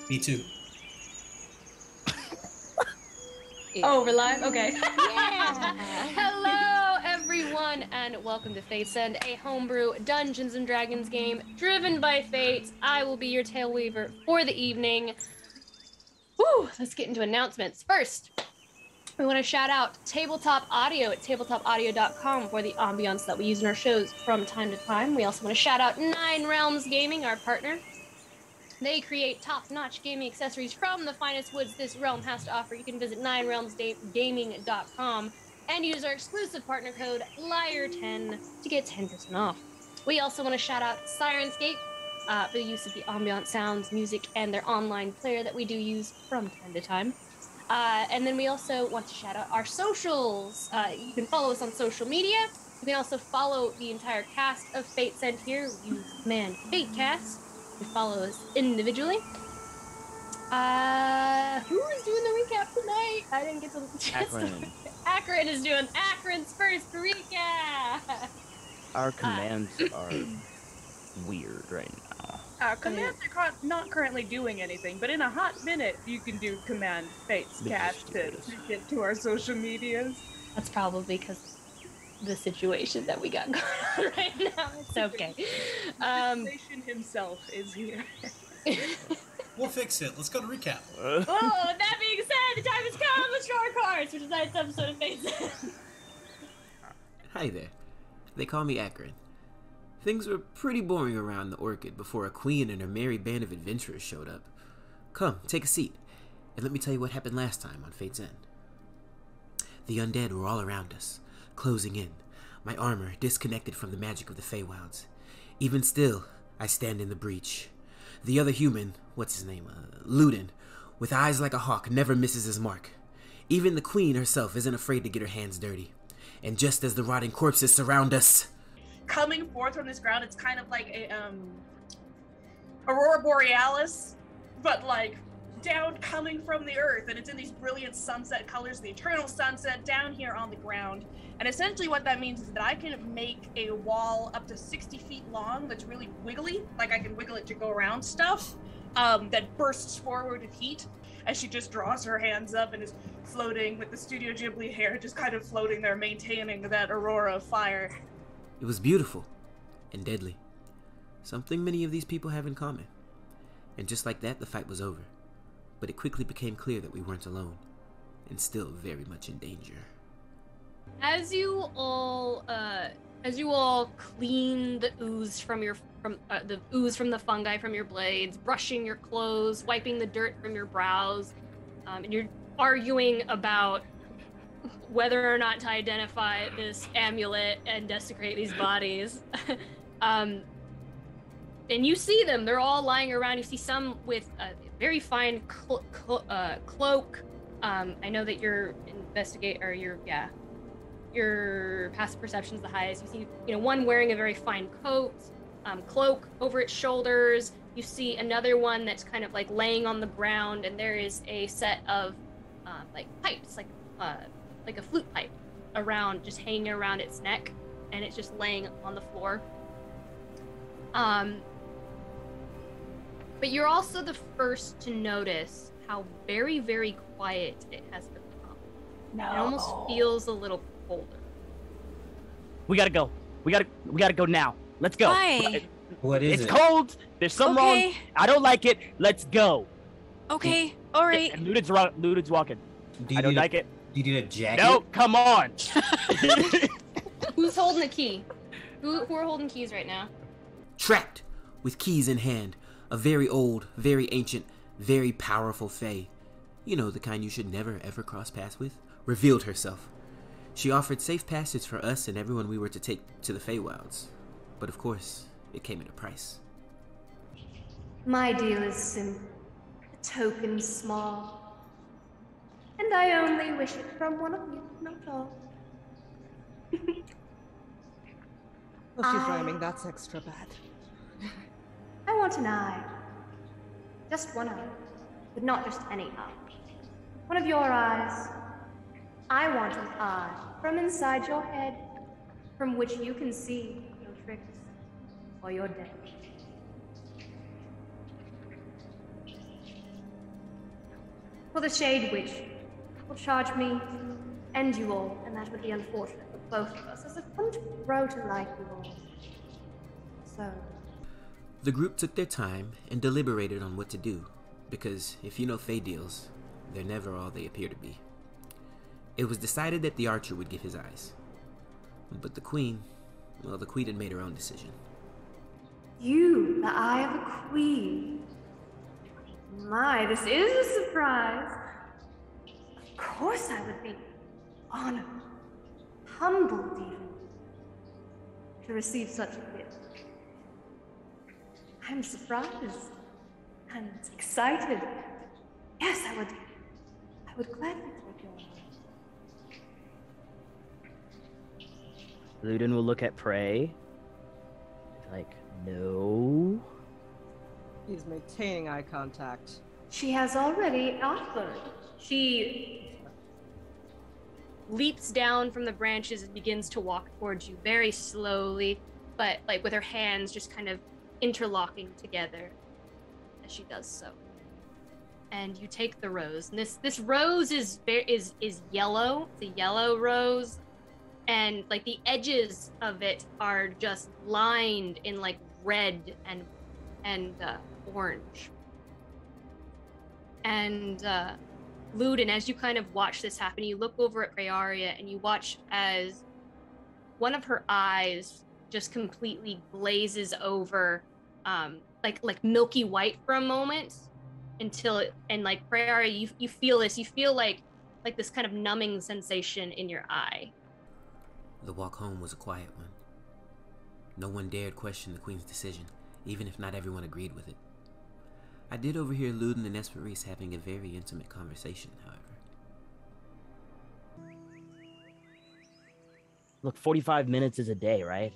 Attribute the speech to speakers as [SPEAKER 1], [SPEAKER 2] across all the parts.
[SPEAKER 1] Me too.
[SPEAKER 2] Oh, we're live? Okay.
[SPEAKER 3] Yeah.
[SPEAKER 2] Hello, everyone, and welcome to Fate's End, a homebrew Dungeons & Dragons game driven by fate. I will be your tail weaver for the evening. Woo! Let's get into announcements. First, we want to shout out Tabletop Audio at tabletopaudio.com for the ambiance that we use in our shows from time to time. We also want to shout out Nine Realms Gaming, our partner. They create top-notch gaming accessories from the finest woods this realm has to offer. You can visit ninerealmsgaming.com and use our exclusive partner code LIAR10 to get 10% off. We also want to shout out Sirenscape for the use of the ambient sounds, music, and their online player that we do use from time to time. And then we also want to shout out our socials. You can follow us on social media. You can also follow the entire cast of Fate Sent here. Use command FateCast. You follow us individually. Who is doing the recap tonight? I didn't get to the chance. Akron is doing Akron's first recap.
[SPEAKER 4] Our commands are weird right now.
[SPEAKER 3] Our commands are not currently doing anything, but in a hot minute, you can do command Fate's cast to get to our social medias.
[SPEAKER 2] That's probably because the situation that we got going on right now. It's okay.
[SPEAKER 3] The situation himself is here.
[SPEAKER 1] We'll fix it. Let's go to recap.
[SPEAKER 2] Oh, that being said, the time has come. Let's draw our cards for tonight's episode of Fate's End.
[SPEAKER 5] Hi there. They call me Akron. Things were pretty boring around the Orchid before a queen and her merry band of adventurers showed up. Come, take a seat, and let me tell you what happened last time on Fate's End. The undead were all around us, closing in, my armor disconnected from the magic of the Feywilds. Even still, I stand in the breach. The other human, what's his name, Ludin, with eyes like a hawk, never misses his mark. Even the queen herself isn't afraid to get her hands dirty. And just as the rotting corpses surround us...
[SPEAKER 3] Coming forth from this ground, it's kind of like a, Aurora Borealis, but like down coming from the earth, and it's in these brilliant sunset colors, the eternal sunset down here on the ground. And essentially what that means is that I can make a wall up to 60 feet long that's really wiggly, like I can wiggle it to go around stuff, that bursts forward with heat as she just draws her hands up and is floating with the Studio Ghibli hair just kind of floating there, maintaining that aurora of fire.
[SPEAKER 5] It was beautiful and deadly, something many of these people have in common. And just like that, the fight was over. But it quickly became clear that we weren't alone, and still very much in danger.
[SPEAKER 2] As you all clean the ooze from the fungi from your blades, brushing your clothes, wiping the dirt from your brows, and you're arguing about whether or not to identify this amulet and desecrate these bodies. And you see them, they're all lying around. You see some with a very fine cloak. I know that your your passive perception is the highest. You see, one wearing a very fine cloak over its shoulders. You see another one that's kind of like laying on the ground, and there is a set of like pipes, like a flute pipe, just hanging around its neck, and it's just laying on the floor. But you're also the first to notice how very, very quiet it has become. No. It almost feels a little colder.
[SPEAKER 4] We gotta go. We gotta go now. Let's go.
[SPEAKER 6] Why?
[SPEAKER 1] What is it?
[SPEAKER 4] It's cold. There's some wrong. I don't like it. Let's go.
[SPEAKER 6] Okay. All right.
[SPEAKER 4] And Ludin's walking. I don't like it.
[SPEAKER 1] Do you need a jacket?
[SPEAKER 4] No, come on.
[SPEAKER 2] Who's holding the key? Who are holding keys right now?
[SPEAKER 5] Trapped, with keys in hand, a very old, very ancient, very powerful fae, the kind you should never ever cross paths with, revealed herself. She offered safe passage for us and everyone we were to take to the Feywilds. But of course, it came at a price.
[SPEAKER 7] My deal is simple, a token small, and I only wish it from one of you, not all.
[SPEAKER 8] If she's rhyming, that's extra bad.
[SPEAKER 7] I want an eye. Just one eye, but not just any eye. One of your eyes. I want an eye from inside your head, from which you can see your tricks or your death. for the Shade Witch will charge me to end you all, and that would be unfortunate for both of us, as I've come to grow to like you all. So...
[SPEAKER 5] The group took their time and deliberated on what to do, because if you know Fae deals, they're never all they appear to be. It was decided that the archer would get his eyes. But the queen, well, the queen had made her own decision.
[SPEAKER 7] You, the eye of a queen. My, this is a surprise. Of course I would be honored, humbled even, to receive such a gift. I'm surprised and excited. Yes, I would gladly take your hand.
[SPEAKER 4] Luden will look at Prey. Like, no.
[SPEAKER 8] He's maintaining eye contact.
[SPEAKER 7] She has already offered.
[SPEAKER 2] She leaps down from the branches and begins to walk towards you very slowly, but like with her hands just kind of interlocking together as she does so. And you take the rose. And this rose is yellow. It's a yellow rose, and like the edges of it are just lined in like red and orange. And Luden, as you kind of watch this happen, you look over at Praeria and you watch as one of her eyes just completely glazes over, like milky white for a moment, until it, and like Praeria, you feel this. You feel like this kind of numbing sensation in your eye.
[SPEAKER 5] The walk home was a quiet one. No one dared question the queen's decision, even if not everyone agreed with it. I did overhear Luden and Esperise having a very intimate conversation, however.
[SPEAKER 4] Look, 45 minutes is a day, right?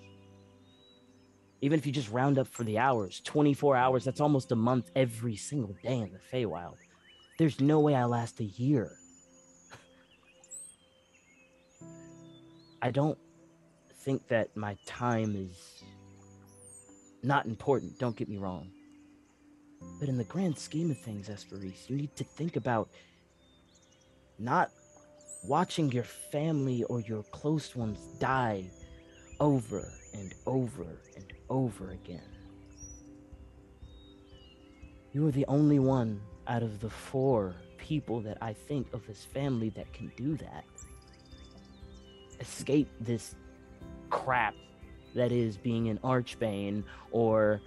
[SPEAKER 4] Even if you just round up for the hours, 24 hours, that's almost a month every single day in the Feywild. There's no way I last a year. I don't think that my time is not important, don't get me wrong. But in the grand scheme of things, Esperise, you need to think about not watching your family or your close ones die over and over and over again. You are the only one out of the 4 people that I think of as family that can do that. Escape this crap that is being an Archbane or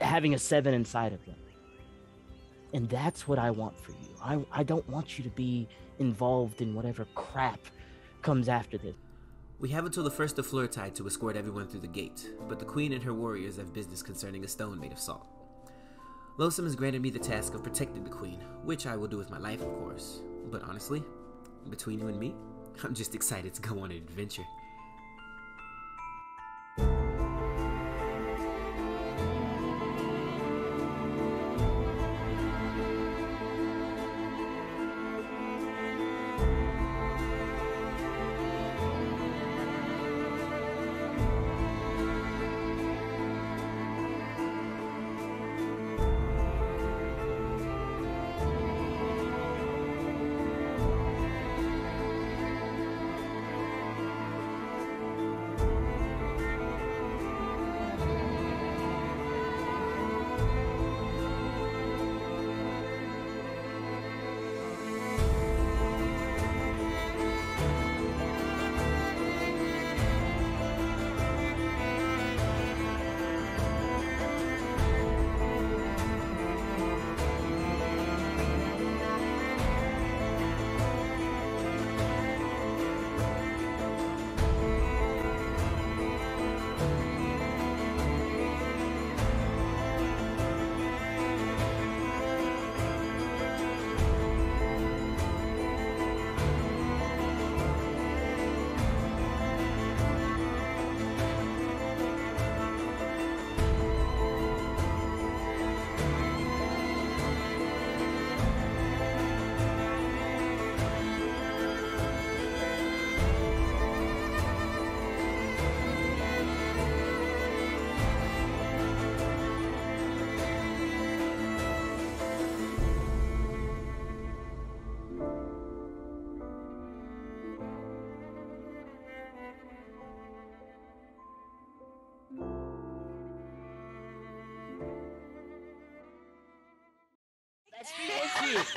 [SPEAKER 4] having a 7 inside of them. And that's what I want for you. I don't want you to be involved in whatever crap comes after this.
[SPEAKER 5] We have until the 1st of Flirtide to escort everyone through the gate, but the queen and her warriors have business concerning a stone made of salt. Losum has granted me the task of protecting the queen, which I will do with my life, of course. But honestly, between you and me, I'm just excited to go on an adventure.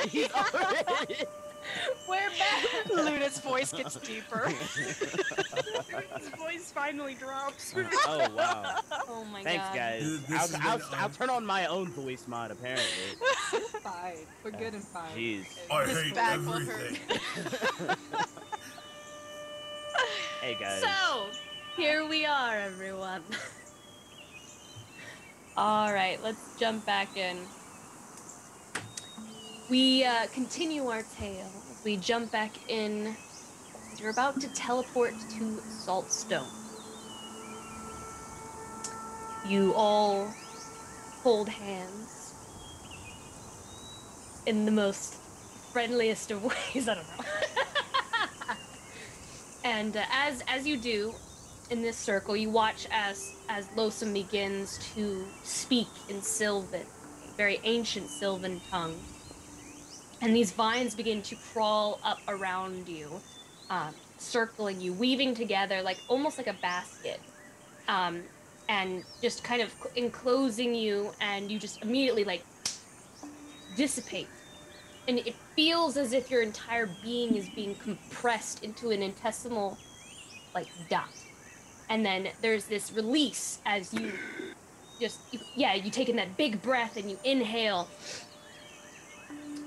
[SPEAKER 4] He's already.
[SPEAKER 2] We're back.
[SPEAKER 6] Luna's voice gets deeper.
[SPEAKER 3] His voice finally drops.
[SPEAKER 4] Oh wow!
[SPEAKER 2] Oh my
[SPEAKER 4] Thanks,
[SPEAKER 2] god.
[SPEAKER 4] guys.
[SPEAKER 1] Dude, this
[SPEAKER 4] I'll turn on my own voice mod. Apparently.
[SPEAKER 8] Fine. We're good and fine.
[SPEAKER 4] Jeez.
[SPEAKER 1] I
[SPEAKER 6] This
[SPEAKER 1] hate
[SPEAKER 6] back will
[SPEAKER 1] everything.
[SPEAKER 4] Hey guys.
[SPEAKER 2] So, here we are, everyone. Alright, let's jump back in. We continue our tale. We jump back in. You're about to teleport to Saltstone. You all hold hands in the most friendliest of ways. I don't know. And as you do in this circle, you watch as Losum begins to speak in Sylvan, a very ancient Sylvan tongue. And these vines begin to crawl up around you, circling you, weaving together like almost like a basket, and just kind of enclosing you, and you just immediately like dissipate. And it feels as if your entire being is being compressed into an intestinal like dot. And then there's this release as you you take in that big breath and you inhale.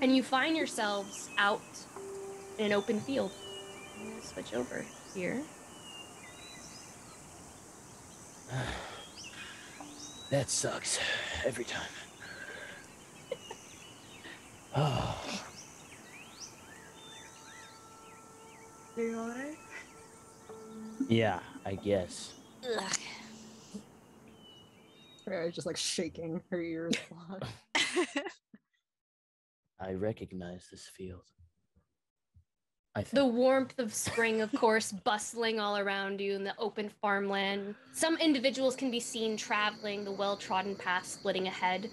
[SPEAKER 2] And you find yourselves out in an open field. I'm gonna switch over here.
[SPEAKER 4] That sucks every time. Oh.
[SPEAKER 3] Are you alright?
[SPEAKER 4] Yeah, I guess.
[SPEAKER 6] Ugh.
[SPEAKER 8] Canary just like shaking her ears.
[SPEAKER 4] I recognize this field. I think.
[SPEAKER 2] The warmth of spring, of course, bustling all around you in the open farmland. Some individuals can be seen traveling the well-trodden path splitting ahead,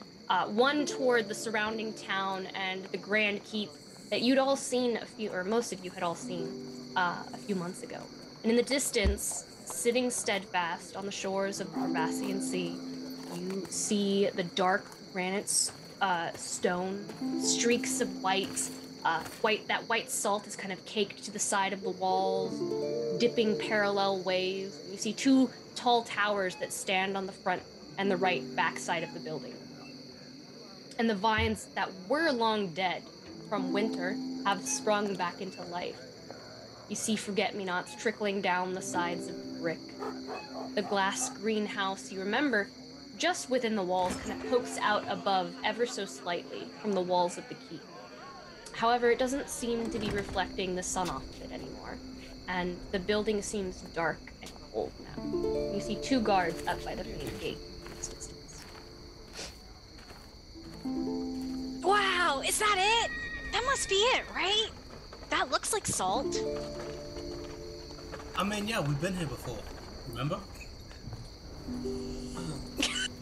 [SPEAKER 2] one toward the surrounding town and the Grand Keep that you'd all seen most of you had all seen a few months ago. And in the distance, sitting steadfast on the shores of the Carvassian Sea, you see the dark granite stone, streaks of white. That white salt is kind of caked to the side of the walls, dipping parallel waves. You see two tall towers that stand on the front and the right backside of the building. And the vines that were long dead from winter have sprung back into life. You see forget-me-nots trickling down the sides of the brick. The glass greenhouse, you remember, just within the walls, kind of pokes out above ever so slightly from the walls of the keep. However, it doesn't seem to be reflecting the sun off of it anymore, and the building seems dark and cold now. You see two guards up by the main gate in this distance.
[SPEAKER 6] Wow, is that it? That must be it, right? That looks like salt.
[SPEAKER 1] I mean, yeah, we've been here before. Remember?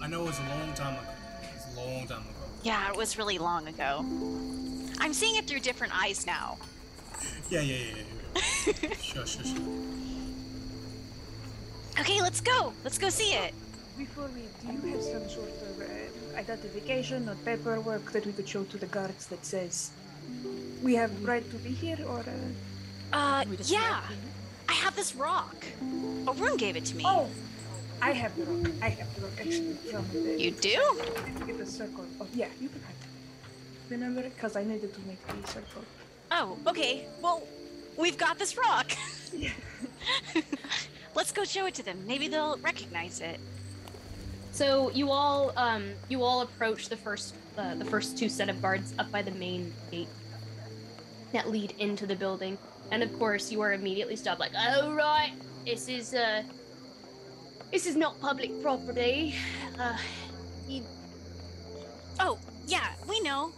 [SPEAKER 1] I know it was a long time ago.
[SPEAKER 6] Yeah, it was really long ago. I'm seeing it through different eyes now.
[SPEAKER 1] Yeah. Sure.
[SPEAKER 6] Okay, let's go. Let's go see it.
[SPEAKER 3] Before we, do you have some sort of identification or paperwork that we could show to the guards that says we have right to be here, or?
[SPEAKER 6] Yeah. I have this rock. Arun gave it to me.
[SPEAKER 3] Oh, I have the rock. Actually from the.
[SPEAKER 6] You do?
[SPEAKER 3] Get a circle. Oh, yeah, you can have it. Remember it? Because I needed to make the circle.
[SPEAKER 6] Oh, okay. Well, we've got this rock.
[SPEAKER 3] Yeah.
[SPEAKER 6] Let's go show it to them. Maybe they'll recognize it.
[SPEAKER 2] So you all approach the first two set of guards up by the main gate that lead into the building, and of course you are immediately stopped. Like, oh right, this is not public property.
[SPEAKER 6] Oh yeah, we know.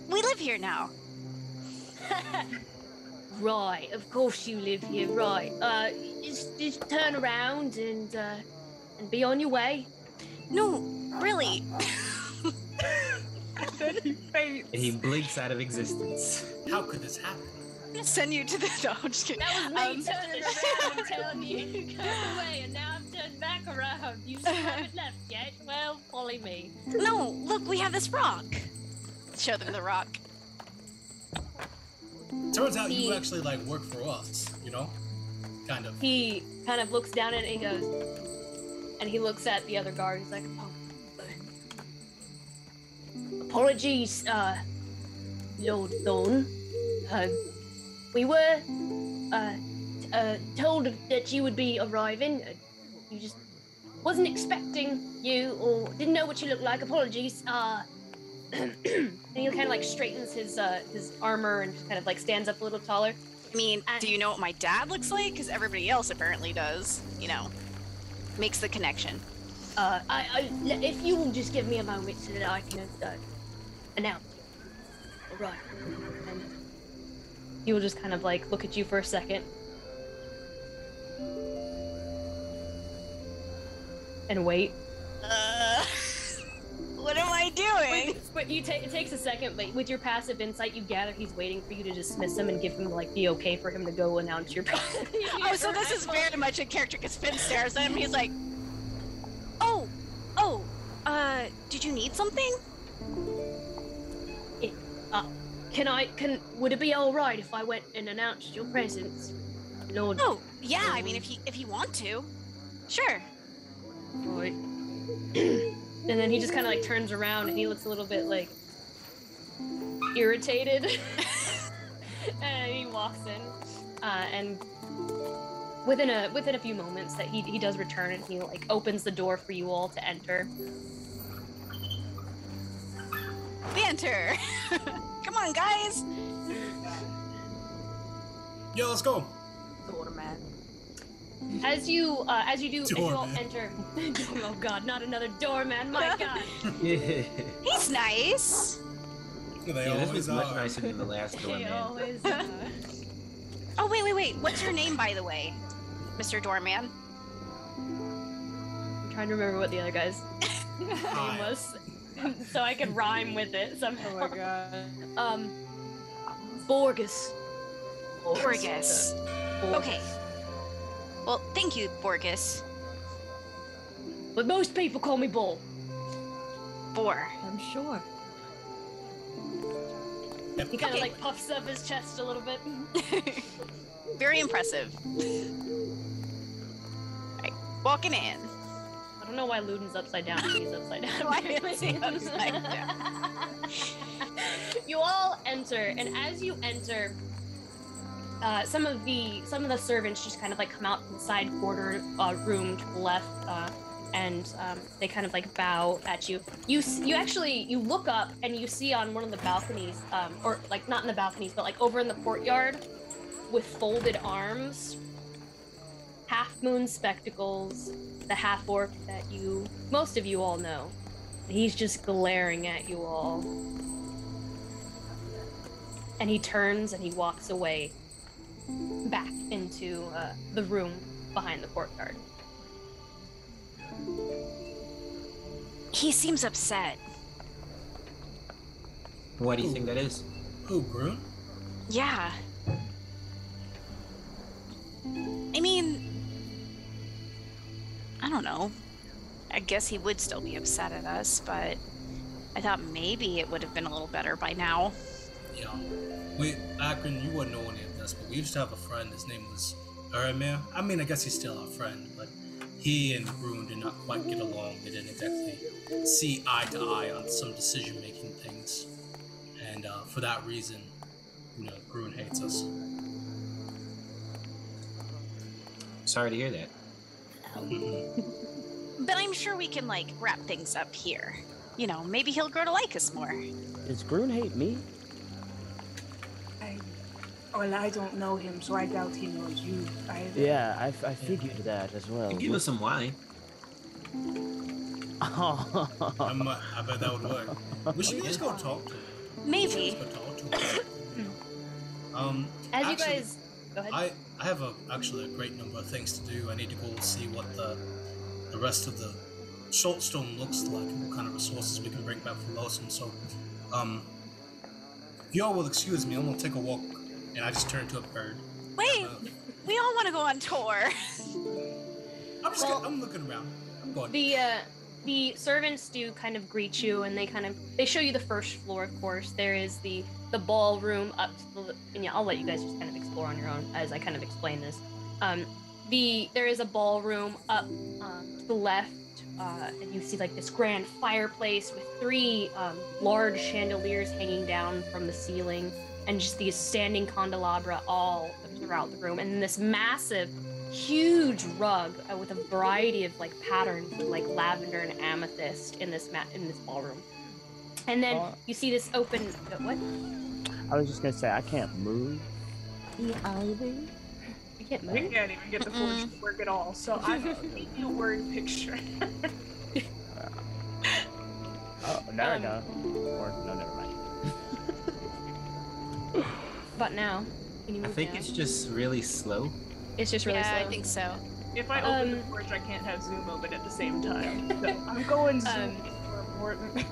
[SPEAKER 6] We live here now.
[SPEAKER 2] Right, of course you live here. Right, just turn around and be on your way.
[SPEAKER 6] No, really.
[SPEAKER 3] Then he faints.
[SPEAKER 5] And he blinks out of existence.
[SPEAKER 1] How could this happen?
[SPEAKER 6] Send you to the. No, I'm just kidding.
[SPEAKER 2] That was me turning around and telling you to go away, and now I've turned back around. You still haven't left yet? Well, follow me.
[SPEAKER 6] No, look, we have this rock. Show them the rock.
[SPEAKER 1] Turns out you actually like work for us, you know? Kind of.
[SPEAKER 2] He kind of looks down at it and he goes, and he looks at the other guard. He's like, oh, apologies, Lord Thorn. We were told that you would be arriving. You just wasn't expecting you or didn't know what you looked like. Apologies. And he kind of like straightens his armor and just kind of like stands up a little taller.
[SPEAKER 6] I mean, do you know what my dad looks like? Because everybody else apparently does. You know, makes the connection.
[SPEAKER 2] If you will just give me a moment so that I can announce. All right. And he will just kind of like look at you for a second. And wait.
[SPEAKER 6] What am I doing?
[SPEAKER 2] But it takes a second, but with your passive insight, you gather he's waiting for you to dismiss him and give him like the okay for him to go announce your.
[SPEAKER 6] Oh, so this is very much a character because Finn stares at him. He's like, did you need something?
[SPEAKER 2] Would it be all right if I went and announced your presence, Lord?
[SPEAKER 6] Oh, yeah. I mean, if you want to, sure.
[SPEAKER 2] Right. And then he just kind of like turns around and he looks a little bit like irritated. And he walks in, and within a few moments that he does return and he like opens the door for you all to enter.
[SPEAKER 6] We enter. Come on, guys.
[SPEAKER 1] Yeah, let's go.
[SPEAKER 8] Doorman.
[SPEAKER 2] As you all enter. Oh God, not another doorman! My God.
[SPEAKER 6] He's nice.
[SPEAKER 1] They
[SPEAKER 5] Yeah, this
[SPEAKER 1] always
[SPEAKER 5] was much
[SPEAKER 1] are.
[SPEAKER 5] nicer than the last
[SPEAKER 2] They
[SPEAKER 5] doorman.
[SPEAKER 2] always are.
[SPEAKER 6] Oh wait. What's your name, by the way, Mr. Doorman?
[SPEAKER 2] I'm trying to remember what the other guy's name was, so I could rhyme with it somehow.
[SPEAKER 8] Oh my god.
[SPEAKER 2] Borges.
[SPEAKER 6] Borges. Okay. Well, thank you, Borges.
[SPEAKER 2] But most people call me Bull.
[SPEAKER 6] Bor.
[SPEAKER 8] I'm sure.
[SPEAKER 2] He kind of
[SPEAKER 6] Okay.
[SPEAKER 2] like puffs up his chest a little bit.
[SPEAKER 6] Very impressive. Right, walking in.
[SPEAKER 2] I don't know why Ludin's upside down. He's upside down.
[SPEAKER 6] Why is he upside down?
[SPEAKER 2] You all enter, and as you enter, some of the servants just kind of like come out from the side quarter room to the left, and they kind of like bow at you. You look up and you see on one of the balconies, or like not in the balconies, but like over in the courtyard, with folded arms, half moon spectacles, the half orc that most of you all know. He's just glaring at you all, and he turns and he walks away back into the room behind the courtyard.
[SPEAKER 6] He seems upset.
[SPEAKER 5] Why do you think that is?
[SPEAKER 1] Who, Grun?
[SPEAKER 6] Yeah. I mean, I don't know. I guess he would still be upset at us, but I thought maybe it would have been a little better by now.
[SPEAKER 1] Yeah. Akron, you wouldn't know any of this, but we used to have a friend. His name was Urimir. I mean, I guess he's still our friend, but he and Grun did not quite get along. They didn't exactly see eye to eye on some decision-making things. And for that reason, Grun hates us.
[SPEAKER 5] Sorry to hear that.
[SPEAKER 6] But I'm sure we can, like, wrap things up here. You know, maybe he'll grow to like us more.
[SPEAKER 4] Does Grun hate me?
[SPEAKER 9] I don't know him, so I doubt he knows you either.
[SPEAKER 4] Yeah, I figured that as well.
[SPEAKER 5] Give us some wine.
[SPEAKER 1] I bet that would work. We should just go talk to him.
[SPEAKER 6] Maybe.
[SPEAKER 1] Let's go talk to him.
[SPEAKER 2] As you
[SPEAKER 1] actually,
[SPEAKER 2] guys go ahead.
[SPEAKER 1] I have actually a great number of things to do. I need to go see what the rest of the Saltstone looks like and what kind of resources we can bring back from Lawson. So, if y'all will excuse me, I'm gonna take a walk. And I just turned to a bird.
[SPEAKER 6] Wait, we all want to go on tour.
[SPEAKER 1] I'm looking around. I'm going.
[SPEAKER 2] the servants do kind of greet you, and they show you the first floor. Of course, there is the ballroom up to the, and yeah, I'll let you guys just kind of explore on your own as I kind of explain this. There is a ballroom up to the left, and you see like this grand fireplace with 3 large chandeliers hanging down from the ceiling, and just these standing candelabra all throughout the room, and this massive, huge rug with a variety of like patterns of like lavender and amethyst in this ballroom. And then you see this open. What?
[SPEAKER 4] I was just gonna say I can't move.
[SPEAKER 2] You can't move.
[SPEAKER 3] I can't even get the forge to work at all, so I need a word picture.
[SPEAKER 4] Oh, there we go. Or no, never mind.
[SPEAKER 2] But now, can you move
[SPEAKER 5] I think
[SPEAKER 2] now?
[SPEAKER 5] it's just really slow.
[SPEAKER 2] It's just really slow.
[SPEAKER 6] I think so.
[SPEAKER 3] If I open the forge, I can't have Zoom open at the same time. So I'm going Zoom. Important.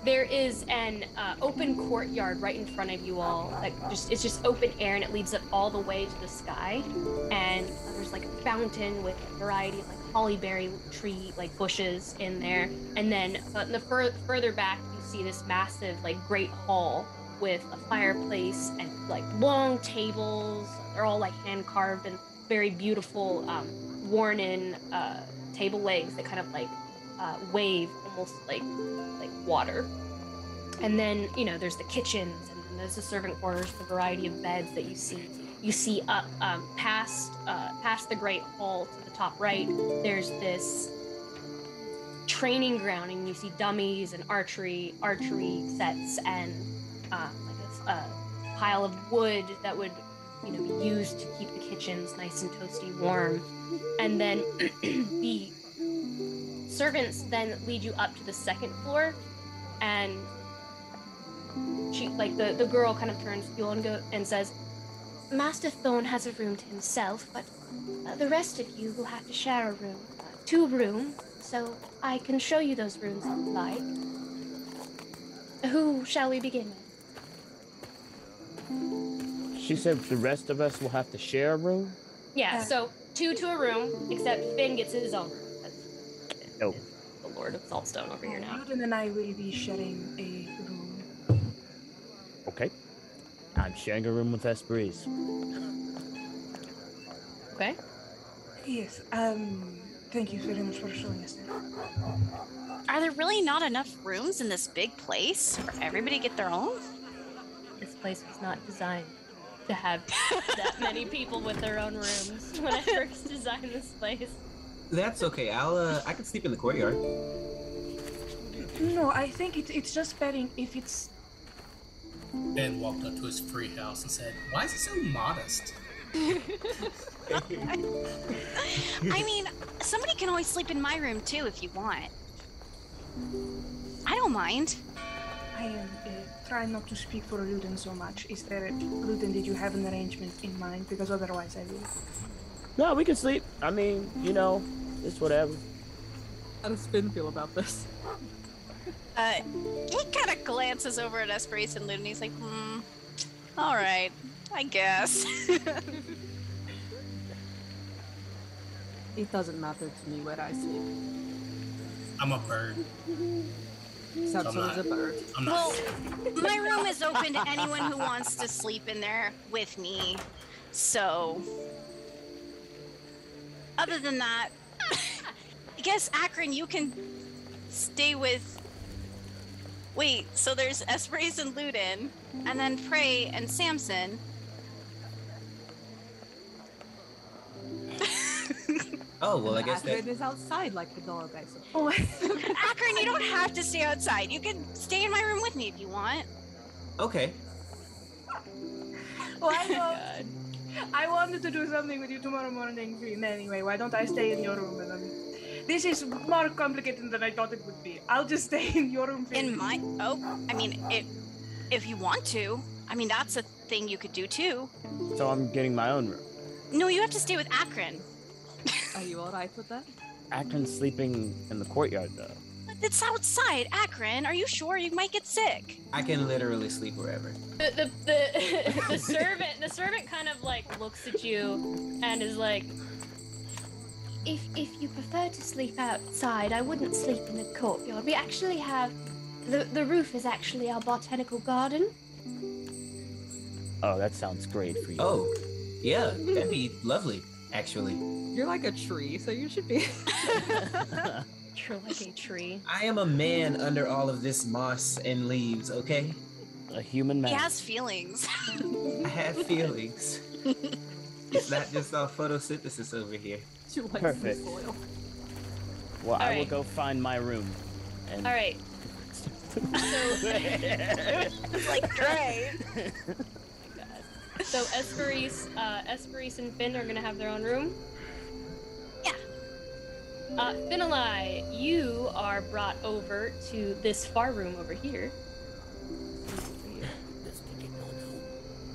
[SPEAKER 2] There is an open courtyard right in front of you all. It's just open air, and it leads up all the way to the sky. And there's like a fountain with a variety of like hollyberry tree like bushes in there. And then in the further back, you see this massive like great hall with a fireplace and like long tables. They're all like hand carved and very beautiful, worn in table legs that kind of like wave almost like water. And then, you know, there's the kitchens, and then there's the servant quarters, the variety of beds that you see up past the great hall to the top right. There's this training ground, and you see dummies and archery sets, and like a pile of wood that would, you know, be used to keep the kitchens nice and toasty warm. And then the servants then lead you up to the second floor, and she, like, the girl kind of turns to you and says, Master Thorn has a room to himself, but the rest of you will have to share a room. 2 rooms, so I can show you those rooms if you like. Who shall we begin with?
[SPEAKER 4] She said the rest of us will have to share a room?
[SPEAKER 2] Yeah, so 2 to a room, except Finn gets his own room.
[SPEAKER 4] Nope.
[SPEAKER 2] The Lord of Saltstone over here now.
[SPEAKER 9] Newton and I will be sharing a room.
[SPEAKER 4] Okay. I'm sharing a room with Esperise.
[SPEAKER 2] Okay.
[SPEAKER 9] Yes, thank you very much for showing us that.
[SPEAKER 6] Are there really not enough rooms in this big place for everybody to get their own?
[SPEAKER 2] This place was not designed to have that many people with their own rooms when I first designed this place.
[SPEAKER 5] That's okay. I can sleep in the courtyard.
[SPEAKER 9] No, I think it's just betting if it's...
[SPEAKER 1] Ben walked up to his free house and said, "Why is it so modest?"
[SPEAKER 6] I mean, somebody can always sleep in my room too if you want. I don't mind.
[SPEAKER 9] I am trying not to speak for Luden so much. Is there, Luden, did you have an arrangement in mind? Because otherwise I will.
[SPEAKER 4] No, we can sleep. I mean, you know, it's whatever.
[SPEAKER 8] How does Finn feel about this?
[SPEAKER 6] He kind of glances over at Esperise and Luden. He's like, all right, I guess.
[SPEAKER 8] It doesn't matter to me where I sleep.
[SPEAKER 1] I'm a bird.
[SPEAKER 8] Samson is a bird.
[SPEAKER 1] I'm not.
[SPEAKER 6] Well, my room is open to anyone who wants to sleep in there with me. So, other than that, I guess Akron, you can stay with. Wait, so there's Esperise and Luden, and then Prey and Samson.
[SPEAKER 5] Oh, well, I guess that...
[SPEAKER 8] Akron is outside like the dog, I suppose.
[SPEAKER 9] Oh,
[SPEAKER 6] Akron, you don't have to stay outside. You can stay in my room with me if you want.
[SPEAKER 5] Okay.
[SPEAKER 9] well, I wanted to do something with you tomorrow morning, Finn, anyway. Why don't I stay in your room? This is more complicated than I thought it would be. I'll just stay in your room, Finn.
[SPEAKER 6] In my... Oh, I mean, if you want to. I mean, that's a thing you could do, too.
[SPEAKER 4] So I'm getting my own room.
[SPEAKER 6] No, you have to stay with Akron.
[SPEAKER 8] Are you alright with that?
[SPEAKER 4] Akron's sleeping in the courtyard, though.
[SPEAKER 6] But it's outside, Akron. Are you sure? You might get sick.
[SPEAKER 5] I can literally sleep wherever.
[SPEAKER 2] The servant kind of like looks at you and is like, if you prefer to sleep outside, I wouldn't sleep in the courtyard. We actually have the roof is actually our botanical garden.
[SPEAKER 4] Oh, that sounds great for you.
[SPEAKER 5] Oh, yeah, that'd be lovely, actually.
[SPEAKER 8] You're like a tree, so you should be.
[SPEAKER 2] You're like a tree.
[SPEAKER 5] I am a man under all of this moss and leaves, okay?
[SPEAKER 4] A human man.
[SPEAKER 6] He has feelings.
[SPEAKER 5] I have feelings. It's not just all photosynthesis over here.
[SPEAKER 8] You like
[SPEAKER 4] Perfect.
[SPEAKER 8] some soil.
[SPEAKER 4] Well, I will
[SPEAKER 2] Alright.
[SPEAKER 4] go find my room. And
[SPEAKER 2] All right.
[SPEAKER 6] It's like, great.
[SPEAKER 2] So Esperise and Finn are gonna have their own room.
[SPEAKER 6] Yeah.
[SPEAKER 2] Finalai, you are brought over to this far room over here.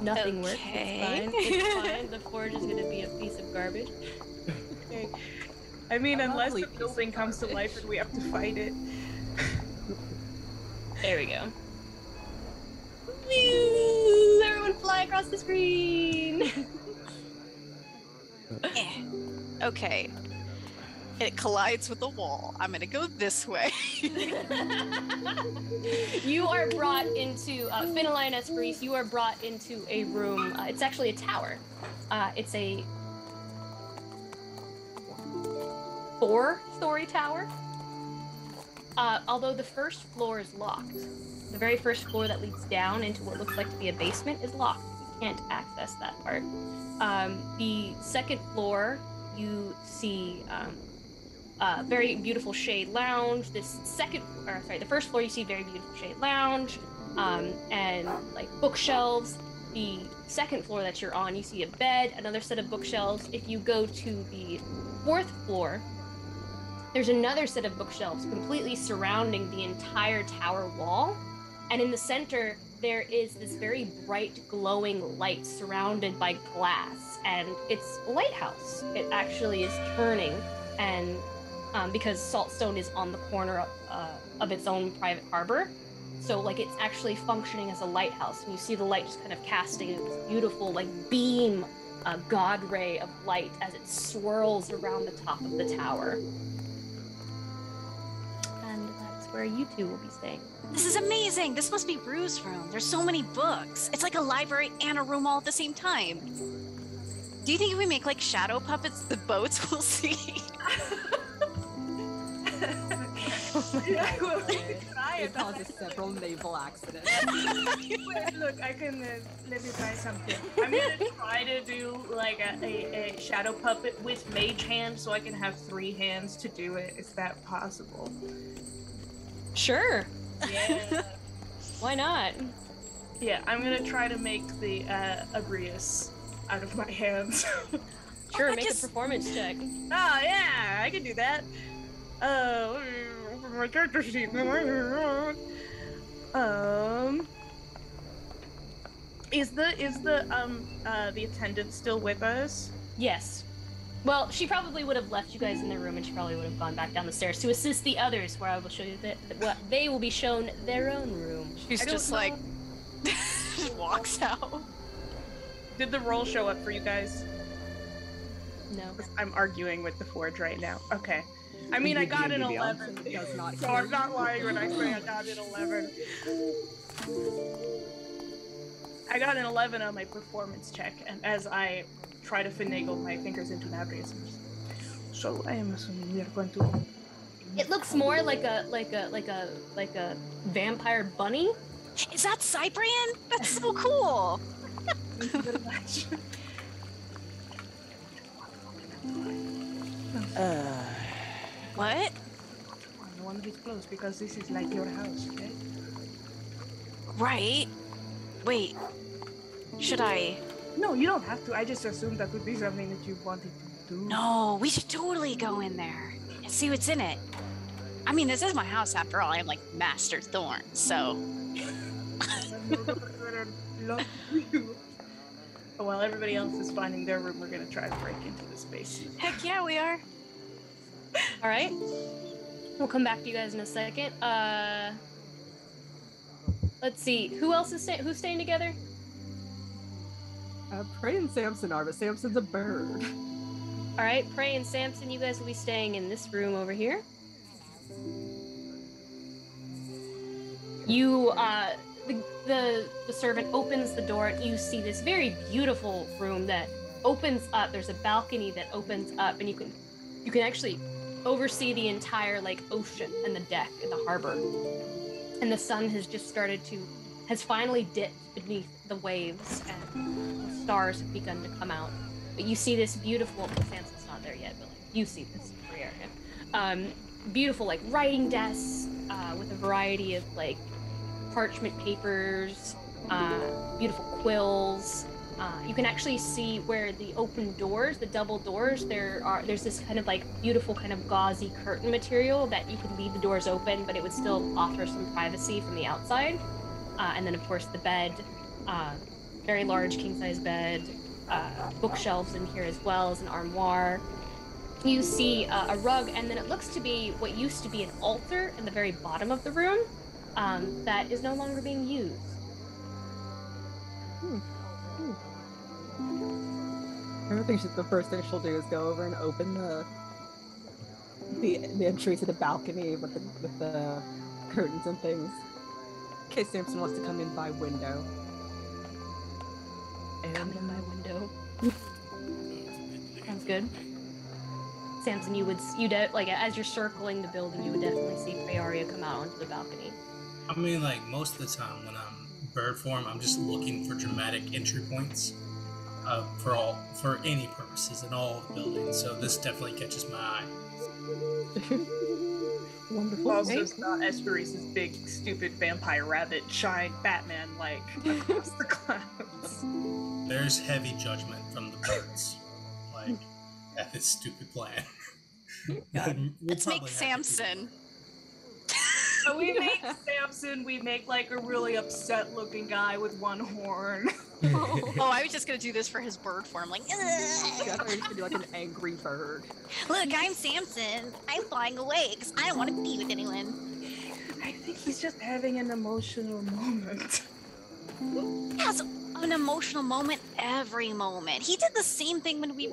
[SPEAKER 2] Nothing works.
[SPEAKER 6] Okay.
[SPEAKER 2] It's fine. The forge is gonna be a piece of garbage.
[SPEAKER 9] I mean,
[SPEAKER 8] A
[SPEAKER 9] unless
[SPEAKER 8] lovely
[SPEAKER 9] the
[SPEAKER 8] piece
[SPEAKER 9] building
[SPEAKER 8] of
[SPEAKER 9] comes to life
[SPEAKER 8] garbage.
[SPEAKER 9] and we have to fight it.
[SPEAKER 2] There we go. Everyone fly across the screen.
[SPEAKER 6] Okay. It collides with the wall. I'm gonna go this way.
[SPEAKER 2] You are brought into Finalai and Esperise. You are brought into a room. It's actually a tower. It's a 4-story tower. Although the first floor is locked. The very first floor that leads down into what looks like to be a basement is locked. You can't access that part. The second floor, you see very beautiful shade lounge. The first floor you see very beautiful shade lounge and like bookshelves. The second floor that you're on, you see a bed, another set of bookshelves. If you go to the 4th floor, there's another set of bookshelves completely surrounding the entire tower wall. And in the center, there is this very bright, glowing light surrounded by glass. And it's a lighthouse. It actually is turning. And because Saltstone is on the corner of its own private harbor, so like it's actually functioning as a lighthouse. And you see the light just kind of casting this beautiful like beam, god ray of light as it swirls around the top of the tower. And that's where you two will be staying.
[SPEAKER 6] This is amazing. This must be Bruce's room. There's so many books. It's like a library and a room all at the same time. Do you think if we make like shadow puppets, the boats will see?
[SPEAKER 9] Yeah, well, we could try
[SPEAKER 8] It
[SPEAKER 9] it.
[SPEAKER 8] causes several naval accidents.
[SPEAKER 9] Wait, look, I can let me try something. I'm gonna try to do like a shadow puppet with mage hand, so I can have 3 hands to do it. Is that possible?
[SPEAKER 2] Sure.
[SPEAKER 9] Yeah.
[SPEAKER 2] Why not?
[SPEAKER 9] Yeah, I'm gonna try to make the Agrius out of my hands.
[SPEAKER 2] Sure,
[SPEAKER 6] that
[SPEAKER 2] make
[SPEAKER 6] just-
[SPEAKER 2] a performance check.
[SPEAKER 9] Oh yeah, I can do that. Open my character sheet. Is the attendant still with us?
[SPEAKER 2] Yes. Well, she probably would have left you guys in their room, and she probably would have gone back down the stairs to assist the others, where I will show you that they will be shown their own room.
[SPEAKER 6] She's
[SPEAKER 9] I don't
[SPEAKER 6] just
[SPEAKER 9] know.
[SPEAKER 6] like just walks out.
[SPEAKER 9] Did the roll show up for you guys?
[SPEAKER 2] No.
[SPEAKER 9] I'm arguing with the forge right now. Okay. I mean, I got an 11.
[SPEAKER 8] Does not
[SPEAKER 9] So
[SPEAKER 8] hear
[SPEAKER 9] I'm
[SPEAKER 8] you.
[SPEAKER 9] not lying when I say I got an 11. I got an 11 on my performance check, and as I try to finagle my fingers into Nabrius. So I am assuming we are going to.
[SPEAKER 2] It looks more like a vampire bunny.
[SPEAKER 6] Is that Cyprian? That's so cool.
[SPEAKER 9] Thank you very much.
[SPEAKER 6] What?
[SPEAKER 9] I don't want to be close because this is like your house, okay?
[SPEAKER 6] Right. Wait. Should I?
[SPEAKER 9] No, you don't have to. I just assumed that would be something that you wanted to do.
[SPEAKER 6] No, we should totally go in there and see what's in it. I mean, this is my house after all. I am like Master Thorn, so.
[SPEAKER 9] Love you. While everybody else is finding their room, we're gonna try to break into the space.
[SPEAKER 6] Heck yeah, we are.
[SPEAKER 2] All right. We'll come back to you guys in a second. Let's see. Who else is who's staying together?
[SPEAKER 8] Prey and Samson are, but Samson's a bird.
[SPEAKER 2] All right, Prey and Samson, you guys will be staying in this room over here. You, the servant opens the door, and you see this very beautiful room that opens up. There's a balcony that opens up, and you can actually oversee the entire like ocean and the deck and the harbor. And the sun has finally dipped beneath the waves, and the stars have begun to come out. But you see this beautiful, Samson's not there yet, but like, you see this area. Beautiful like writing desks with a variety of like parchment papers, beautiful quills. You can actually see where the open doors, the double doors, there's this kind of like beautiful kind of gauzy curtain material that you could leave the doors open, but it would still offer some privacy from the outside. And then of course the bed, very large king-size bed, bookshelves in here as well as an armoire. You see a rug, and then it looks to be what used to be an altar in the very bottom of the room that is no longer being used.
[SPEAKER 8] I think the first thing she'll do is go over and open the entry to the balcony with the curtains and things, in case Samson wants to come in by window.
[SPEAKER 2] Come in by window. Sounds good. Samson, like as you're circling the building, you would definitely see Prearia come out onto the balcony.
[SPEAKER 1] I mean, like most of the time when I'm bird form, I'm just looking for dramatic entry points for any purposes in all of the buildings. So this definitely catches my eye.
[SPEAKER 8] Wonderful.
[SPEAKER 3] Also, Esperis's big, stupid vampire rabbit shine Batman like across the clouds.
[SPEAKER 1] There's heavy judgment from the birds, like at this stupid plan.
[SPEAKER 6] Let's make Samson.
[SPEAKER 3] So we make Samson, we make like a really upset looking guy with one horn.
[SPEAKER 6] Oh, I was just gonna do this for his bird form, like,
[SPEAKER 8] Yeah, I thought you were gonna be like an angry bird.
[SPEAKER 6] look, I'm Samson. I'm flying away because I don't want to be with anyone.
[SPEAKER 9] I think he's just having an emotional moment.
[SPEAKER 6] Yes, an emotional moment every moment. He did the same thing when we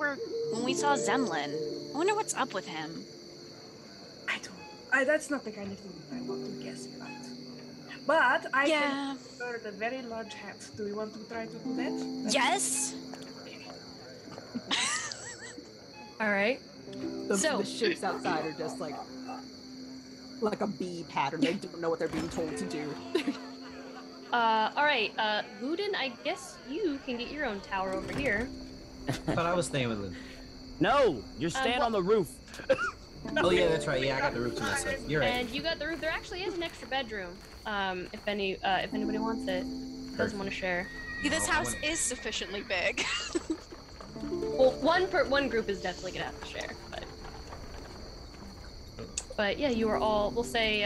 [SPEAKER 6] saw Zemlin. I wonder what's up with him.
[SPEAKER 9] That's not the kind of thing that I want to guess about. But I can convert a very large hat. Do we want to try to do that?
[SPEAKER 6] Yes.
[SPEAKER 2] All right.
[SPEAKER 8] The ships outside are just like a bee pattern. They don't know what they're being told to do.
[SPEAKER 2] All right. Ludin, I guess you can get your own tower over here.
[SPEAKER 5] I thought I was staying with Lynn.
[SPEAKER 4] No, you're staying on the roof.
[SPEAKER 5] Oh yeah, that's right. Yeah, I got the roof to myself. You're right.
[SPEAKER 2] And you got the roof. There actually is an extra bedroom. If anybody wants it, doesn't want to share.
[SPEAKER 6] This house is sufficiently big.
[SPEAKER 2] Well, one group is definitely gonna have to share, but yeah, you are all. We'll say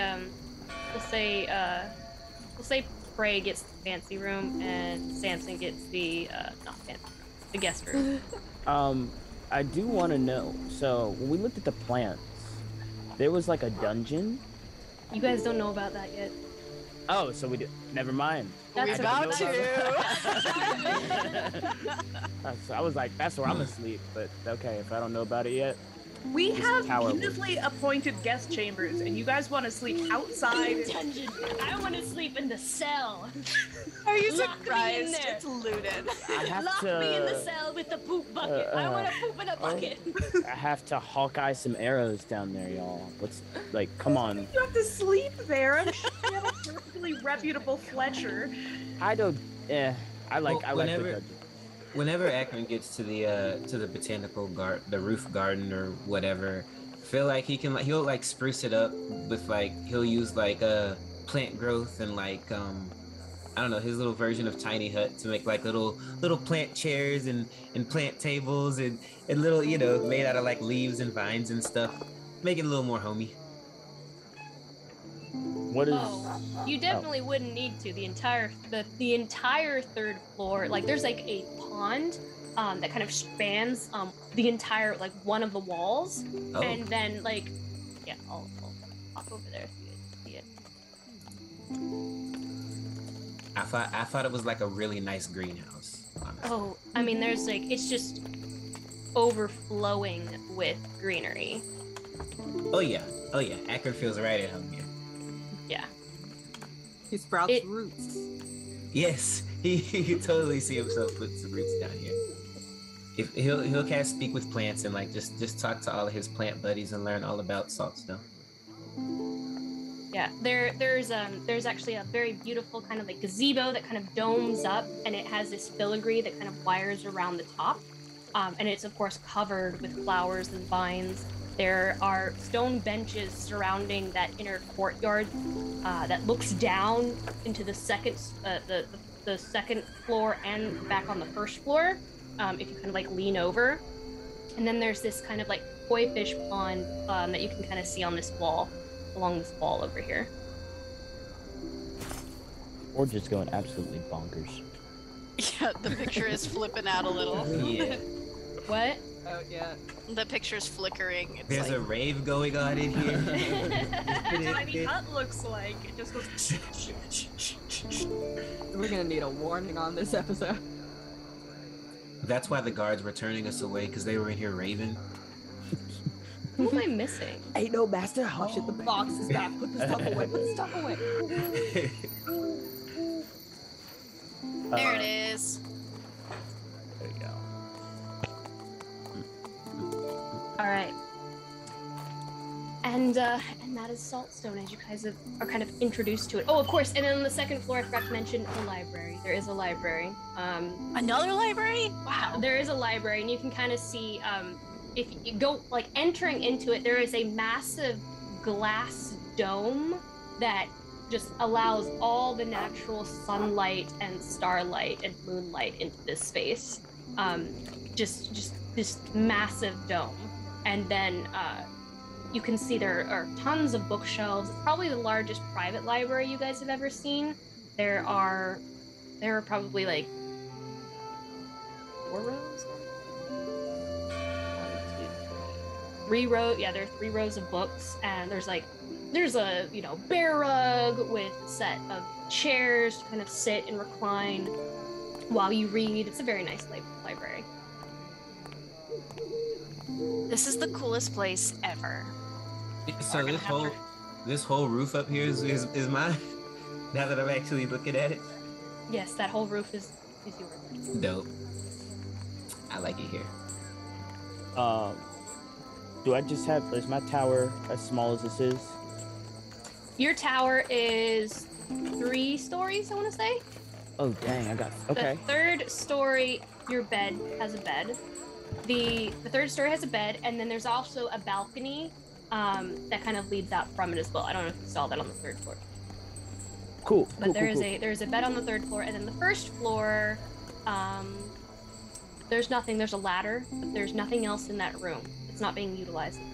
[SPEAKER 2] Prey gets the fancy room and Samson gets the not fancy, the guest room.
[SPEAKER 4] I do want to know. So when we looked at the plants, there was like a dungeon.
[SPEAKER 2] You guys don't know about that yet.
[SPEAKER 4] Oh, so we do. Never mind.
[SPEAKER 2] That's
[SPEAKER 6] about to.
[SPEAKER 4] I was like, that's where I'm asleep. But okay, if I don't know about it yet.
[SPEAKER 3] We
[SPEAKER 4] This
[SPEAKER 3] have
[SPEAKER 4] tower
[SPEAKER 3] beautifully appointed guest chambers, and you guys want to sleep outside.
[SPEAKER 2] Dungeon. I want to sleep in the cell.
[SPEAKER 6] Are you
[SPEAKER 2] Lock me in
[SPEAKER 6] surprised?
[SPEAKER 2] there.
[SPEAKER 6] It's looted.
[SPEAKER 4] I have
[SPEAKER 2] Lock
[SPEAKER 4] to.
[SPEAKER 2] me in the cell with the poop bucket. I want to poop in a bucket.
[SPEAKER 4] I have to Hawkeye some arrows down there, y'all. What's like? Come on.
[SPEAKER 3] You have to sleep there. I'm sure you have a perfectly reputable Fletcher.
[SPEAKER 4] I don't. I like.
[SPEAKER 5] Well,
[SPEAKER 4] I like the dungeon.
[SPEAKER 5] Whenever Akron gets to the botanical the roof garden or whatever, I feel like he'll like spruce it up with like he'll use like plant growth and like I don't know, his little version of tiny hut to make like little plant chairs and plant tables and little, you know, made out of like leaves and vines and stuff. Make it a little more homey.
[SPEAKER 4] What is?
[SPEAKER 2] Oh, you definitely wouldn't need to. The entire third floor, like there's like a pond that kind of spans the entire like one of the walls, and then like I'll hop over there so you guys see it.
[SPEAKER 5] I thought it was like a really nice greenhouse. Honestly.
[SPEAKER 2] Oh, I mean, there's like it's just overflowing with greenery.
[SPEAKER 5] Oh yeah. Akron feels right at home here.
[SPEAKER 2] Yeah.
[SPEAKER 8] He sprouts roots.
[SPEAKER 5] Yes, he can totally see himself putting some roots down here. If he'll cast speak with plants and like just talk to all of his plant buddies and learn all about Saltstone.
[SPEAKER 2] Yeah, there's actually a very beautiful kind of like gazebo that kind of domes up, and it has this filigree that kind of wires around the top, and it's of course covered with flowers and vines. There are stone benches surrounding that inner courtyard that looks down into the second the second floor and back on the first floor. If you kind of like lean over, and then there's this kind of like koi fish pond that you can kind of see on this wall. Along this wall over here.
[SPEAKER 4] Or just going absolutely bonkers.
[SPEAKER 6] Yeah, the picture is flipping out a little.
[SPEAKER 5] Yeah.
[SPEAKER 2] What?
[SPEAKER 8] Oh, yeah.
[SPEAKER 6] The picture's flickering. It's
[SPEAKER 5] There's
[SPEAKER 6] like...
[SPEAKER 5] a rave going on in here.
[SPEAKER 3] Tiny hut looks like it just goes.
[SPEAKER 8] We're gonna need a warning on this episode.
[SPEAKER 5] That's why the guards were turning us away, because they were in here raving.
[SPEAKER 2] Who am I missing?
[SPEAKER 8] Ain't no master. Oh shit, the box is back. Put the stuff away. Put the stuff away.
[SPEAKER 6] There it is.
[SPEAKER 4] There you go.
[SPEAKER 2] All right. And that is Saltstone, as you guys are kind of introduced to it. Oh, of course. And then on the second floor, I forgot to mention the library. There is a library.
[SPEAKER 6] Another library? Wow.
[SPEAKER 2] There is a library, and you can kind of see. If you go, like, entering into it, there is a massive glass dome that just allows all the natural sunlight and starlight and moonlight into this space. Just this massive dome. And then you can see there are tons of bookshelves. It's probably the largest private library you guys have ever seen. There are probably like 4 rows? 3 rows. Yeah, there are 3 rows of books, and there's a bear rug with a set of chairs to kind of sit and recline while you read. It's a very nice library.
[SPEAKER 6] This is the coolest place ever.
[SPEAKER 5] So this whole roof up here is mine. Now that I'm actually looking at it.
[SPEAKER 2] Yes, that whole roof is yours.
[SPEAKER 5] Dope. I like it here.
[SPEAKER 4] Do I just have, is my tower as small as this is?
[SPEAKER 2] Your tower is 3 stories, I want to say.
[SPEAKER 4] Oh, dang, I got, okay.
[SPEAKER 2] The 3rd story, your bed has a bed. The 3rd story has a bed, and then there's also a balcony that kind of leads out from it as well. I don't know if you saw that on the 3rd floor.
[SPEAKER 4] Cool.
[SPEAKER 2] But there's a bed on the 3rd floor, and then the 1st floor, there's nothing. There's a ladder, but there's nothing else in that room. It's not being utilized at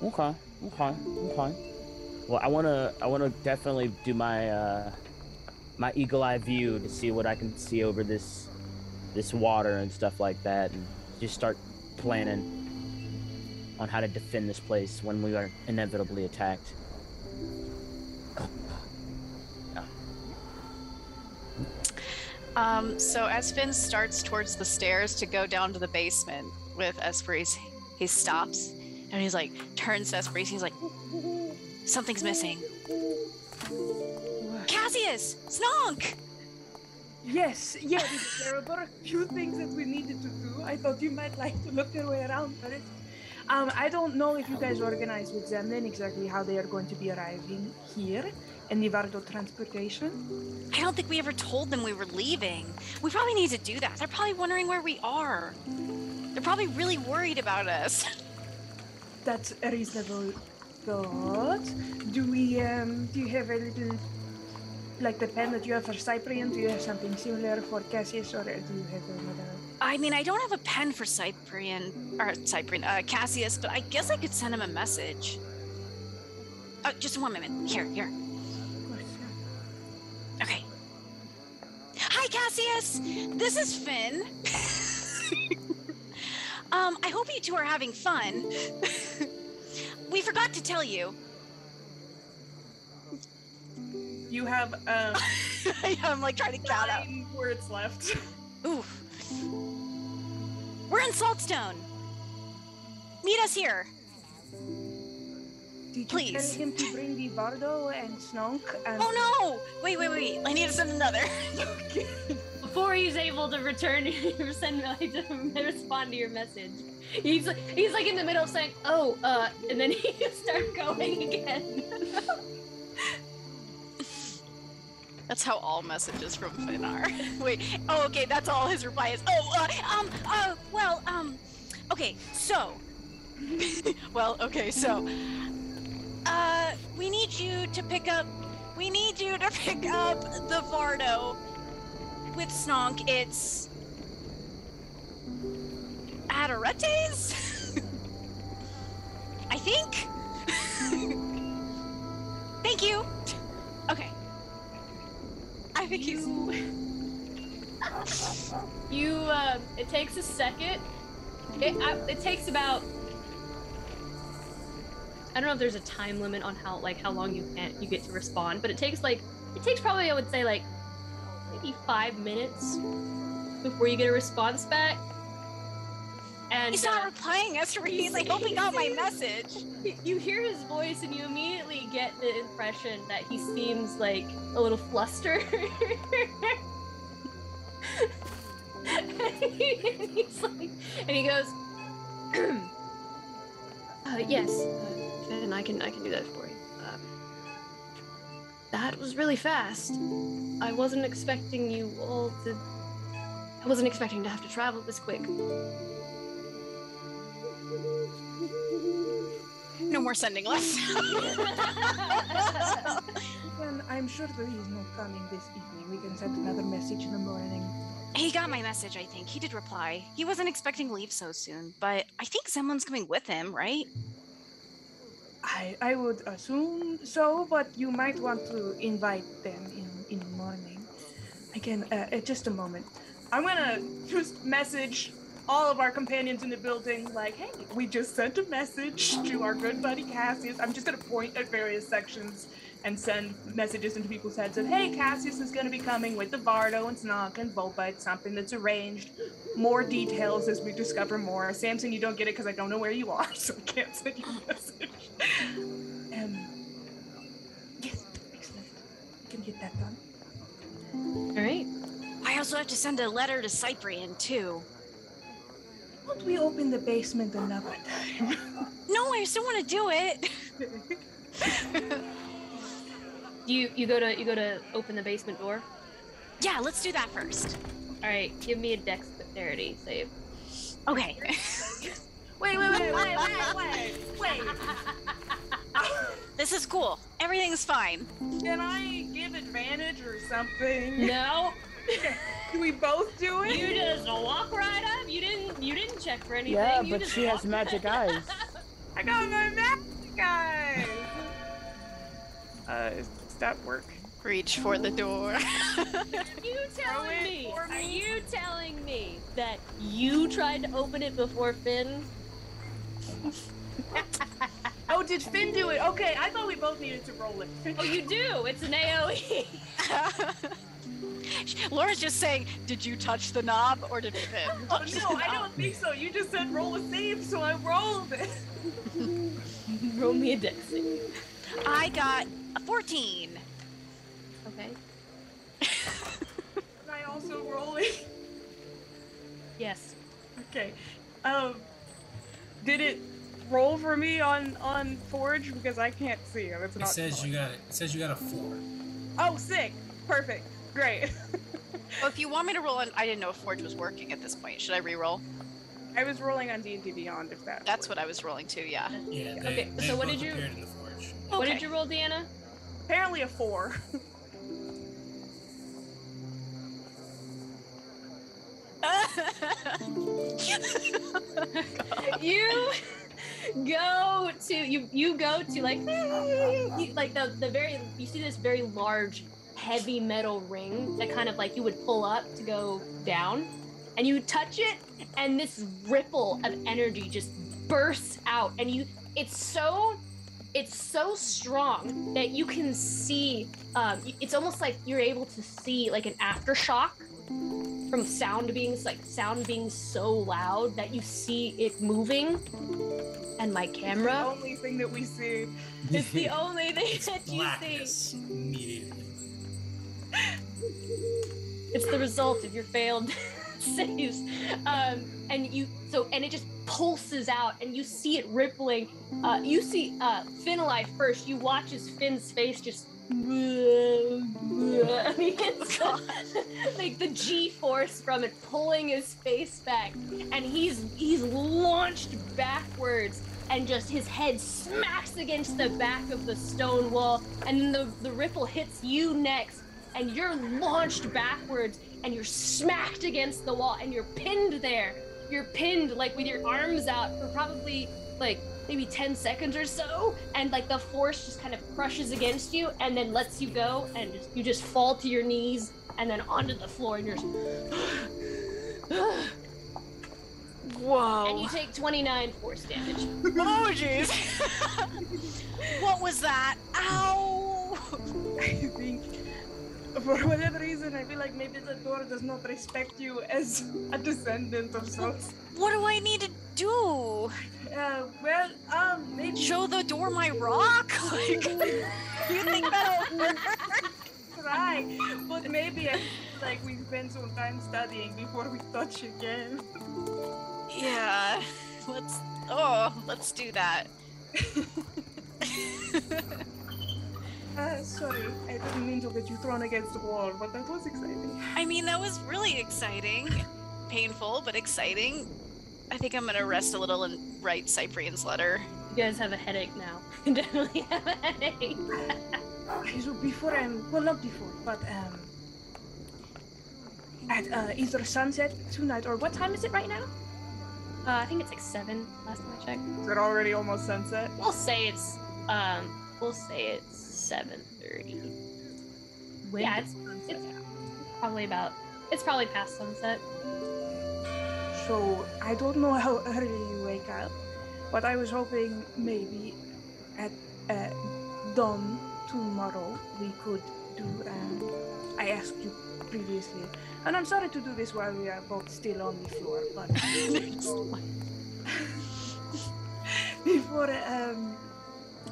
[SPEAKER 2] the moment.
[SPEAKER 4] Okay. Well, I wanna definitely do my my eagle eye view to see what I can see over this water and stuff like that, and just start planning on how to defend this place when we are inevitably attacked.
[SPEAKER 6] So as Finn starts towards the stairs to go down to the basement with Esperise, he stops and he's like, turns to Esperise, he's like, something's missing. Cassius! Snonk!
[SPEAKER 9] Yes, there were a few things that we needed to do. I thought you might like to look your way around for it. I don't know if you guys organize with them then exactly how they are going to be arriving here in the Vardo transportation.
[SPEAKER 6] I don't think we ever told them we were leaving. We probably need to do that. They're probably wondering where we are. They're probably really worried about us.
[SPEAKER 9] That's a reasonable thought. Do you have a little, like the pen that you have for Cyprian, do you have something similar for Cassius, or do you have another?
[SPEAKER 6] I mean, I don't have a pen for Cassius, but I guess I could send him a message. Just 1 minute. Here. Okay. Hi, Cassius! This is Finn. I hope you two are having fun. We forgot to tell you.
[SPEAKER 3] You have
[SPEAKER 6] I'm like trying to count out
[SPEAKER 3] 9 words left.
[SPEAKER 6] Oof. We're in Saltstone. Meet us here.
[SPEAKER 9] Did you
[SPEAKER 6] Please.
[SPEAKER 9] tell him to bring the Bardo and Snonk? And...
[SPEAKER 6] Oh no! Wait. I need to send another.
[SPEAKER 2] Before he's able to return to respond to your message, he's like in the middle of saying, "Oh, and then he starts going again."
[SPEAKER 6] That's how all messages from Finn are. Wait. Oh, okay. That's all his reply is. Okay. So. We need you to pick up the Vardo with Snonk. It's Adoretes? I think? Thank you. Okay. I think he's...
[SPEAKER 2] It takes a second. It takes about... I don't know if there's a time limit on how long you get to respond, but it takes probably, I would say, like maybe 5 minutes before you get a response back. And
[SPEAKER 6] he's not replying, Esther. He's like, hope he got my message.
[SPEAKER 2] You hear his voice and you immediately get the impression that he seems like a little flustered. and he goes, yes, and I can do that for you. That was really fast. I wasn't expecting to have to travel this quick.
[SPEAKER 6] No more sending less.
[SPEAKER 9] Well, I'm sure that he's not coming this evening. We can send another message in the morning.
[SPEAKER 6] He got my message, I think. He did reply. He wasn't expecting to leave so soon, but I think someone's coming with him, right?
[SPEAKER 9] I would assume so, but you might want to invite them in the morning. Again, just a moment. I'm gonna just message all of our companions in the building, like, hey, we just sent a message to our good buddy Cassius. I'm just gonna point at various sections and send messages into people's heads of, hey, Cassius is gonna be coming with the Vardo and Snock and Volpa. It's something that's arranged. More details as we discover more. Samson, you don't get it because I don't know where you are, so I can't send you a message. Yes, excellent. We can get that done.
[SPEAKER 2] All right.
[SPEAKER 6] I also have to send a letter to Cyprian, too.
[SPEAKER 9] Won't we open the basement another time?
[SPEAKER 6] No, I still want to do it.
[SPEAKER 2] You go to open the basement door?
[SPEAKER 6] Yeah, let's do that first.
[SPEAKER 2] All right, give me a dexterity save.
[SPEAKER 6] Okay.
[SPEAKER 9] Wait.
[SPEAKER 6] This is cool. Everything's fine.
[SPEAKER 9] Can I give advantage or something?
[SPEAKER 2] No.
[SPEAKER 9] Can we both do it?
[SPEAKER 2] You just walk right up. You didn't check for anything.
[SPEAKER 4] Yeah,
[SPEAKER 2] You
[SPEAKER 4] but
[SPEAKER 2] just
[SPEAKER 4] she has
[SPEAKER 2] walk
[SPEAKER 4] magic
[SPEAKER 2] right
[SPEAKER 4] eyes.
[SPEAKER 2] up.
[SPEAKER 9] I got my magic eyes. Does that work?
[SPEAKER 6] Reach for the door.
[SPEAKER 2] Are you telling me that you tried to open it before Finn?
[SPEAKER 9] Oh, did Finn do it? Okay, I thought we both needed to roll it.
[SPEAKER 2] Oh, you do. It's an AoE.
[SPEAKER 6] Laura's just saying, did you touch the knob or did Finn touch the knob?
[SPEAKER 9] I don't think so. You just said roll a save, so I rolled it.
[SPEAKER 2] Roll me a dex save.
[SPEAKER 6] I got a 14.
[SPEAKER 2] Okay.
[SPEAKER 9] Am I also rolling?
[SPEAKER 2] Yes.
[SPEAKER 9] Okay. Did it roll for me on Forge because I can't see it? It's not.
[SPEAKER 1] It says you got a 4.
[SPEAKER 9] Oh, sick. Perfect. Great.
[SPEAKER 6] Well, if you want me to roll on, I didn't know if Forge was working at this point. Should I re-roll?
[SPEAKER 9] I was rolling on D&D Beyond, if that.
[SPEAKER 6] That's what I was rolling too. Yeah.
[SPEAKER 1] Yeah.
[SPEAKER 2] Okay, so what did you?
[SPEAKER 1] appeared in the forge.
[SPEAKER 2] What did you roll, Deanna?
[SPEAKER 9] Apparently a 4.
[SPEAKER 2] You go to like you see this very large heavy metal ring that kind of like you would pull up to go down, and you touch it and this ripple of energy just bursts out, and it's so strong that you can see, it's almost like you're able to see like an aftershock from sound being so loud that you see it moving. And my camera.
[SPEAKER 9] The only thing that we see.
[SPEAKER 2] It's the only thing
[SPEAKER 1] It's
[SPEAKER 2] that you
[SPEAKER 1] blackness
[SPEAKER 2] see.
[SPEAKER 1] immediately.
[SPEAKER 2] It's the result of your failed saves. And it just pulses out, and you see it rippling. You see Finn alive first. You watch as Finn's face just. Like the G-force from it pulling his face back, and he's launched backwards, and just his head smacks against the back of the stone wall, and then the ripple hits you next, and you're launched backwards, and you're smacked against the wall, and you're pinned there. You're pinned like with your arms out for probably like maybe 10 seconds or so, and like the force just kind of crushes against you and then lets you go, and you just fall to your knees and then onto the floor, and you're just
[SPEAKER 6] Whoa.
[SPEAKER 2] and you take 29 force damage.
[SPEAKER 6] Oh jeez. What was that? Ow.
[SPEAKER 9] I think, for whatever reason, I feel like maybe the door does not respect you as a descendant of sorts.
[SPEAKER 6] What do I need to do?
[SPEAKER 9] Maybe
[SPEAKER 6] Show the door my rock? Like, you think that'll work?
[SPEAKER 9] try, but maybe I feel like we spend some time studying before we touch again.
[SPEAKER 6] Yeah, let's do that.
[SPEAKER 9] Sorry, I didn't mean to get you thrown against the wall, but that was exciting.
[SPEAKER 6] I mean, that was really exciting. Painful, but exciting. I think I'm gonna rest a little and write Cyprian's letter.
[SPEAKER 2] You guys have a headache now. You definitely have a headache.
[SPEAKER 9] So before not before, but at either sunset tonight, or what time is it right now?
[SPEAKER 2] I think it's like 7 last time I checked.
[SPEAKER 9] Is it already almost sunset?
[SPEAKER 2] We'll say it's 7:30. Yeah, it's probably past sunset.
[SPEAKER 9] So I don't know how early you wake up, but I was hoping maybe at dawn tomorrow we could do. I asked you previously, and I'm sorry to do this while we are both still on the floor, but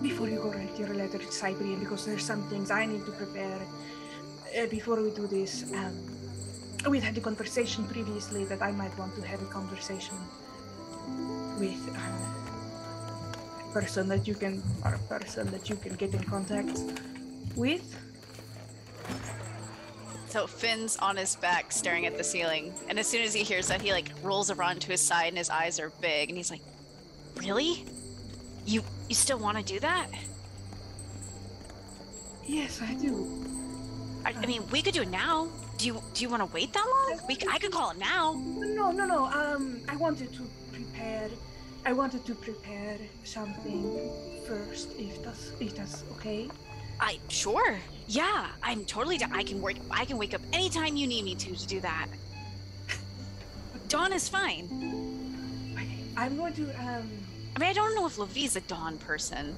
[SPEAKER 9] before you go write your letter to Cyprian, because there's some things I need to prepare before we do this. We've had a conversation previously that I might want to have a conversation with a person that you can get in contact with.
[SPEAKER 6] So Finn's on his back staring at the ceiling, and as soon as he hears that, he like rolls around to his side and his eyes are big, and he's like, really? You still want to do that?
[SPEAKER 9] Yes, I do.
[SPEAKER 6] I mean, we could do it now. Do you want to wait that long? I could call it now.
[SPEAKER 9] No. I wanted to prepare something first, if that's okay.
[SPEAKER 6] Sure. Yeah, I'm totally down. I can wake up anytime you need me to do that. Dawn is fine.
[SPEAKER 9] I'm going to
[SPEAKER 6] I mean, I don't know if Levi's a dawn person.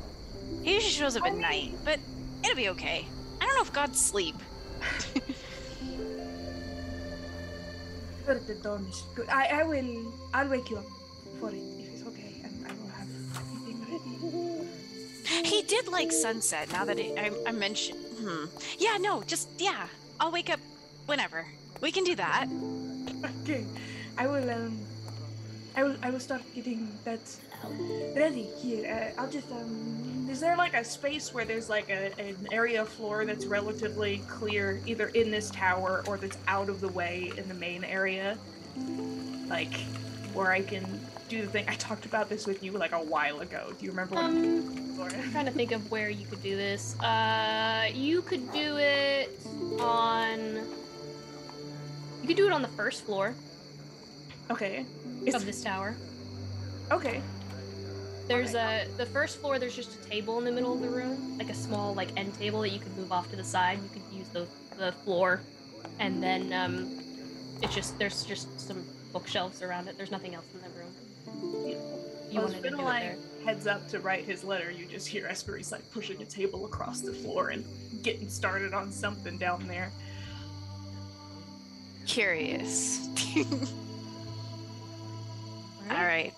[SPEAKER 6] He usually shows up at night, but it'll be okay. I don't know if gods sleep.
[SPEAKER 9] The dawn is good. I'll wake you up for it if it's okay, and I will have everything ready.
[SPEAKER 6] He did like sunset. Now that I mentioned, yeah, no, I'll wake up whenever. We can do that.
[SPEAKER 9] Okay, I will start getting that ready here. I'll just
[SPEAKER 3] Is there like a space where there's like an area of floor that's relatively clear, either in this tower or that's out of the way in the main area? Like, where I can do the thing. I talked about this with you like a while ago. Do you remember
[SPEAKER 2] I'm trying to think of where you could do this. You could do it on the first floor.
[SPEAKER 3] Okay.
[SPEAKER 2] Of this tower.
[SPEAKER 3] Okay.
[SPEAKER 2] There's the first floor, there's just a table in the middle of the room, like a small like end table that you could move off to the side. You could use the floor, and then there's just some bookshelves around it. There's nothing else in the room. You wanted to do it there.
[SPEAKER 3] Heads up to write his letter, you just hear Esperis like pushing a table across the floor and getting started on something down there.
[SPEAKER 6] curious. All right.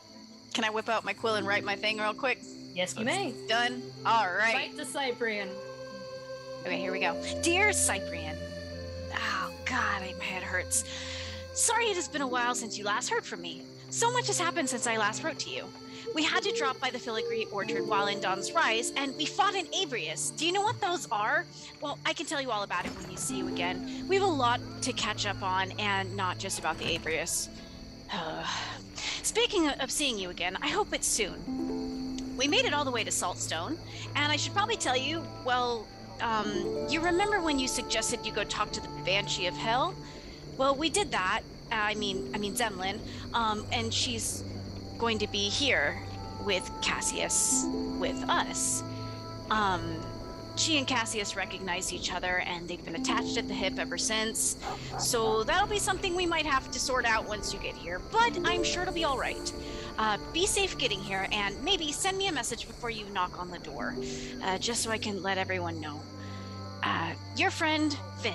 [SPEAKER 6] Can I whip out my quill and write my thing real quick?
[SPEAKER 2] Yes, you may.
[SPEAKER 6] Done. All right.
[SPEAKER 2] Write to Cyprian.
[SPEAKER 6] Okay, here we go. Dear Cyprian. Oh, God, my head hurts. Sorry it has been a while since you last heard from me. So much has happened since I last wrote to you. We had to drop by the filigree orchard while in Dawn's Rise, and we fought an Abrius. Do you know what those are? Well, I can tell you all about it when you see you again. We have a lot to catch up on, and not just about the Abrius. Speaking of seeing you again, I hope it's soon. We made it all the way to Saltstone, and I should probably tell you, well, you remember when you suggested you go talk to the Banshee of Hell? Well, we did that. I mean Zemlin, and she's going to be here with Cassius, with us. She and Cassius recognize each other, and they've been attached at the hip ever since. So that'll be something we might have to sort out once you get here, but I'm sure it'll be all right. Be safe getting here, and maybe send me a message before you knock on the door, just so I can let everyone know. Your friend, Finn.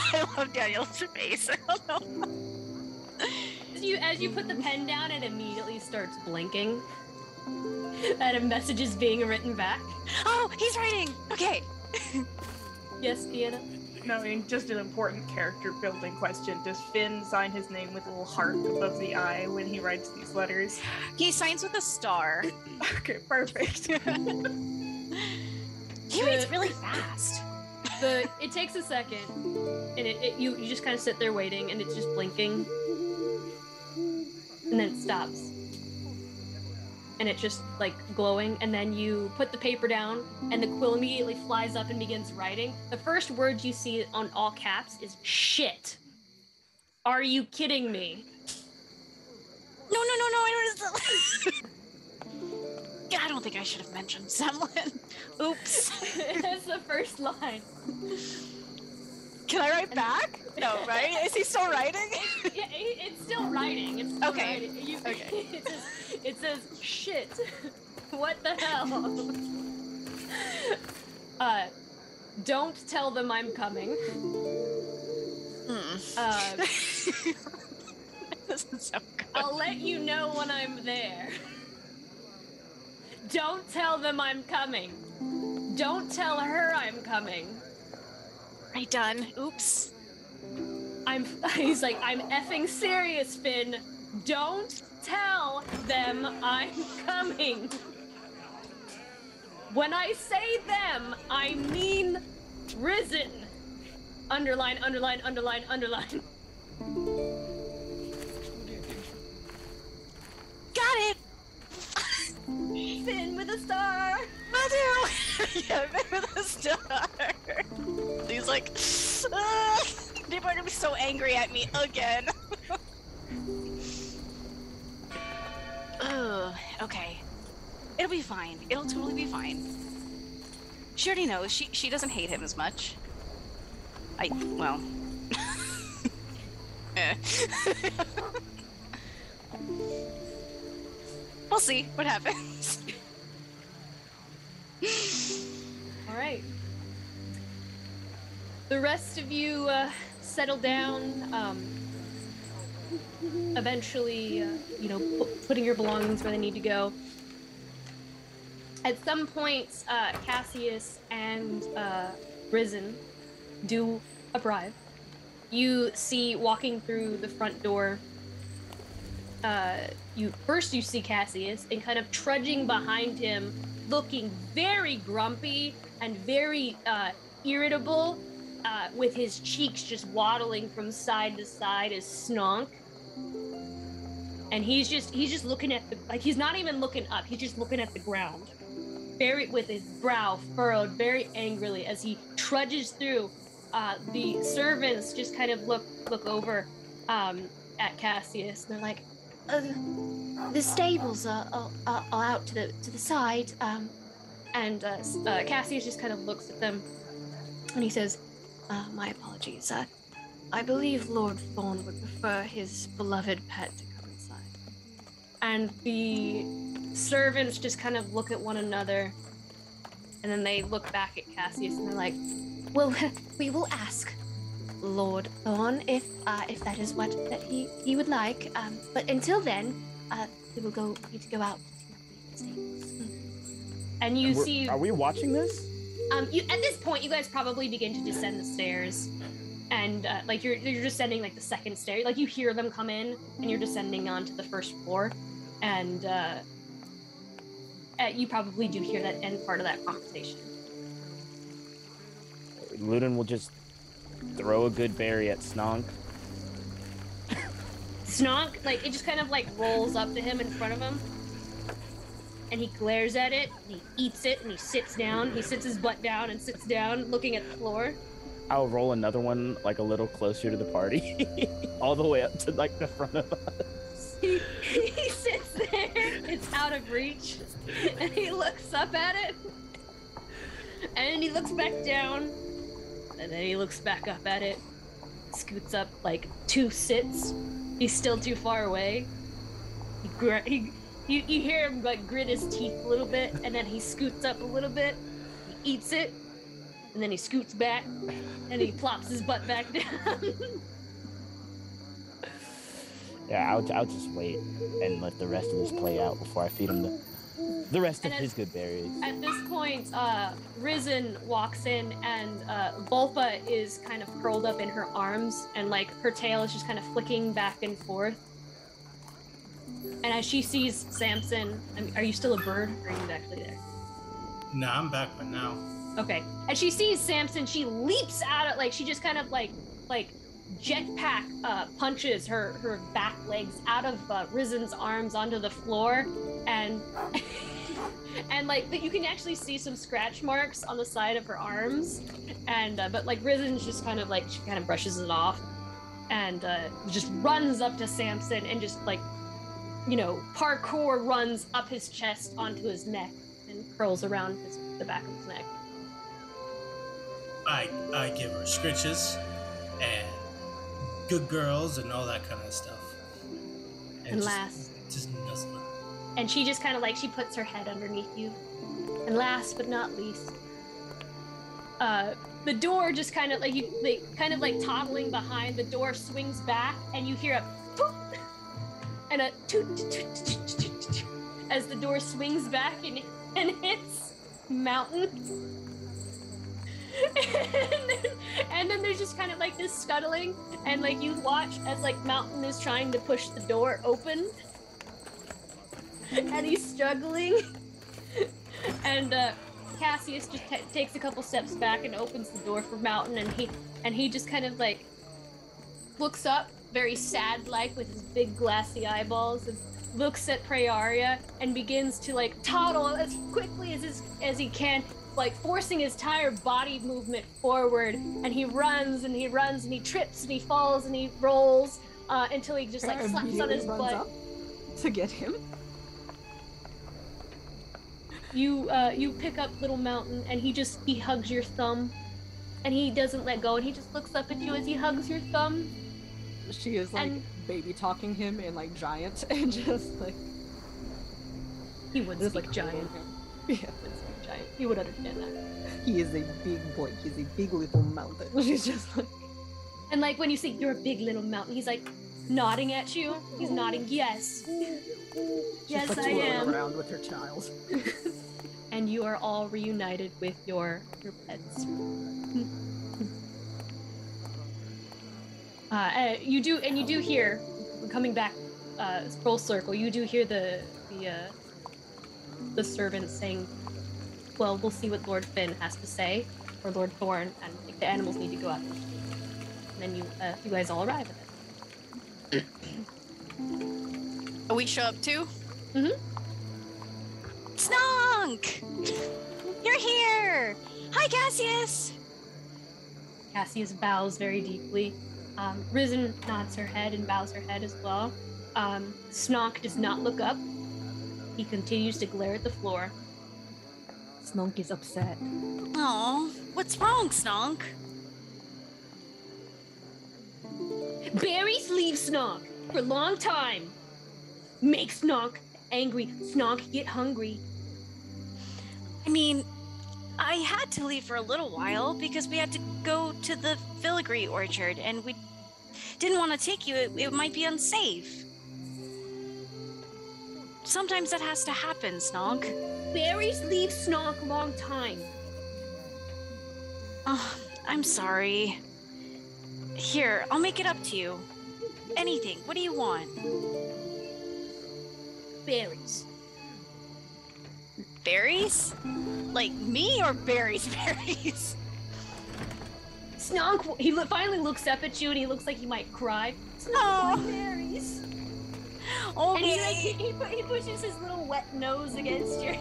[SPEAKER 6] I love Daniel's face. I don't know.
[SPEAKER 2] As you put the pen down, it immediately starts blinking. And a message is being written back.
[SPEAKER 6] Oh, he's writing! Okay.
[SPEAKER 2] Yes, Deanna?
[SPEAKER 9] No, I mean, just an important character building question. Does Finn sign his name with a little heart above the I when he writes these letters?
[SPEAKER 6] He signs with a star.
[SPEAKER 9] Okay, perfect.
[SPEAKER 6] He writes really fast.
[SPEAKER 2] It takes a second, and you just kind of sit there waiting, and it's just blinking, and then it stops, and it's just like glowing, and then you put the paper down, and the quill immediately flies up and begins writing. The first word you see on all caps is shit. Are you kidding me?
[SPEAKER 6] No, I don't. I don't think I should have mentioned Zemlin. Oops.
[SPEAKER 2] That's the first line.
[SPEAKER 6] Can I write back? No, right? Is he still writing?
[SPEAKER 2] Yeah, it's still writing. It's still
[SPEAKER 6] okay.
[SPEAKER 2] Writing.
[SPEAKER 6] Okay.
[SPEAKER 2] It says shit. What the hell? Don't tell them I'm coming.
[SPEAKER 6] This is so good.
[SPEAKER 2] I'll let you know when I'm there. Don't tell them I'm coming. Don't tell her I'm coming.
[SPEAKER 6] Right, done. Oops.
[SPEAKER 2] He's like, I'm effing serious, Finn. Don't tell them I'm coming. When I say them, I mean risen. Underline, underline, underline, underline.
[SPEAKER 6] Got it!
[SPEAKER 2] Finn with a star.
[SPEAKER 6] I do. Yeah, Finn with a star. He's like, they're going to be so angry at me again. Ugh, okay. It'll be fine. It'll totally be fine. She already knows. She doesn't hate him as much. Well. We'll see what happens.
[SPEAKER 2] All right. The rest of you settle down. Eventually, putting your belongings where they need to go. At some point, Cassius and Risen do arrive. You see walking through the front door. You see Cassius, and kind of trudging behind him, looking very grumpy and very irritable, with his cheeks just waddling from side to side, is Snonk. And he's just looking at he's not even looking up, he's just looking at the ground, with his brow furrowed very angrily as he trudges through. The servants just kind of look over at Cassius, and they're like,
[SPEAKER 7] the stables are out to the side.
[SPEAKER 2] And Cassius just kind of looks at them, and he says, my apologies. I believe Lord Thorn would prefer his beloved pet to come inside. And the servants just kind of look at one another, And then they look back at Cassius and they're like, well, we will ask Lord Thorn if that is what that he would like. But until then, we will need to go out to the stables. And you see...
[SPEAKER 4] Are we watching this?
[SPEAKER 2] At this point, you guys probably begin to descend the stairs. And, like, you're descending, like, the second stair. Like, you hear them come in, and you're descending onto the first floor. And, you probably do hear that end part of that conversation.
[SPEAKER 4] Ludin will just throw a good berry at Snonk.
[SPEAKER 2] Snonk, like, it just kind of, like, rolls up to him in front of him. And he glares at it, and he eats it, and he sits down. He sits his butt down and sits down, looking at the floor.
[SPEAKER 4] I'll roll another one, like, a little closer to the party. All the way up to, like, the front of us.
[SPEAKER 2] He sits there, it's out of reach, and he looks up at it. And he looks back down, and then he looks back up at it. Scoots up, like, 2 sits. He's still too far away. You hear him, like, grit his teeth a little bit, and then he scoots up a little bit. He eats it. And then he scoots back, and he plops his butt back down.
[SPEAKER 4] Yeah, I'll just wait and let the rest of this play out before I feed him the rest of his good berries.
[SPEAKER 2] At this point, Risen walks in, and Volpa is kind of curled up in her arms, and like her tail is just kind of flicking back and forth. And as she sees Samson, are you still a bird, or are you actually there?
[SPEAKER 1] No, I'm back right now.
[SPEAKER 2] Okay. As she sees Samson, she leaps out of, like, she just kind of like jetpack punches her back legs out of Risen's arms onto the floor, and and like you can actually see some scratch marks on the side of her arms, and but like Risen's just kind of like, she kind of brushes it off, and just runs up to Samson and just like, you know, parkour runs up his chest onto his neck and curls around the back of his neck.
[SPEAKER 1] I give her scritches and good girls and all that kind of stuff.
[SPEAKER 2] And last,
[SPEAKER 1] just nuzzle her.
[SPEAKER 2] And she just kind of like, she puts her head underneath you. And last but not least, the door just kind of like toddling behind, the door swings back, and you hear a poop and a toot, toot, toot, toot, toot, toot, as the door swings back and hits Mountain. And then there's just kind of like this scuttling, and like you watch as like Mountain is trying to push the door open, and he's struggling, and Cassius just takes a couple steps back and opens the door for Mountain, and he just kind of like looks up very sad like with his big glassy eyeballs, and looks at Praeria and begins to like toddle as quickly as he can, like forcing his entire body movement forward, and he runs and he runs and he trips and he falls and he rolls until he just like slaps on his butt.
[SPEAKER 8] Up to get him.
[SPEAKER 2] You pick up little Mountain, and he hugs your thumb, and he doesn't let go, and he just looks up at you as he hugs your thumb.
[SPEAKER 8] She is like baby talking him in like giant, and just like
[SPEAKER 2] he would speak like giant. Yeah, giant. He would understand that.
[SPEAKER 8] He is a big boy. He's a big little mountain. She's just like,
[SPEAKER 2] and like when you say you're a big little mountain, he's like nodding at you. He's nodding, yes. Yes,
[SPEAKER 8] like
[SPEAKER 2] I am.
[SPEAKER 8] Around with her child.
[SPEAKER 2] And you are all reunited with your pets. You do hear, coming back full circle, you do hear the servants saying, well, we'll see what Lord Finn has to say, or Lord Thorn, and like, the animals need to go out. And then you guys all arrive at it.
[SPEAKER 6] We show up too?
[SPEAKER 2] Mm-hmm.
[SPEAKER 6] Snonk! You're here! Hi, Cassius!
[SPEAKER 2] Cassius bows very deeply. Risen nods her head and bows her head as well. Snonk does not look up. He continues to glare at the floor.
[SPEAKER 8] Snonk is upset.
[SPEAKER 6] Oh, what's wrong, Snonk?
[SPEAKER 2] Berries leave Snonk for a long time. Make Snonk angry. Snonk get hungry.
[SPEAKER 6] I mean, I had to leave for a little while because we had to go to the filigree orchard, and we didn't want to take you. It might be unsafe. Sometimes that has to happen, Snog.
[SPEAKER 2] Berries leave Snog a long time.
[SPEAKER 6] Oh, I'm sorry. Here, I'll make it up to you. Anything. What do you want?
[SPEAKER 2] Berries.
[SPEAKER 6] Berries? Like me or berries? Berries?
[SPEAKER 2] Snog, he finally looks up at you and he looks like he might cry. Snog, berries.
[SPEAKER 6] Okay.
[SPEAKER 2] And he pushes his little wet nose against your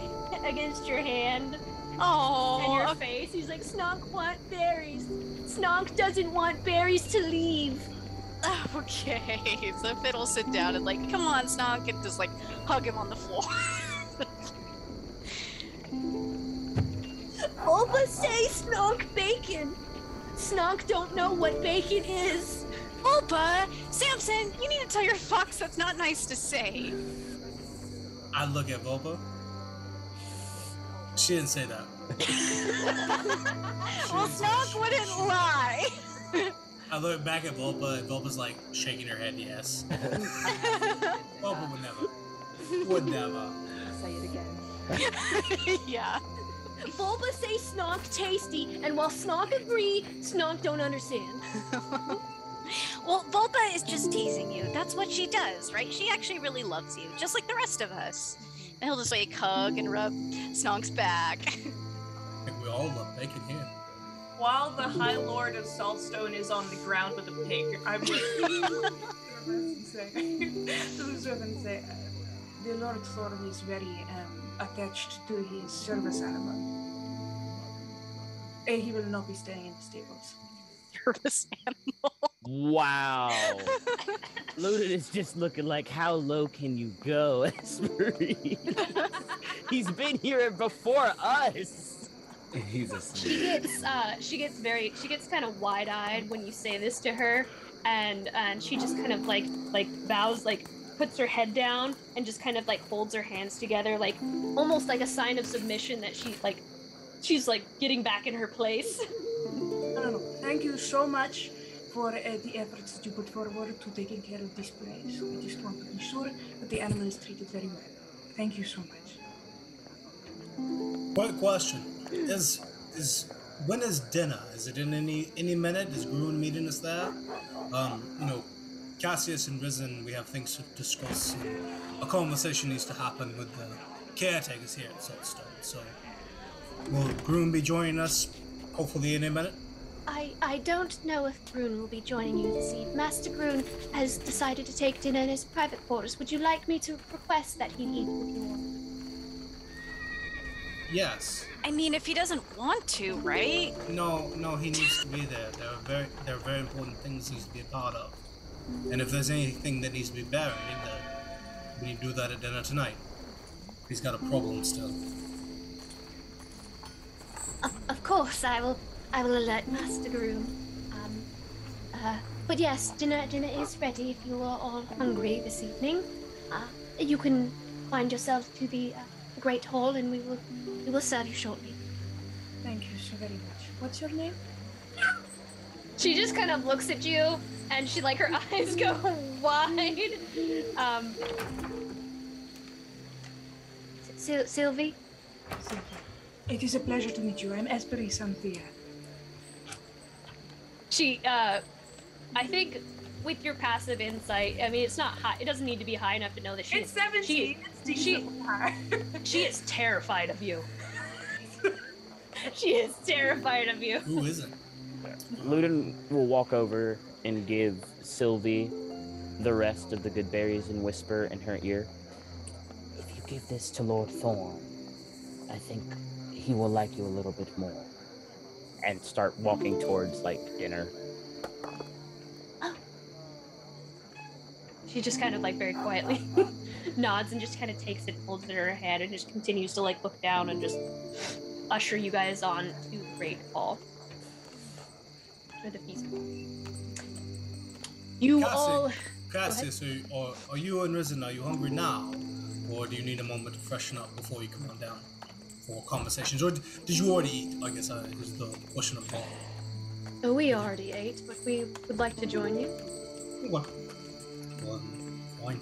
[SPEAKER 2] hand.
[SPEAKER 6] Oh.
[SPEAKER 2] And your face. He's like, Snog want berries. Snog doesn't want berries to leave.
[SPEAKER 6] Okay. So Fiddle sit down and like, come on, Snog, and just like hug him on the floor.
[SPEAKER 2] Bulba say Snog bacon. Snog don't know what bacon is.
[SPEAKER 6] Bulba! Samson, you need to tell your fox that's not nice to say.
[SPEAKER 1] I look at Volpa. She didn't say that.
[SPEAKER 6] Well, Snog wouldn't lie.
[SPEAKER 1] I look back at Volpa, and Volpa's like shaking her head yes. Volpa would never. Would never.
[SPEAKER 8] Say it again.
[SPEAKER 6] Yeah.
[SPEAKER 2] Bulba say Snog tasty, and while Snog agree, Snog don't understand.
[SPEAKER 6] Well, Volpa is just teasing you. That's what she does, right? She actually really loves you, just like the rest of us. And he'll just like hug and rub Snog's back.
[SPEAKER 1] I think we all love bacon here.
[SPEAKER 3] While the High Lord of Saltstone is on the ground with a pig, I'm going to the servant say, the Lord Thorn is very attached to his service animal. He will not be staying in the stables.
[SPEAKER 6] Service animal.
[SPEAKER 4] Wow. Ludin is just looking like, how low can you go, Espery? He's been here before us.
[SPEAKER 5] He's a
[SPEAKER 2] She gets kind of wide-eyed when you say this to her, and she just kind of like bows, like puts her head down and just kind of like holds her hands together, like almost like a sign of submission that she's like getting back in her place.
[SPEAKER 3] No. Thank you so much for the efforts that you put forward to taking care of this place. I just want to be sure that the animal is treated very well. Thank you so much.
[SPEAKER 1] Quick question: Is when is dinner? Is it in any minute? Is Grun meeting us there? Cassius and Risen, we have things to discuss. A conversation needs to happen with the caretakers here at Saltstone. So, will Grun be joining us? Hopefully, in a minute.
[SPEAKER 7] I don't know if Grun will be joining you this evening. Master Grun has decided to take dinner in his private quarters. Would you like me to request that he eat with you all?
[SPEAKER 1] Yes.
[SPEAKER 6] I mean, if he doesn't want to, right?
[SPEAKER 1] No, he needs to be there. There are very important things he needs to be a part of. And if there's anything that needs to be buried, then we need to do that at dinner tonight. He's got a problem still.
[SPEAKER 7] Of course, I will alert Master Groom. But yes, dinner is ready if you are all hungry this evening. You can find yourself to the Great Hall, and we will serve you shortly.
[SPEAKER 3] Thank you so very much. What's your name?
[SPEAKER 2] She just kind of looks at you, and she like her eyes go wide.
[SPEAKER 7] Sylvie?
[SPEAKER 3] It is a pleasure to meet you. I'm Espery Santhea.
[SPEAKER 2] She, I think with your passive insight, I mean, it's not high. It doesn't need to be high enough to know that
[SPEAKER 3] It's 17. It's decently high.
[SPEAKER 2] She is terrified of you. She is terrified of you.
[SPEAKER 1] Who isn't?
[SPEAKER 4] Ludin will walk over and give Sylvie the rest of the good berries and whisper in her ear, "If you give this to Lord Thorn, I think he will like you a little bit more." And start walking towards, like, dinner.
[SPEAKER 2] She just kind of like very quietly nods and just kind of takes it, holds it in her hand, and just continues to like look down and just usher you guys on to the Great Hall. Or the feast hall. You all...
[SPEAKER 1] Cassius, are you and Risen, are you hungry now? Or do you need a moment to freshen up before you come on down? for conversations, or did you already eat? I guess is the question of all.
[SPEAKER 2] Oh, we already ate, but we would like to join you.
[SPEAKER 1] Well, fine.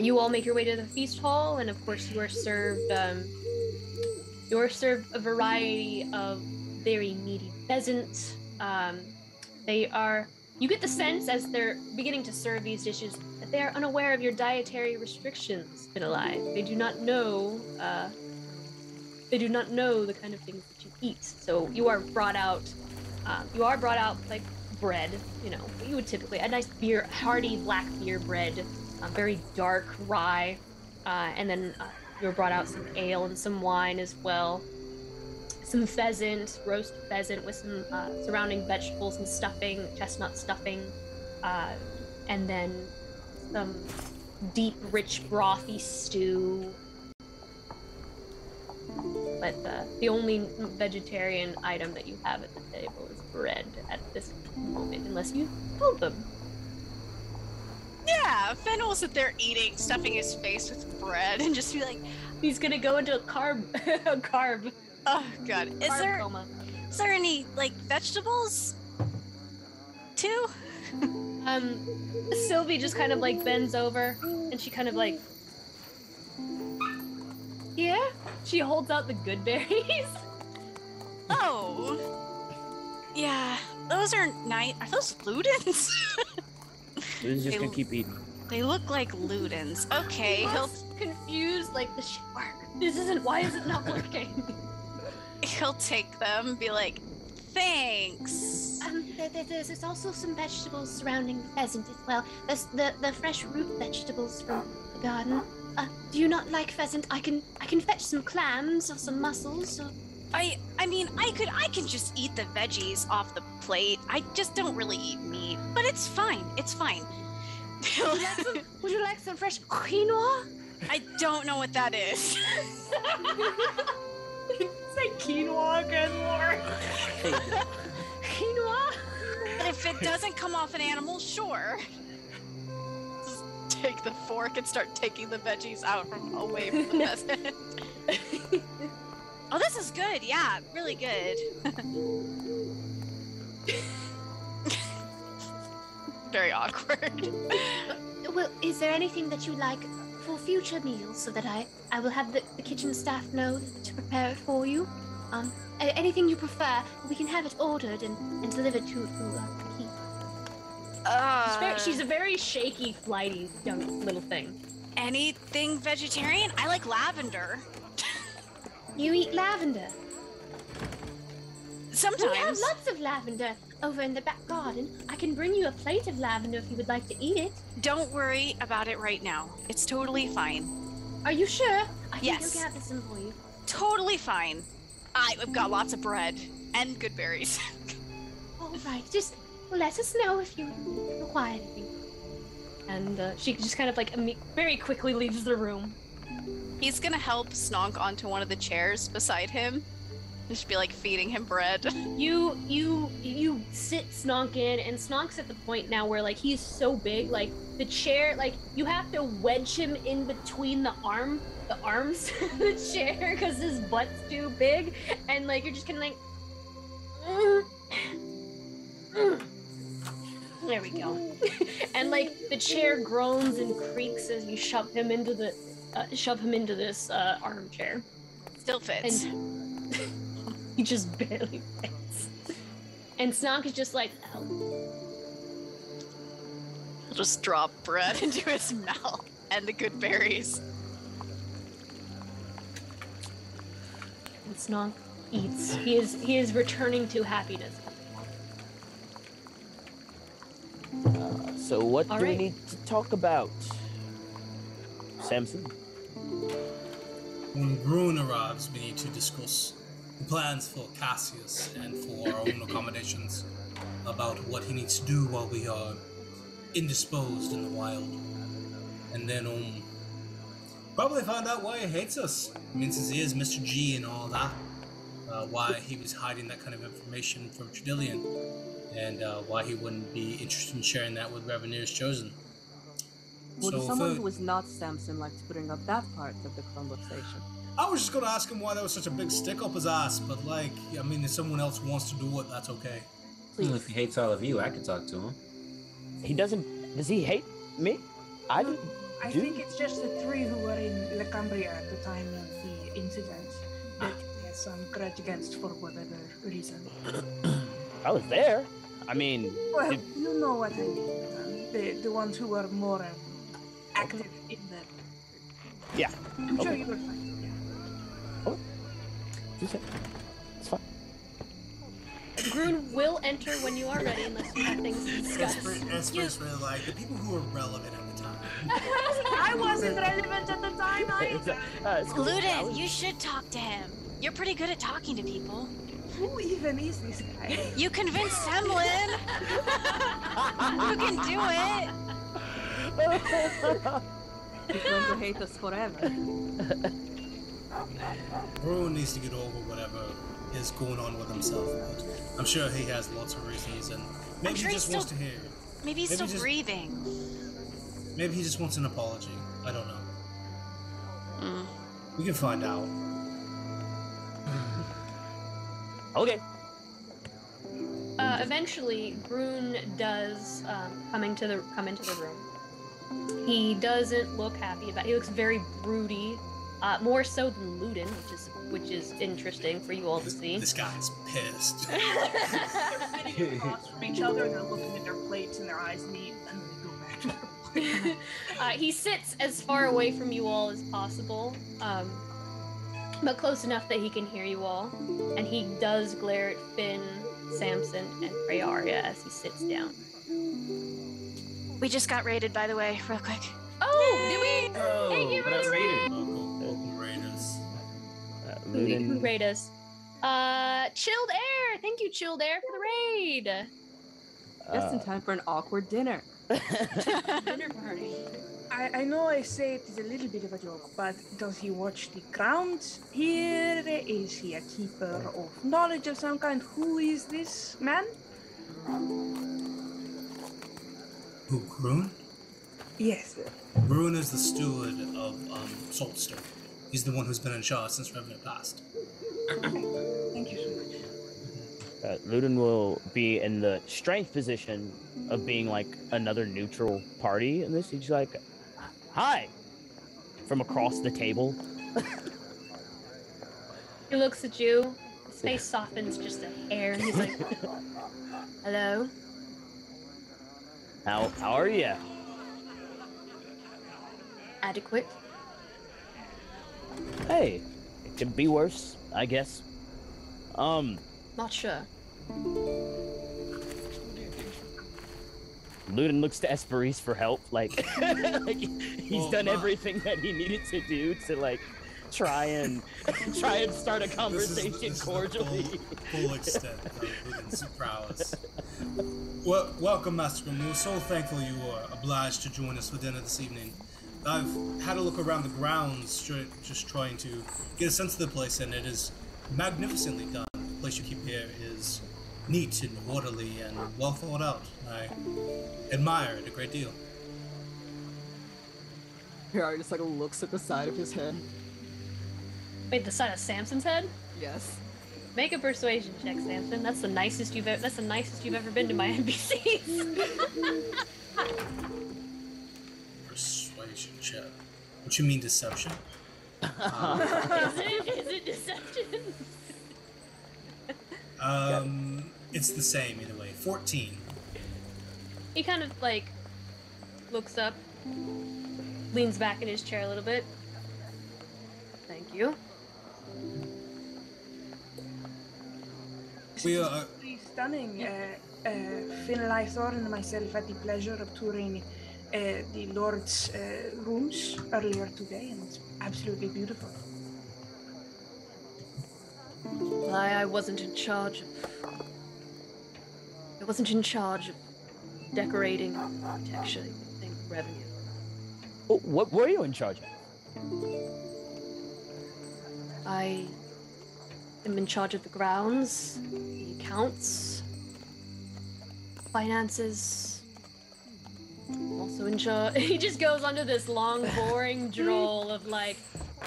[SPEAKER 2] You all make your way to the feast hall, and of course you are served a variety of very meaty pheasant. You get the sense as they're beginning to serve these dishes that they are unaware of your dietary restrictions, Finalai. They do not know the kind of things that you eat. So you are brought out like bread, you know, you would typically, a nice beer, hearty black beer bread, very dark rye, and then you were brought out some ale and some wine as well. Some pheasant, roast pheasant with some surrounding vegetables and stuffing, chestnut stuffing, and then some deep, rich, brothy stew. But the only vegetarian item that you have at the table is bread at this moment, unless you told them.
[SPEAKER 6] Yeah, Finn will sit there eating, stuffing his face with bread, and just be like,
[SPEAKER 2] he's gonna go into a carb.
[SPEAKER 6] Oh god. Is
[SPEAKER 2] Coma.
[SPEAKER 6] there any like vegetables too?
[SPEAKER 2] Sylvie just kind of like bends over and she kind of like, yeah, she holds out the good berries.
[SPEAKER 6] Oh. Yeah, those are nice. Are those ludens?
[SPEAKER 4] He's just gonna keep eating.
[SPEAKER 6] They look like ludens. Okay, he'll
[SPEAKER 2] confused like this should work. Why is it not working?
[SPEAKER 6] He'll take them, be like, thanks.
[SPEAKER 7] There's also some vegetables surrounding the pheasant as well. There's the fresh root vegetables from the garden. Do you not like pheasant? I can fetch some clams or some mussels. Or...
[SPEAKER 6] I mean, I can just eat the veggies off the plate. I just don't really eat meat, but it's fine. It's fine.
[SPEAKER 7] Would you like some fresh quinoa?
[SPEAKER 6] I don't know what that is.
[SPEAKER 9] Say quinoa again, Lauren.
[SPEAKER 2] Quinoa?
[SPEAKER 6] But if it doesn't come off an animal, sure. Just take the fork and start taking the veggies out from away from the pheasant. Oh, this is good. Yeah, really good. Very awkward.
[SPEAKER 7] Well, is there anything that you like for future meals so that I will have the kitchen staff know to prepare it for you? Anything you prefer, we can have it ordered and delivered to the keep.
[SPEAKER 2] She's a very shaky, flighty young little thing.
[SPEAKER 6] Anything vegetarian? I like lavender.
[SPEAKER 7] You eat lavender?
[SPEAKER 6] Sometimes.
[SPEAKER 7] We have lots of lavender over in the back garden. I can bring you a plate of lavender if you would like to eat it.
[SPEAKER 6] Don't worry about it right now. It's totally fine.
[SPEAKER 7] Are you sure? I
[SPEAKER 6] Yes.
[SPEAKER 7] can go gather some for you.
[SPEAKER 6] Totally fine. I've got lots of bread and good berries.
[SPEAKER 7] All right, just let us know if you require anything.
[SPEAKER 2] And she just kind of like very quickly leaves the room.
[SPEAKER 6] He's gonna help Snonk onto one of the chairs beside him. Just be like feeding him bread.
[SPEAKER 2] You sit Snonk in, and Snonk's at the point now where like he's so big, like the chair, like you have to wedge him in between the arms of the chair because his butt's too big, and like you're just kind of like, there we go. And like the chair groans and creaks as you shove him into this armchair.
[SPEAKER 6] Still fits.
[SPEAKER 2] And he just barely fits. And Snonk is just like, oh.
[SPEAKER 6] He'll just drop bread into his mouth and the good berries.
[SPEAKER 2] And Snonk eats. He is returning to happiness.
[SPEAKER 4] So what
[SPEAKER 2] All
[SPEAKER 4] do we
[SPEAKER 2] right.
[SPEAKER 4] need to talk about? Samson?
[SPEAKER 1] When Bruin arrives, we need to discuss the plans for Cassius and for our own accommodations, about what he needs to do while we are indisposed in the wild. And then probably find out why he hates us. I mean, since he is Mr. G and all that, why he was hiding that kind of information from Tredillion, and why he wouldn't be interested in sharing that with Revenue's Chosen.
[SPEAKER 8] Would
[SPEAKER 1] So
[SPEAKER 8] someone
[SPEAKER 1] for-
[SPEAKER 8] who was not Samson like to bring up that part of the conversation?
[SPEAKER 1] I was just gonna ask him why there was such a big stick up his ass, but like, I mean, if someone else wants to do it, that's okay.
[SPEAKER 5] Well, if he hates all of you, I could talk to him.
[SPEAKER 4] He doesn't. Does he hate me? I didn't.
[SPEAKER 9] I think it's just the three who were in La Cambria at the time of the incident that he has some grudge against for whatever reason.
[SPEAKER 4] I was there. I mean,
[SPEAKER 9] Well, you know what I mean. The ones who were more active in the...
[SPEAKER 4] yeah.
[SPEAKER 9] I'm sure
[SPEAKER 4] Okay.
[SPEAKER 9] you will find them.
[SPEAKER 4] Oh, you said it's fine.
[SPEAKER 2] Groon will enter when you are ready, unless you have things to discuss.
[SPEAKER 1] Esper's really like the people who were relevant at the time.
[SPEAKER 9] I wasn't relevant at the time either.
[SPEAKER 4] It's cool.
[SPEAKER 6] Luden, you should talk to him. You're pretty good at talking to people.
[SPEAKER 9] Who even is this guy?
[SPEAKER 6] You convinced Semlin. You can do it.
[SPEAKER 8] He's going to hate us forever.
[SPEAKER 1] Bruin needs to get over whatever is going on with himself, but I'm sure he has lots of reasons, and maybe
[SPEAKER 6] sure
[SPEAKER 1] he
[SPEAKER 6] he's
[SPEAKER 1] just wants to hear it.
[SPEAKER 6] Maybe he's still breathing.
[SPEAKER 1] Maybe he just wants an apology. I don't know.
[SPEAKER 6] Mm.
[SPEAKER 1] We can find out.
[SPEAKER 4] Okay.
[SPEAKER 2] Eventually, Groon does come into the room. He doesn't look happy about. He looks very broody, more so than Luden, which is interesting for you all to see.
[SPEAKER 1] This guy's pissed.
[SPEAKER 3] They're sitting across from each other and they're looking at their plates and their eyes meet and then they go back to their plates.
[SPEAKER 2] He sits as far away from you all as possible, but close enough that he can hear you all. And he does glare at Finn, Samson, and Prearia as he sits down.
[SPEAKER 6] We just got raided, by the way, real quick.
[SPEAKER 2] Oh, did we?
[SPEAKER 5] Oh,
[SPEAKER 2] Thank you for
[SPEAKER 5] but
[SPEAKER 2] the
[SPEAKER 5] I raided.
[SPEAKER 1] Raiders.
[SPEAKER 2] Who raid us? Chilled Air. Thank you, Chilled Air, for the raid.
[SPEAKER 8] Just in time for an awkward dinner.
[SPEAKER 2] Dinner party.
[SPEAKER 9] I know I say it is a little bit of a joke, but does he watch the grounds here? Is he a keeper of knowledge of some kind? Who is this man?
[SPEAKER 1] Who, Groon?
[SPEAKER 9] Yes.
[SPEAKER 1] Groon is the steward of Saltstone. He's the one who's been in charge since Revenant passed.
[SPEAKER 9] Thank you so much.
[SPEAKER 4] Luden will be in the strange position of being like another neutral party in this. He's like, "Hi," from across the table.
[SPEAKER 2] He looks at you. His face softens just a hair, and he's like, "Hello."
[SPEAKER 4] How are you?
[SPEAKER 2] Adequate.
[SPEAKER 4] Hey, it could be worse, I guess.
[SPEAKER 2] Not sure.
[SPEAKER 4] Luden looks to Esperise for help, like, like he's done everything that he needed to do to like try and start a conversation
[SPEAKER 1] this is
[SPEAKER 4] cordially.
[SPEAKER 1] The full extent of Luden's prowess. Well, welcome, Master Groom. We're so thankful you were obliged to join us for dinner this evening. I've had a look around the grounds, just trying to get a sense of the place, and it is magnificently done. The place you keep here is neat and orderly and well thought out. I admire it a great deal.
[SPEAKER 8] Harry just like looks at the side of his head.
[SPEAKER 2] Wait, the side of Samson's head?
[SPEAKER 8] Yes.
[SPEAKER 2] Make a persuasion check, Samson. That's the nicest you've ever been to my NPCs.
[SPEAKER 1] Persuasion check. What you mean, deception?
[SPEAKER 2] Is it deception?
[SPEAKER 1] It's the same either way. 14.
[SPEAKER 2] He kind of like looks up, leans back in his chair a little bit. Thank you.
[SPEAKER 1] We are.
[SPEAKER 9] Pretty stunning. Finn Lythorn and myself had the pleasure of touring the Lord's rooms earlier today, and it's absolutely beautiful.
[SPEAKER 2] I wasn't in charge of decorating architecture, revenue.
[SPEAKER 4] Oh, what were you in charge of?
[SPEAKER 2] I am in charge of the grounds, the accounts, finances, Also in charge. He just goes under this long, boring drawl of like,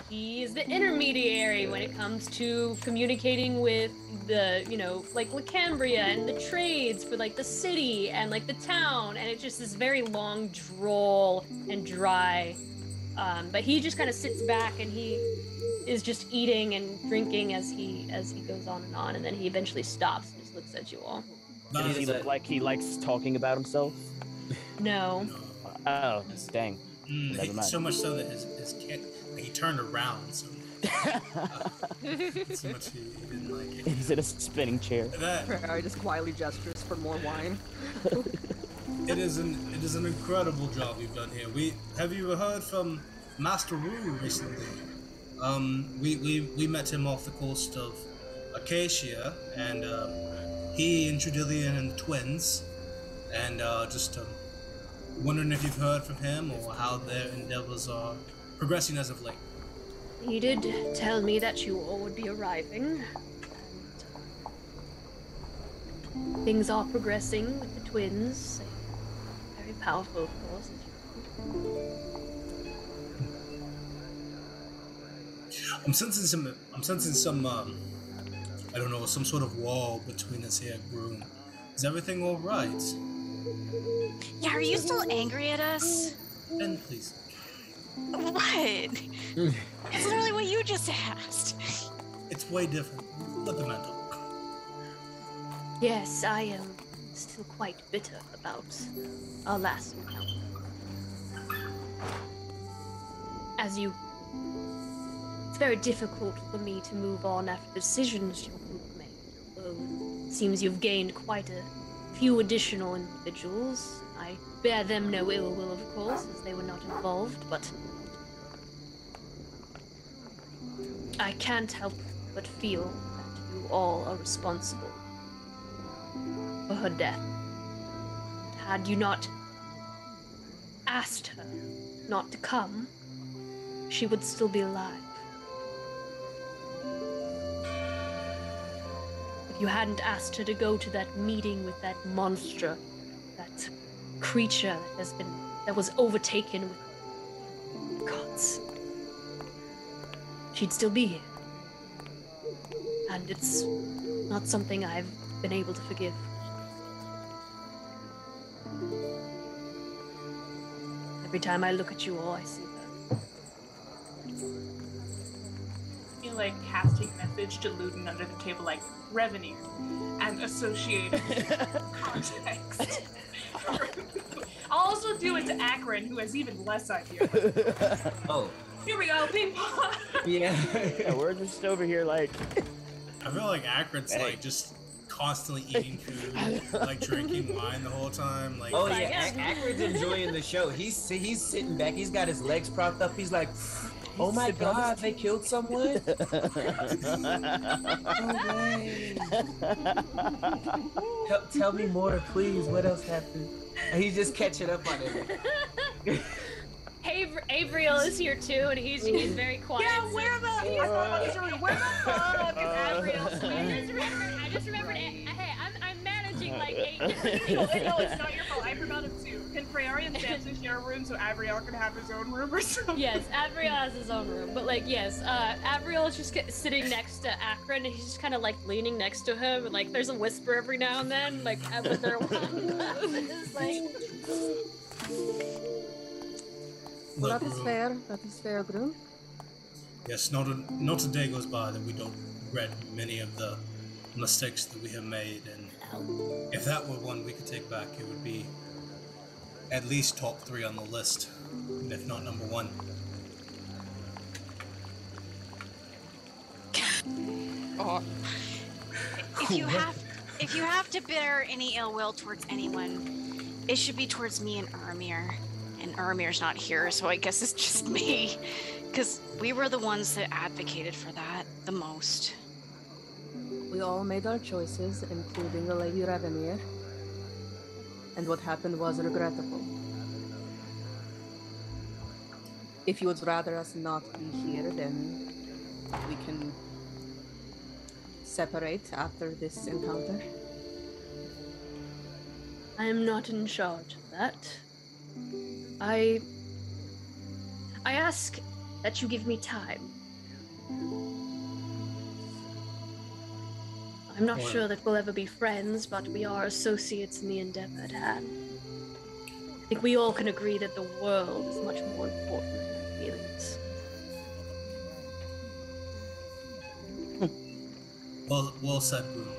[SPEAKER 2] he is the intermediary when it comes to communicating with the, like Lacambria and the trades for like the city and like the town, and it just is very long drawl and dry. But he just kind of sits back and he is just eating and drinking as he goes on, and then he eventually stops and just looks at you all.
[SPEAKER 4] Does he look like he likes talking about himself?
[SPEAKER 2] No.
[SPEAKER 4] Oh, dang. Never mind.
[SPEAKER 1] So much so that his kid, like, he turned around. So, so much he didn't like it.
[SPEAKER 4] He's in a spinning chair.
[SPEAKER 8] I just quietly gestures for more wine.
[SPEAKER 1] It is an incredible job you've done here. Have you heard from Master Wu recently? We met him off the coast of Acacia, and he and Trudillion and the twins, and just wondering if you've heard from him or how their endeavors are progressing as of late.
[SPEAKER 2] He did tell me that you all would be arriving. And things are progressing with the twins. Very powerful, of course, as you know.
[SPEAKER 1] I'm sensing some I don't know, some sort of wall between us here, Groom. Is everything all right?
[SPEAKER 6] Yeah, are you still angry at us?
[SPEAKER 1] Ben, please.
[SPEAKER 6] What? It's literally what you just asked.
[SPEAKER 1] It's way different. Let the man talk.
[SPEAKER 2] Yes, I am still quite bitter about our last encounter. It's very difficult for me to move on after the decisions your group made. Although it seems you've gained quite a few additional individuals. I bear them no ill will, of course, as they were not involved, but I can't help but feel that you all are responsible for her death. Had you not asked her not to come, she would still be alive. If you hadn't asked her to go to that meeting with that monster, that creature that was overtaken with gods, she'd still be here. And it's not something I've been able to forgive. Every time I look at you all, I see her.
[SPEAKER 9] You like casting message to Ludin under the table, like revenue and associated context. I'll also do it to Akron, who has even less idea.
[SPEAKER 5] Oh.
[SPEAKER 9] Here we go, ping pong.
[SPEAKER 4] Yeah, we're just over here like.
[SPEAKER 1] I feel like Akron's like just constantly eating food, like drinking wine the whole time. Like,
[SPEAKER 5] oh yeah, Akron's enjoying the show. He's sitting back. He's got his legs propped up. He's like, oh my god, they killed someone. Tell me more, please. What else happened? And he's just catching up on it.
[SPEAKER 2] Avriel is here too, and he's very quiet.
[SPEAKER 9] Yeah, where the? I thought about this earlier. Where the fuck is Avriel?
[SPEAKER 2] I just remembered. Hey, I'm managing like 8
[SPEAKER 9] No, it's not your fault. I forgot him too. Can Freyari and Samson share a room so Avriel can have his own room or something?
[SPEAKER 2] Yes, Avriel has his own room, but like yes, Avriel is just sitting next to Akron, and he's just kind of like leaning next to him, and like there's a whisper every now and then, like when they're walking up. It's like.
[SPEAKER 8] Well, that is fair. That is fair, Groom.
[SPEAKER 1] yes, not a day goes by that we don't regret many of the mistakes that we have made, and if that were one we could take back, it would be at least top 3 on the list, if not number 1.
[SPEAKER 8] Oh.
[SPEAKER 6] If you have to bear any ill will towards anyone, it should be towards me and Ermir. And Ermir's not here, so I guess it's just me. Because we were the ones that advocated for that the most.
[SPEAKER 8] We all made our choices, including the Lady Revenir. And what happened was regrettable. If you would rather us not be here, then we can separate after this encounter.
[SPEAKER 2] I am not in charge of that. I ask that you give me time. I'm not sure that we'll ever be friends, but we are associates in the endeavor at hand. I think we all can agree that the world is much more important than our feelings.
[SPEAKER 1] Well said, Boone.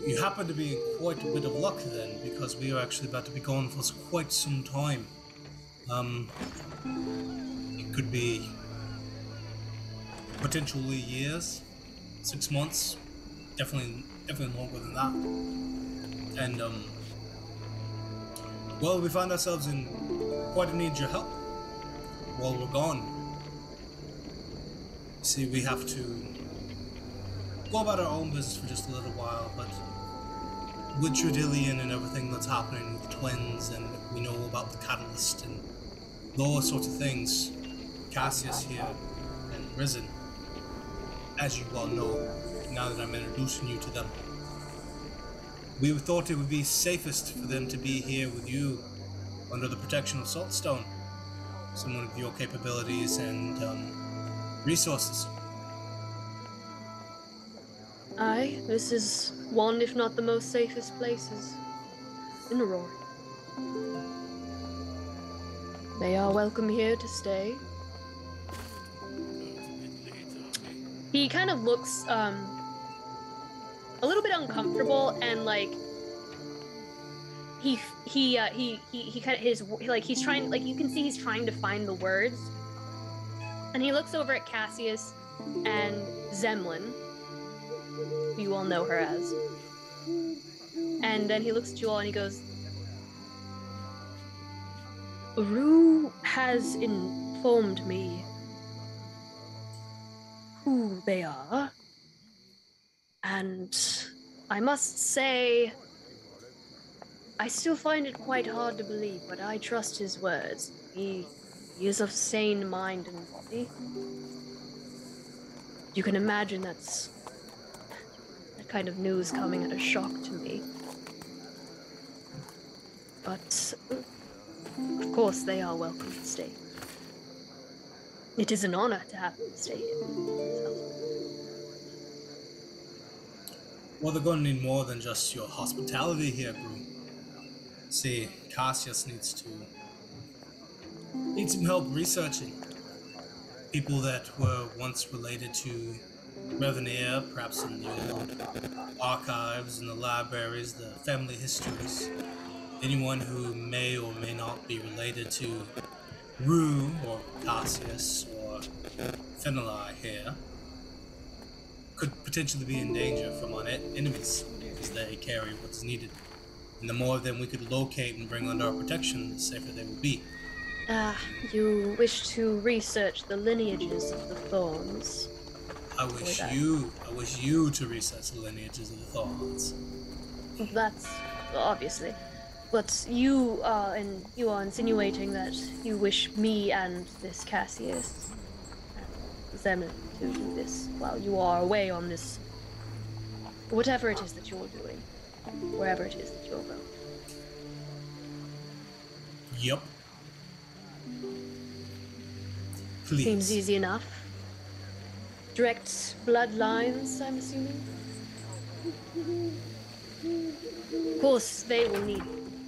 [SPEAKER 1] You happen to be in quite a bit of luck then, because we are actually about to be gone for quite some time. It could be potentially years, 6 months, definitely longer than that. And well, we find ourselves in quite a need of your help while we're gone. See, we have to go about our own business for just a little while, but with Tredillion and everything that's happening with the twins, and we know about the catalyst and those sorts of things, Cassius here and Risen, as you well know, now that I'm introducing you to them, we thought it would be safest for them to be here with you under the protection of Saltstone, someone of your capabilities and resources.
[SPEAKER 2] Aye, this is one, if not the most safest places in Aurora. They are welcome here to stay. He kind of looks a little bit uncomfortable, and like he kind of he's trying, like, you can see he's trying to find the words, and he looks over at Cassius and Zemlin, who you all know her as, and then he looks at you all and he goes, Rue has informed me who they are, and I must say, I still find it quite hard to believe, but I trust his words. He is of sane mind and body. You can imagine that kind of news coming at a shock to me. But, of course, they are welcome to stay. It is an honor to have them stay here.
[SPEAKER 1] Well, they're going to need more than just your hospitality here, Brew. See, Cassius needs some help researching. People that were once related to Revenir, perhaps in the old archives and the libraries, the family histories. Anyone who may or may not be related to Rue or Cassius or Fenelai here could potentially be in danger from our enemies, because they carry what is needed. And the more of them we could locate and bring under our protection, the safer they will be.
[SPEAKER 2] You wish to research the lineages of the Thorns.
[SPEAKER 1] I wish you to research the lineages of the Thorns.
[SPEAKER 2] That's obviously. But you are insinuating that you wish me and this Cassius and Zemlin to do this while you are away on this, whatever it is that you're doing, wherever it is that you're going.
[SPEAKER 1] Yup. Please.
[SPEAKER 2] Seems easy enough. Direct bloodlines, I'm assuming? Of course, they will need...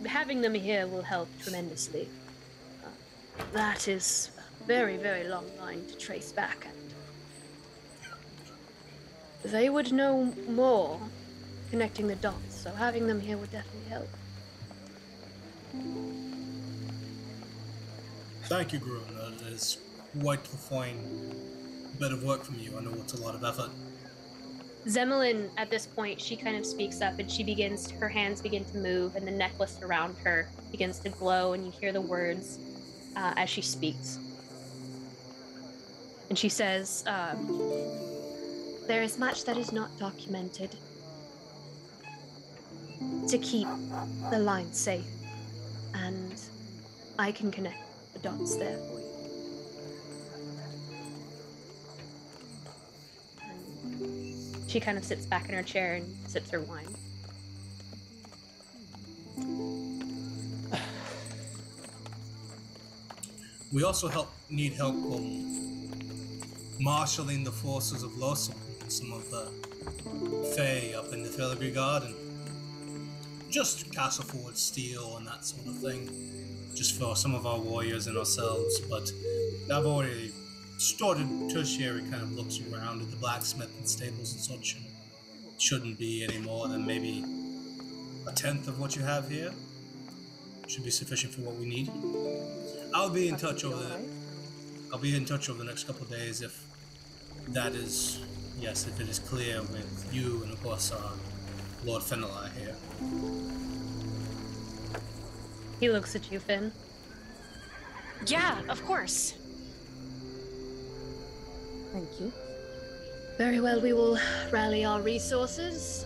[SPEAKER 2] Having them here will help tremendously. That is a very, very long line to trace back, and they would know more connecting the dots, so having them here would definitely help.
[SPEAKER 1] Thank you, Grun. That is quite the fine bit of work from you. I know it's a lot of effort.
[SPEAKER 2] Zemlin, at this point, she kind of speaks up and her hands begin to move, and the necklace around her begins to glow, and you hear the words as she speaks. And she says, there is much that is not documented to keep the line safe, and I can connect the dots there for you. She kind of sits back in her chair and sips her wine.
[SPEAKER 1] We also need help marshalling the forces of Losum and some of the Fae up in the Filigree Garden. Just castle forward steel and that sort of thing. Just for some of our warriors and ourselves, but I've already started tertiary kind of looks around at the blacksmith and stables and such, and shouldn't be any more than maybe a tenth of what you have here. Should be sufficient for what we need. I'll be in touch over the next couple of days if that is, yes, if it is clear with you and of course Lord Fenelai here.
[SPEAKER 2] He looks at you, Finn.
[SPEAKER 6] Yeah, of course.
[SPEAKER 8] Thank you.
[SPEAKER 2] Very well, we will rally our resources.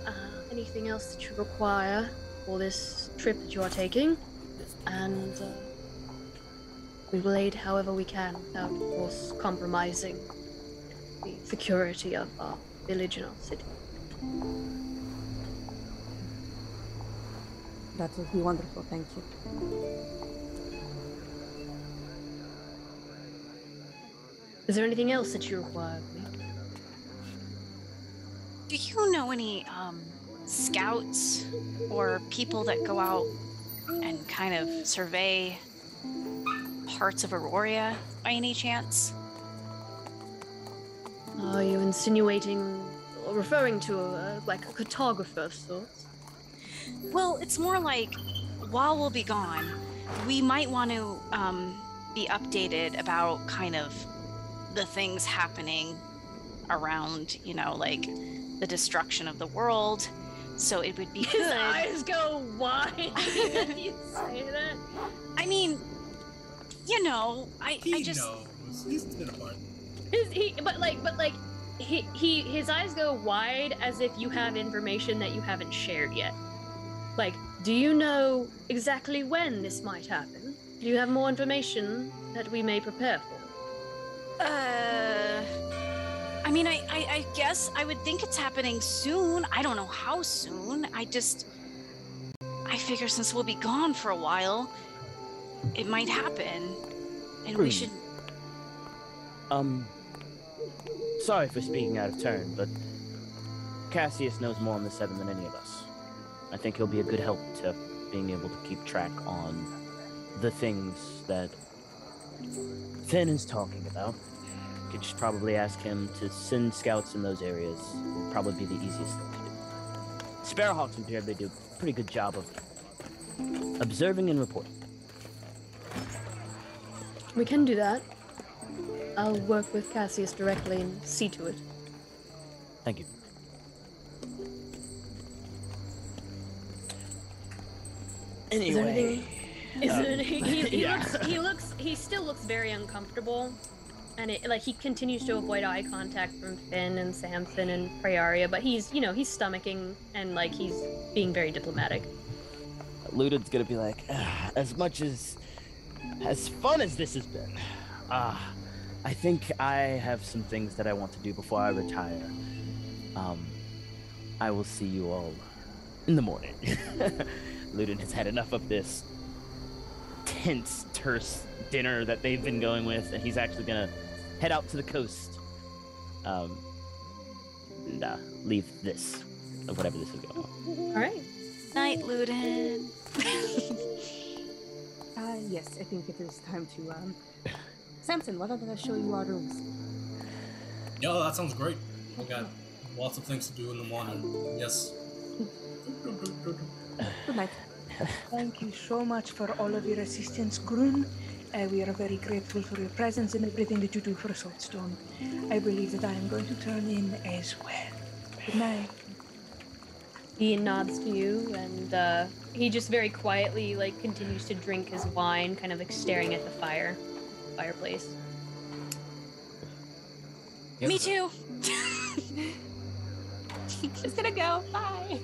[SPEAKER 2] Anything else that you require for this trip that you are taking, and we will aid however we can without, of course, compromising the security of our village and our city.
[SPEAKER 8] That would be wonderful, thank you.
[SPEAKER 2] Is there anything else that you require of me?
[SPEAKER 6] Do you know any scouts or people that go out and kind of survey parts of Aurora by any chance?
[SPEAKER 2] Are you insinuating or referring to like a cartographer of sorts?
[SPEAKER 6] Well, it's more like while we'll be gone, we might want to be updated about kind of the things happening around, you know, like the destruction of the world. So it would be
[SPEAKER 2] His
[SPEAKER 6] good.
[SPEAKER 2] eyes go wide when you say that.
[SPEAKER 6] I mean, you know, I just
[SPEAKER 1] knows. He's been apart.
[SPEAKER 2] His eyes go wide as if you have information that you haven't shared yet. Like, do you know exactly when this might happen? Do you have more information that we may prepare for?
[SPEAKER 6] I mean, I guess I would think it's happening soon. I don't know how soon. I figure since we'll be gone for a while, it might happen. And we should...
[SPEAKER 4] Sorry for speaking out of turn, but Cassius knows more on the Seven than any of us. I think he'll be a good help to being able to keep track on the things that Finn is talking about. Could just probably ask him to send scouts in those areas. Would probably be the easiest thing to do. Sparrowhawks from here, they do a pretty good job of observing and reporting.
[SPEAKER 2] We can do that. I'll work with Cassius directly and see to it.
[SPEAKER 4] Thank you. Anyway,
[SPEAKER 2] he still looks very uncomfortable, and he continues to avoid eye contact from Finn and Samson and Prayaria, but he's stomaching and he's being very diplomatic.
[SPEAKER 4] Ludin's gonna be like, as fun as this has been, I think I have some things that I want to do before I retire. I will see you all in the morning. Ludin has had enough of this tense, terse dinner that they've been going with, and he's actually gonna head out to the coast and leave this, or whatever this is going on.
[SPEAKER 2] All right.
[SPEAKER 6] Night, Ludin.
[SPEAKER 8] Yes, I think it is time to, Samson, why don't I show you our rooms?
[SPEAKER 1] Yeah, that sounds great. We got lots of things to do in the morning. Yes.
[SPEAKER 8] Good night.
[SPEAKER 9] Thank you so much for all of your assistance, Grun. We are very grateful for your presence and everything that you do for Saltstone. I believe that I am going to turn in as well. Good night.
[SPEAKER 2] He nods to you, and he just very quietly continues to drink his wine, kind of staring at the fireplace.
[SPEAKER 5] Yes,
[SPEAKER 6] Me too.
[SPEAKER 2] Just gonna go. Bye.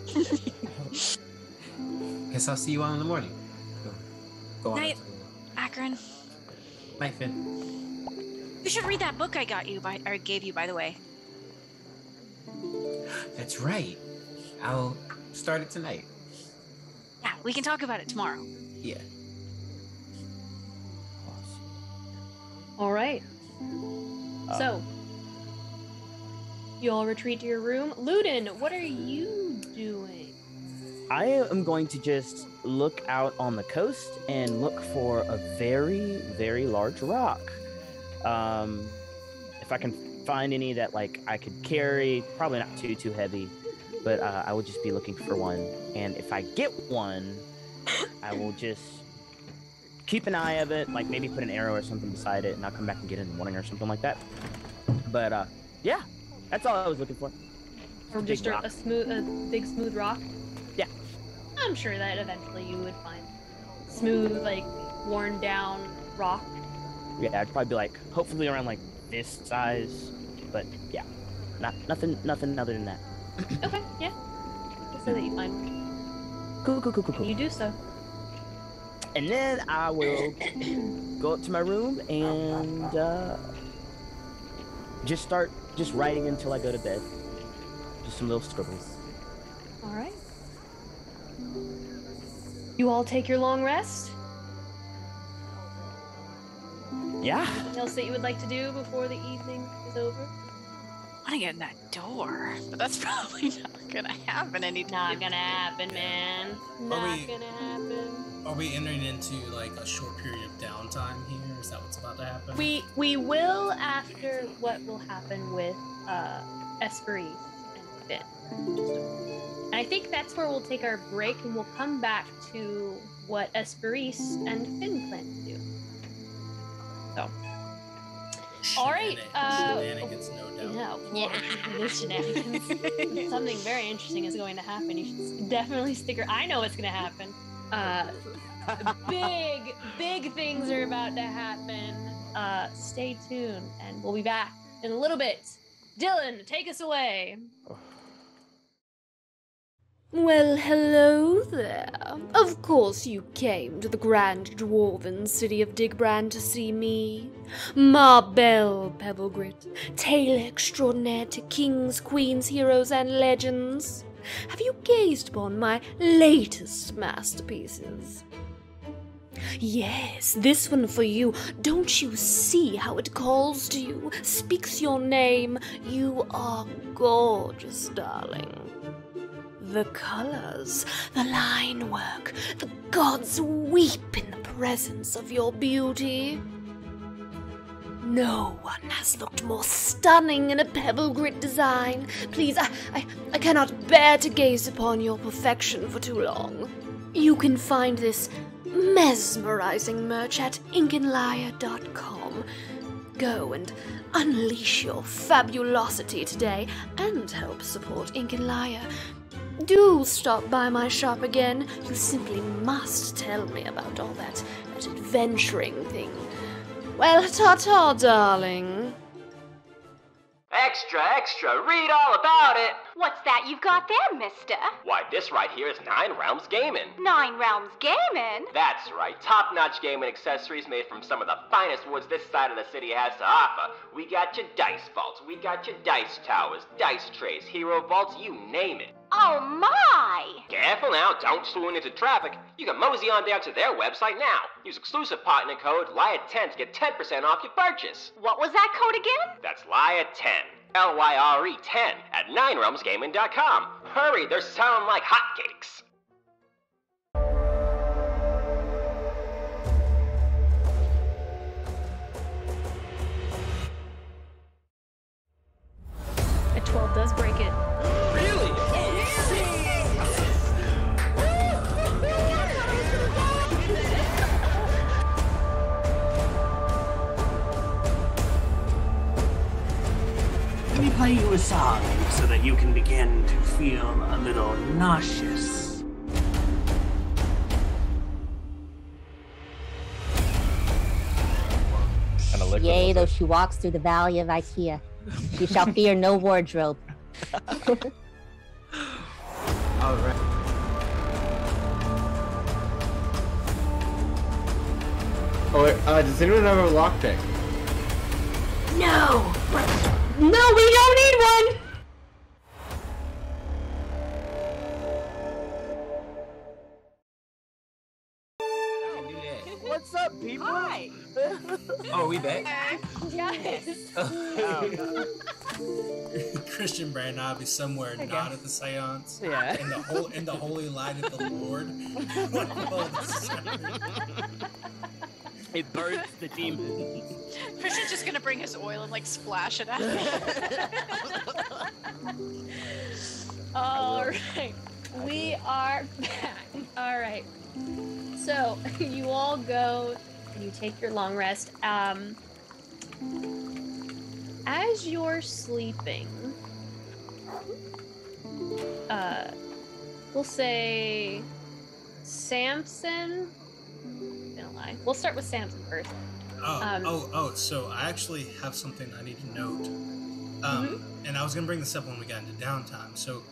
[SPEAKER 5] Guess I'll see you all in the morning. Go on.
[SPEAKER 6] Night, Akron.
[SPEAKER 5] Night, Finn.
[SPEAKER 6] You should read that book I gave you, by the way.
[SPEAKER 5] That's right. I'll start it tonight.
[SPEAKER 6] Yeah, we can talk about it tomorrow.
[SPEAKER 5] Yeah.
[SPEAKER 2] All right. So, you all retreat to your room. Ludin, what are you doing?
[SPEAKER 4] I am going to just look out on the coast and look for a very, very large rock. If I can find any that like I could carry, probably not too heavy, but I would just be looking for one. And if I get one, I will just keep an eye of it, like maybe put an arrow or something beside it, and I'll come back and get it in the morning or something like that. But yeah, that's all I was looking for.
[SPEAKER 2] Or just a big smooth rock?
[SPEAKER 4] Yeah.
[SPEAKER 2] I'm sure that eventually you would find smooth, like worn down rock.
[SPEAKER 4] Yeah, I'd probably be like, hopefully around like this size, but yeah, nothing other than that.
[SPEAKER 2] Okay, yeah. Just so that you find one.
[SPEAKER 4] Cool.
[SPEAKER 2] You do so.
[SPEAKER 4] And then I will go up to my room and just start writing until I go to bed. Just some little scribbles.
[SPEAKER 2] All right. You all take your long rest?
[SPEAKER 4] Yeah.
[SPEAKER 2] Anything else that you would like to do before the evening is over?
[SPEAKER 6] I want to get in that door, but that's probably not gonna happen
[SPEAKER 2] Not gonna happen, man. Not gonna happen.
[SPEAKER 1] Are we entering into like a short period of downtime here? Is that what's about to happen?
[SPEAKER 2] We will after what will happen with Esperise and Finn. And I think that's where we'll take our break, and we'll come back to what Esperise and Finn plan to do. So. All right.
[SPEAKER 1] Shenanigans, no doubt.
[SPEAKER 2] Yeah, it is shenanigans. Something very interesting is going to happen. You should definitely stick around. I know what's going to happen. Big things are about to happen. Stay tuned, and we'll be back in a little bit. Dylan, take us away.
[SPEAKER 7] Well, hello there. Of course you came to the grand dwarven city of Digbrand to see me. Ma Belle Pebblegrit, tale extraordinaire to kings, queens, heroes, and legends. Have you gazed upon my latest masterpieces? Yes, this one for you. Don't you see how it calls to you, speaks your name? You are gorgeous, darling. The colors, the line work, the gods weep in the presence of your beauty. No one has looked more stunning in a pebble grit design. Please, I cannot bear to gaze upon your perfection for too long. You can find this mesmerizing merch at inkinliar.com. Go and unleash your fabulosity today and help support Ink and Liar. Do stop by my shop again. You simply must tell me about all that adventuring thing. Well, ta-ta, darling.
[SPEAKER 10] Extra, extra, read all about it!
[SPEAKER 11] What's that you've got there, mister?
[SPEAKER 10] Why, this right here is 9 Realms Gaming.
[SPEAKER 11] 9 Realms Gaming?
[SPEAKER 10] That's right, top-notch gaming accessories made from some of the finest woods this side of the city has to offer. We got your dice vaults, we got your dice towers, dice trays, hero vaults, you name it.
[SPEAKER 11] Oh my!
[SPEAKER 10] Careful now, don't swoon into traffic. You can mosey on down to their website now. Use exclusive partner code LIAR10 to get 10% off your purchase.
[SPEAKER 11] What was that code again?
[SPEAKER 10] That's LIAR10. LYRE 10 at 9realmsgaming.com. Hurry, they're selling like hotcakes.
[SPEAKER 2] A 12 does break it.
[SPEAKER 10] Really?
[SPEAKER 12] Let me play you a song so that you can begin to feel a little nauseous.
[SPEAKER 13] Yea, though she walks through the valley of Ikea, she shall fear no wardrobe.
[SPEAKER 5] All right.
[SPEAKER 14] Oh, wait, does anyone have a lockpick?
[SPEAKER 7] No! No, we don't need one!
[SPEAKER 4] What's up, people?
[SPEAKER 15] Hi.
[SPEAKER 5] Oh, we back?
[SPEAKER 2] Yes.
[SPEAKER 1] Christian Brand I'll be somewhere not at the seance.
[SPEAKER 4] Yeah.
[SPEAKER 1] In the holy light of the Lord.
[SPEAKER 4] It burns the demon.
[SPEAKER 6] Christian's just gonna bring his oil and like splash it at him.
[SPEAKER 2] All right. We are back. All right. So you all go and you take your long rest. As you're sleeping, we'll say Samson. Gonna lie. We'll start with Samson first.
[SPEAKER 1] So I actually have something I need to note. And I was gonna bring this up when we got into downtime. So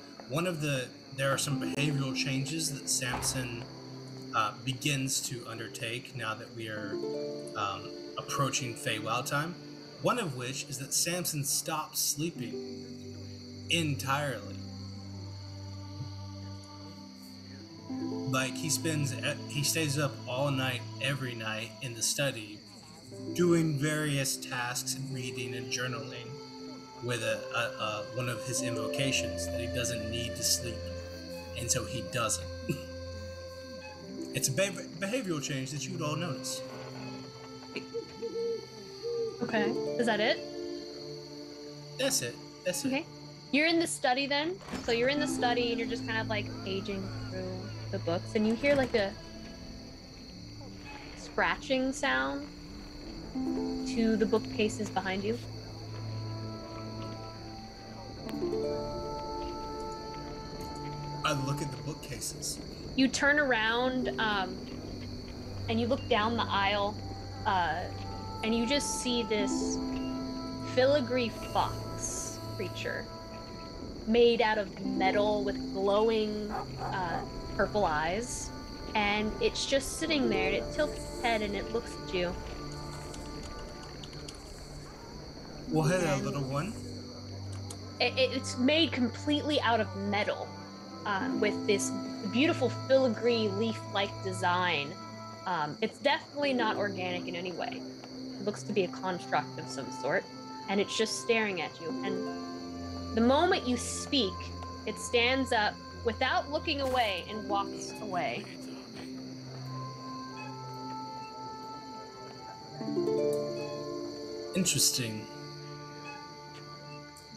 [SPEAKER 1] there are some behavioral changes that Samson begins to undertake now that we are approaching Feywild time. One of which is that Samson stops sleeping entirely. Like he stays up all night, every night in the study, doing various tasks and reading and journaling with one of his invocations that he doesn't need to sleep, and so he doesn't. It's a behavioral change that you'd all notice.
[SPEAKER 2] Okay. Is that it?
[SPEAKER 1] That's it.
[SPEAKER 2] Okay. You're in the study then. So you're in the study and you're just kind of like paging through the books, and you hear like a scratching sound to the bookcases behind you.
[SPEAKER 1] I look at the bookcases.
[SPEAKER 2] You turn around and you look down the aisle and you just see this filigree fox creature made out of metal with glowing purple eyes, and it's just sitting there, and it tilts its head and it looks at you.
[SPEAKER 1] Well, hello, little one.
[SPEAKER 2] It's made completely out of metal with this beautiful filigree leaf-like design. It's definitely not organic in any way. It looks to be a construct of some sort, and it's just staring at you. And the moment you speak, it stands up without looking away and walks away.
[SPEAKER 1] Interesting.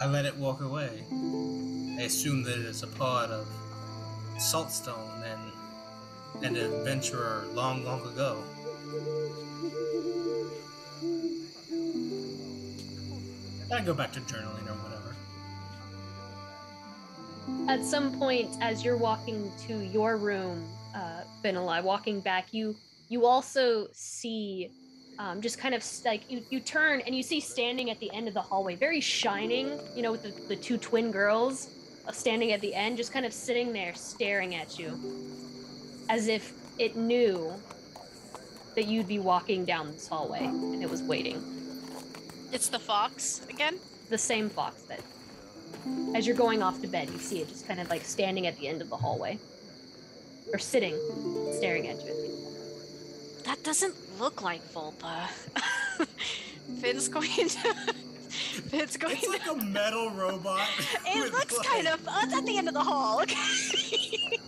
[SPEAKER 1] I let it walk away. I assume that it is a part of Saltstone and an adventurer long, long ago. I go back to journaling or whatever.
[SPEAKER 2] At some point, as you're walking to your room, Vanilla, walking back, you also see just kind of like you turn and you see standing at the end of the hallway, very shining, with the two twin girls standing at the end, just kind of sitting there staring at you as if it knew that you'd be walking down this hallway and it was waiting.
[SPEAKER 6] It's the fox again?
[SPEAKER 2] The same fox that as you're going off to bed, you see it just kind of like standing at the end of the hallway. Or sitting, staring at you.
[SPEAKER 6] That doesn't look like Volpa. Finn's going to...
[SPEAKER 1] It's like a metal robot.
[SPEAKER 6] It looks kind of... it's at the end of the hall. Okay.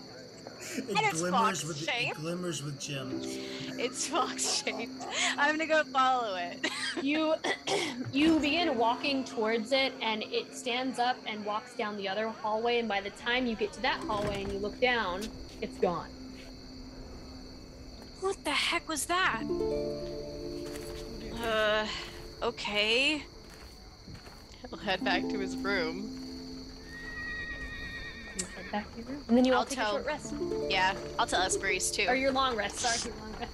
[SPEAKER 6] And it's fox-shaped.
[SPEAKER 1] It glimmers with gems.
[SPEAKER 6] It's fox-shaped. I'm gonna go follow it.
[SPEAKER 2] You begin walking towards it, and it stands up and walks down the other hallway, and by the time you get to that hallway and you look down, it's gone.
[SPEAKER 6] What the heck was that? Okay. He'll head back to his room.
[SPEAKER 2] You head back to your room. And then you all take a short rest.
[SPEAKER 6] Yeah, I'll tell Esperis too.
[SPEAKER 2] Or your long rest, sorry, your long rest.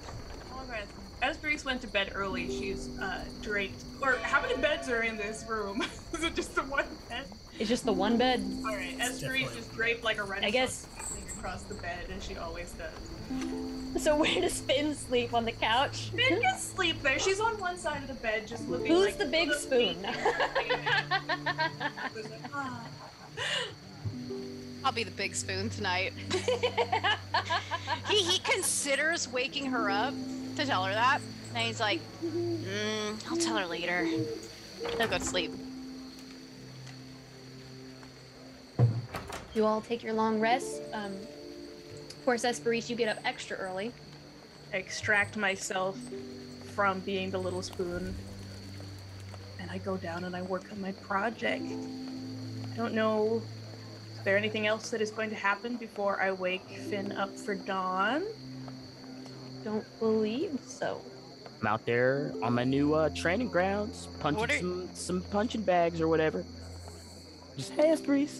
[SPEAKER 9] Long rest. Esperis went to bed early. She's draped. Or how many beds are in this room? Is it just the one bed?
[SPEAKER 2] It's just the one bed.
[SPEAKER 9] Alright, Esperis is draped like a Renaissance
[SPEAKER 2] I guess.
[SPEAKER 9] across the bed, as she always does.
[SPEAKER 2] So where does Finn sleep? On the couch?
[SPEAKER 9] Finn can sleep there. She's on one side of the bed, just looking
[SPEAKER 2] Who's
[SPEAKER 9] like
[SPEAKER 2] the big spoon?
[SPEAKER 6] I'll be the big spoon tonight. He considers waking her up to tell her that. And he's like, I'll tell her later. He'll go to sleep.
[SPEAKER 2] You all take your long rest. Of course, Esperise, you get up extra early.
[SPEAKER 9] Extract myself from being the little spoon. And I go down and I work on my project. I don't know. Is there anything else that is going to happen before I wake Finn up for dawn?
[SPEAKER 2] Don't believe so.
[SPEAKER 4] I'm out there on my new training grounds, punching some punching bags or whatever. Just, hey, Esperise.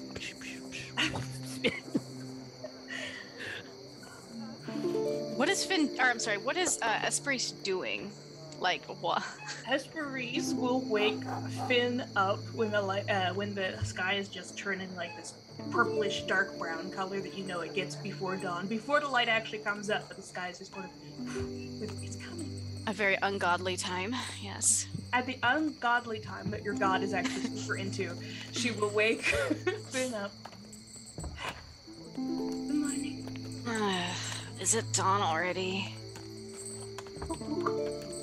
[SPEAKER 6] What is what is Esperise doing? Like, what?
[SPEAKER 9] Esperise will wake Finn up when the sky is just turning like this purplish dark brown color that you know it gets before dawn, before the light actually comes up, but the sky is just sort of, it's coming.
[SPEAKER 6] A very ungodly time, yes.
[SPEAKER 9] At the ungodly time that your god is actually super into, she will wake Finn up. Good morning.
[SPEAKER 6] Is it dawn already?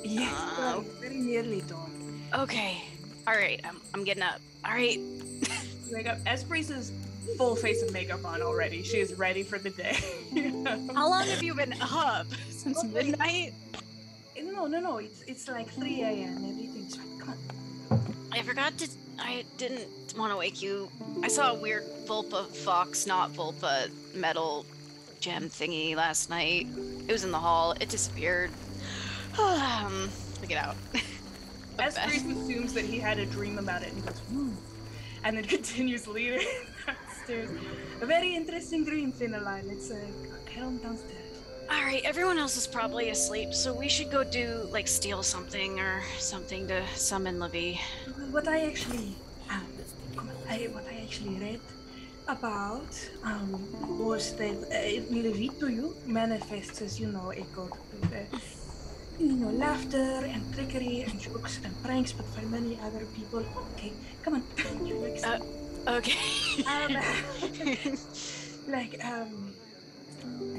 [SPEAKER 9] Yes, very nearly dawn.
[SPEAKER 6] Okay. Alright, I'm getting up. Alright.
[SPEAKER 9] Wake up. Esperise is full face of makeup on already. She is ready for the day.
[SPEAKER 6] How long have you been up? Since midnight?
[SPEAKER 9] No. It's like 3 a.m. Everything's fine. Come on.
[SPEAKER 6] I didn't want to wake you. I saw a weird Vulpa Fox, not Vulpa, metal gem thingy last night. It was in the hall. It disappeared. Get out.
[SPEAKER 9] Esperise assumes that he had a dream about it and goes, and then continues leading downstairs. A very interesting dream, Finneline. It's head on downstairs.
[SPEAKER 6] Alright, everyone else is probably asleep, so we should go do, like, steal something or something to summon Levy.
[SPEAKER 9] What I actually read about was that Levy to you manifests as, a god of laughter and trickery and jokes and pranks, but for many other people, okay, come on.
[SPEAKER 6] Okay.
[SPEAKER 9] And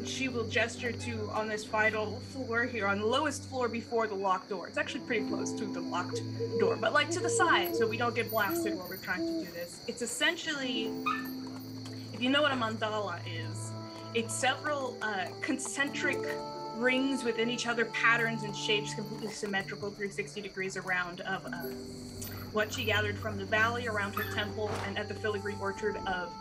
[SPEAKER 9] she will gesture to on this final floor here, on the lowest floor before the locked door. It's actually pretty close to the locked door, but like to the side so we don't get blasted while we're trying to do this. It's essentially, if you know what a mandala is, it's several concentric rings within each other, patterns and shapes completely symmetrical 360 degrees around of what she gathered from the valley around her temple and at the filigree orchard of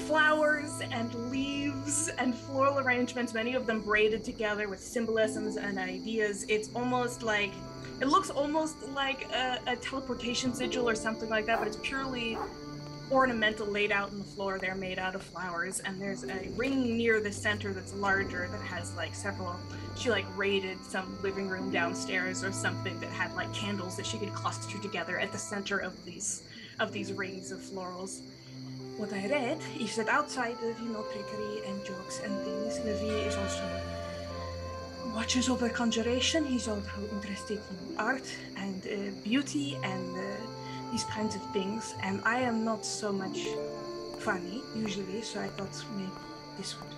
[SPEAKER 9] flowers and leaves and floral arrangements, many of them braided together with symbolisms and ideas. It's almost like, it looks almost like a teleportation sigil or something like that, but it's purely ornamental laid out on the floor. They're made out of flowers, and there's a ring near the center that's larger that has like several, she like raided some living room downstairs or something that had like candles that she could cluster together at the center of these rings of florals. What I read is that outside of, trickery and jokes and things, Levi is also watches over conjuration. He's also interested in art and beauty and these kinds of things. And I am not so much funny, usually, so I thought maybe this would be.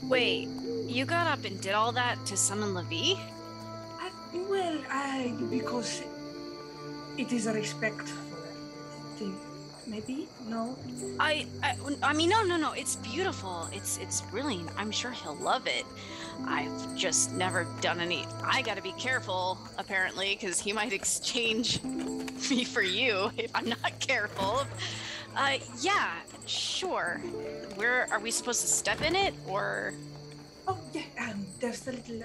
[SPEAKER 6] Wait, you got up and did all that to summon Levi?
[SPEAKER 9] Because it is a respectful thing. Maybe? No?
[SPEAKER 6] I mean, no, it's beautiful. It's brilliant. I'm sure he'll love it. I've just never done any. I gotta be careful, apparently, because he might exchange me for you if I'm not careful. Yeah, sure. Are we supposed to step in it, or?
[SPEAKER 9] Oh, yeah, there's the little,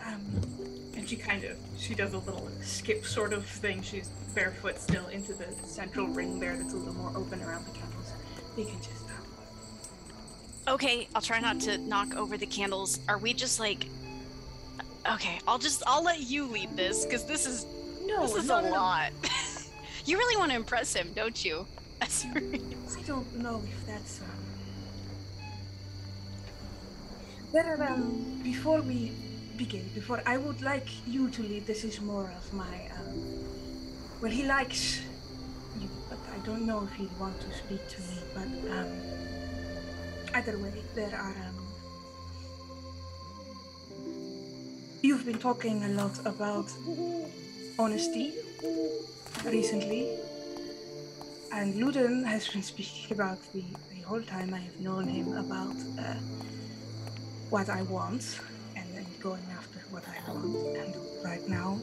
[SPEAKER 9] and she does a little skip sort of thing. She's barefoot still into the central ring there that's a little more open around the candles. They can just,
[SPEAKER 6] Okay, I'll try not to knock over the candles. Are we just like, okay, I'll let you lead this, because this is a lot. You really want to impress him, don't you?
[SPEAKER 9] I don't know if that's, before we begin, I would like you to lead. This is more of my, well, he likes you, but I don't know if he'd want to speak to me, but, either way, there are, You've been talking a lot about honesty recently, and Luden has been speaking about the whole time I have known him about what I want and going after what I want. And right now,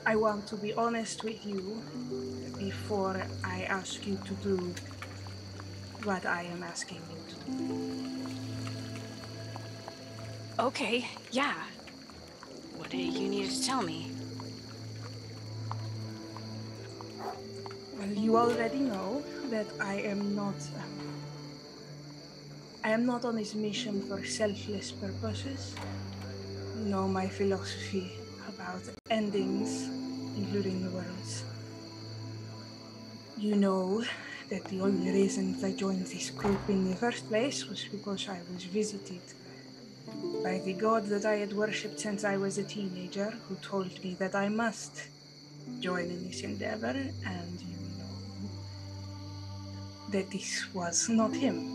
[SPEAKER 9] I want to be honest with you before I ask you to do what I am asking you to do.
[SPEAKER 6] Okay, yeah. What do you need to tell me?
[SPEAKER 9] Well, you already know that I am not on this mission for selfless purposes. You know my philosophy about endings, including the world's. You know that the only reason I joined this group in the first place was because I was visited by the god that I had worshipped since I was a teenager, who told me that I must join in this endeavor, and you know that this was not him.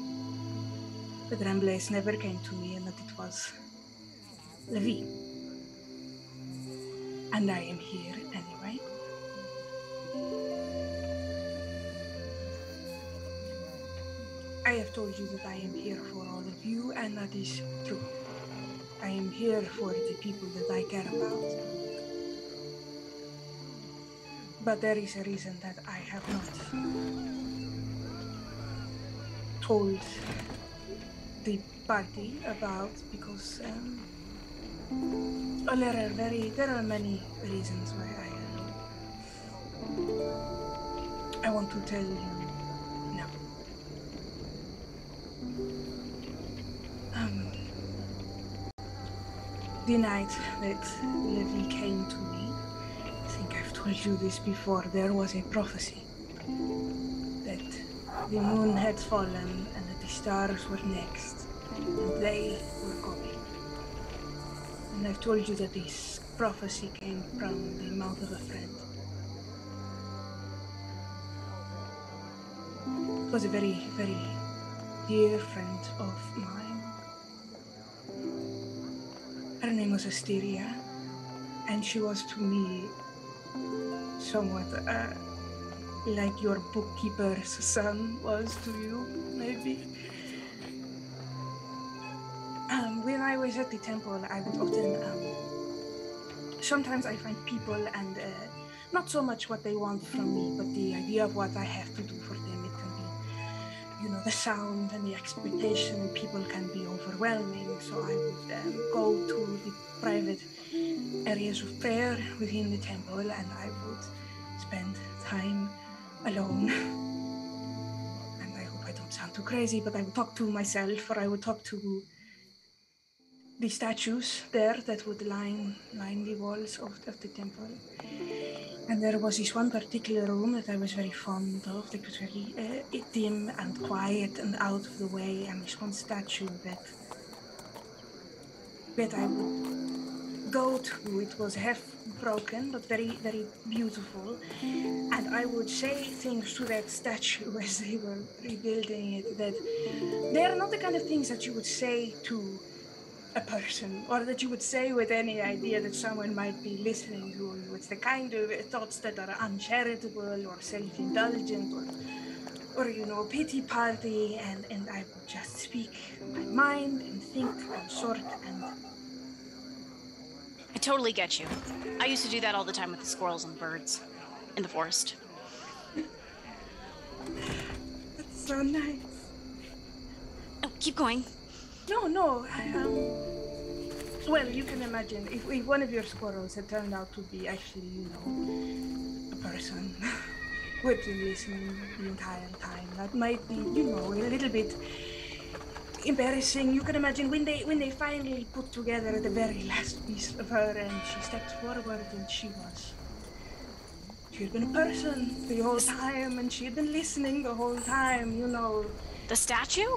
[SPEAKER 9] The Tremblay never came to me, and that it was Levi. And I am here anyway. I have told you that I am here for all of you, and that is true. I am here for the people that I care about. But there is a reason that I have not told the party about, because well, there are many reasons why I want to tell you now. The night that Levi came to me, I think I've told you this before, there was a prophecy that the moon had fallen and that the stars were next, and they were coming. And I've told you that this prophecy came from the mouth of a friend. It was a very, very dear friend of mine. Her name was Asteria, and she was to me somewhat like your bookkeeper's son was to you, maybe. When I was at the temple, I would often, sometimes I find people and not so much what they want from me, but the idea of what I have to do for them. It can be, you know, the sound and the expectation. People can be overwhelming, so I would go to the private areas of prayer within the temple, and I would spend time alone. And I hope I don't sound too crazy, but I would talk to myself, or I would talk to the statues there that would line the walls of the temple. And there was this one particular room that I was very fond of, that was very dim and quiet and out of the way, and this one statue that I would go to. It was half broken, but very, very beautiful. And I would say things to that statue as they were rebuilding it, that they are not the kind of things that you would say to a person, or that you would say with any idea that someone might be listening to you. It's the kind of thoughts that are uncharitable or self-indulgent or you know, pity party, and I would just speak my mind and think and sort and...
[SPEAKER 6] I totally get you. I used to do that all the time with the squirrels and birds in the forest.
[SPEAKER 9] That's so nice.
[SPEAKER 6] Oh, keep going.
[SPEAKER 9] No, well, you can imagine if one of your squirrels had turned out to be actually, you know, a person who had been listening the entire time. That might be, you know, a little bit embarrassing. You can imagine when they finally put together the very last piece of her, and she stepped forward, and she had been a person the whole time, and she had been listening the whole time, you know.
[SPEAKER 6] The statue?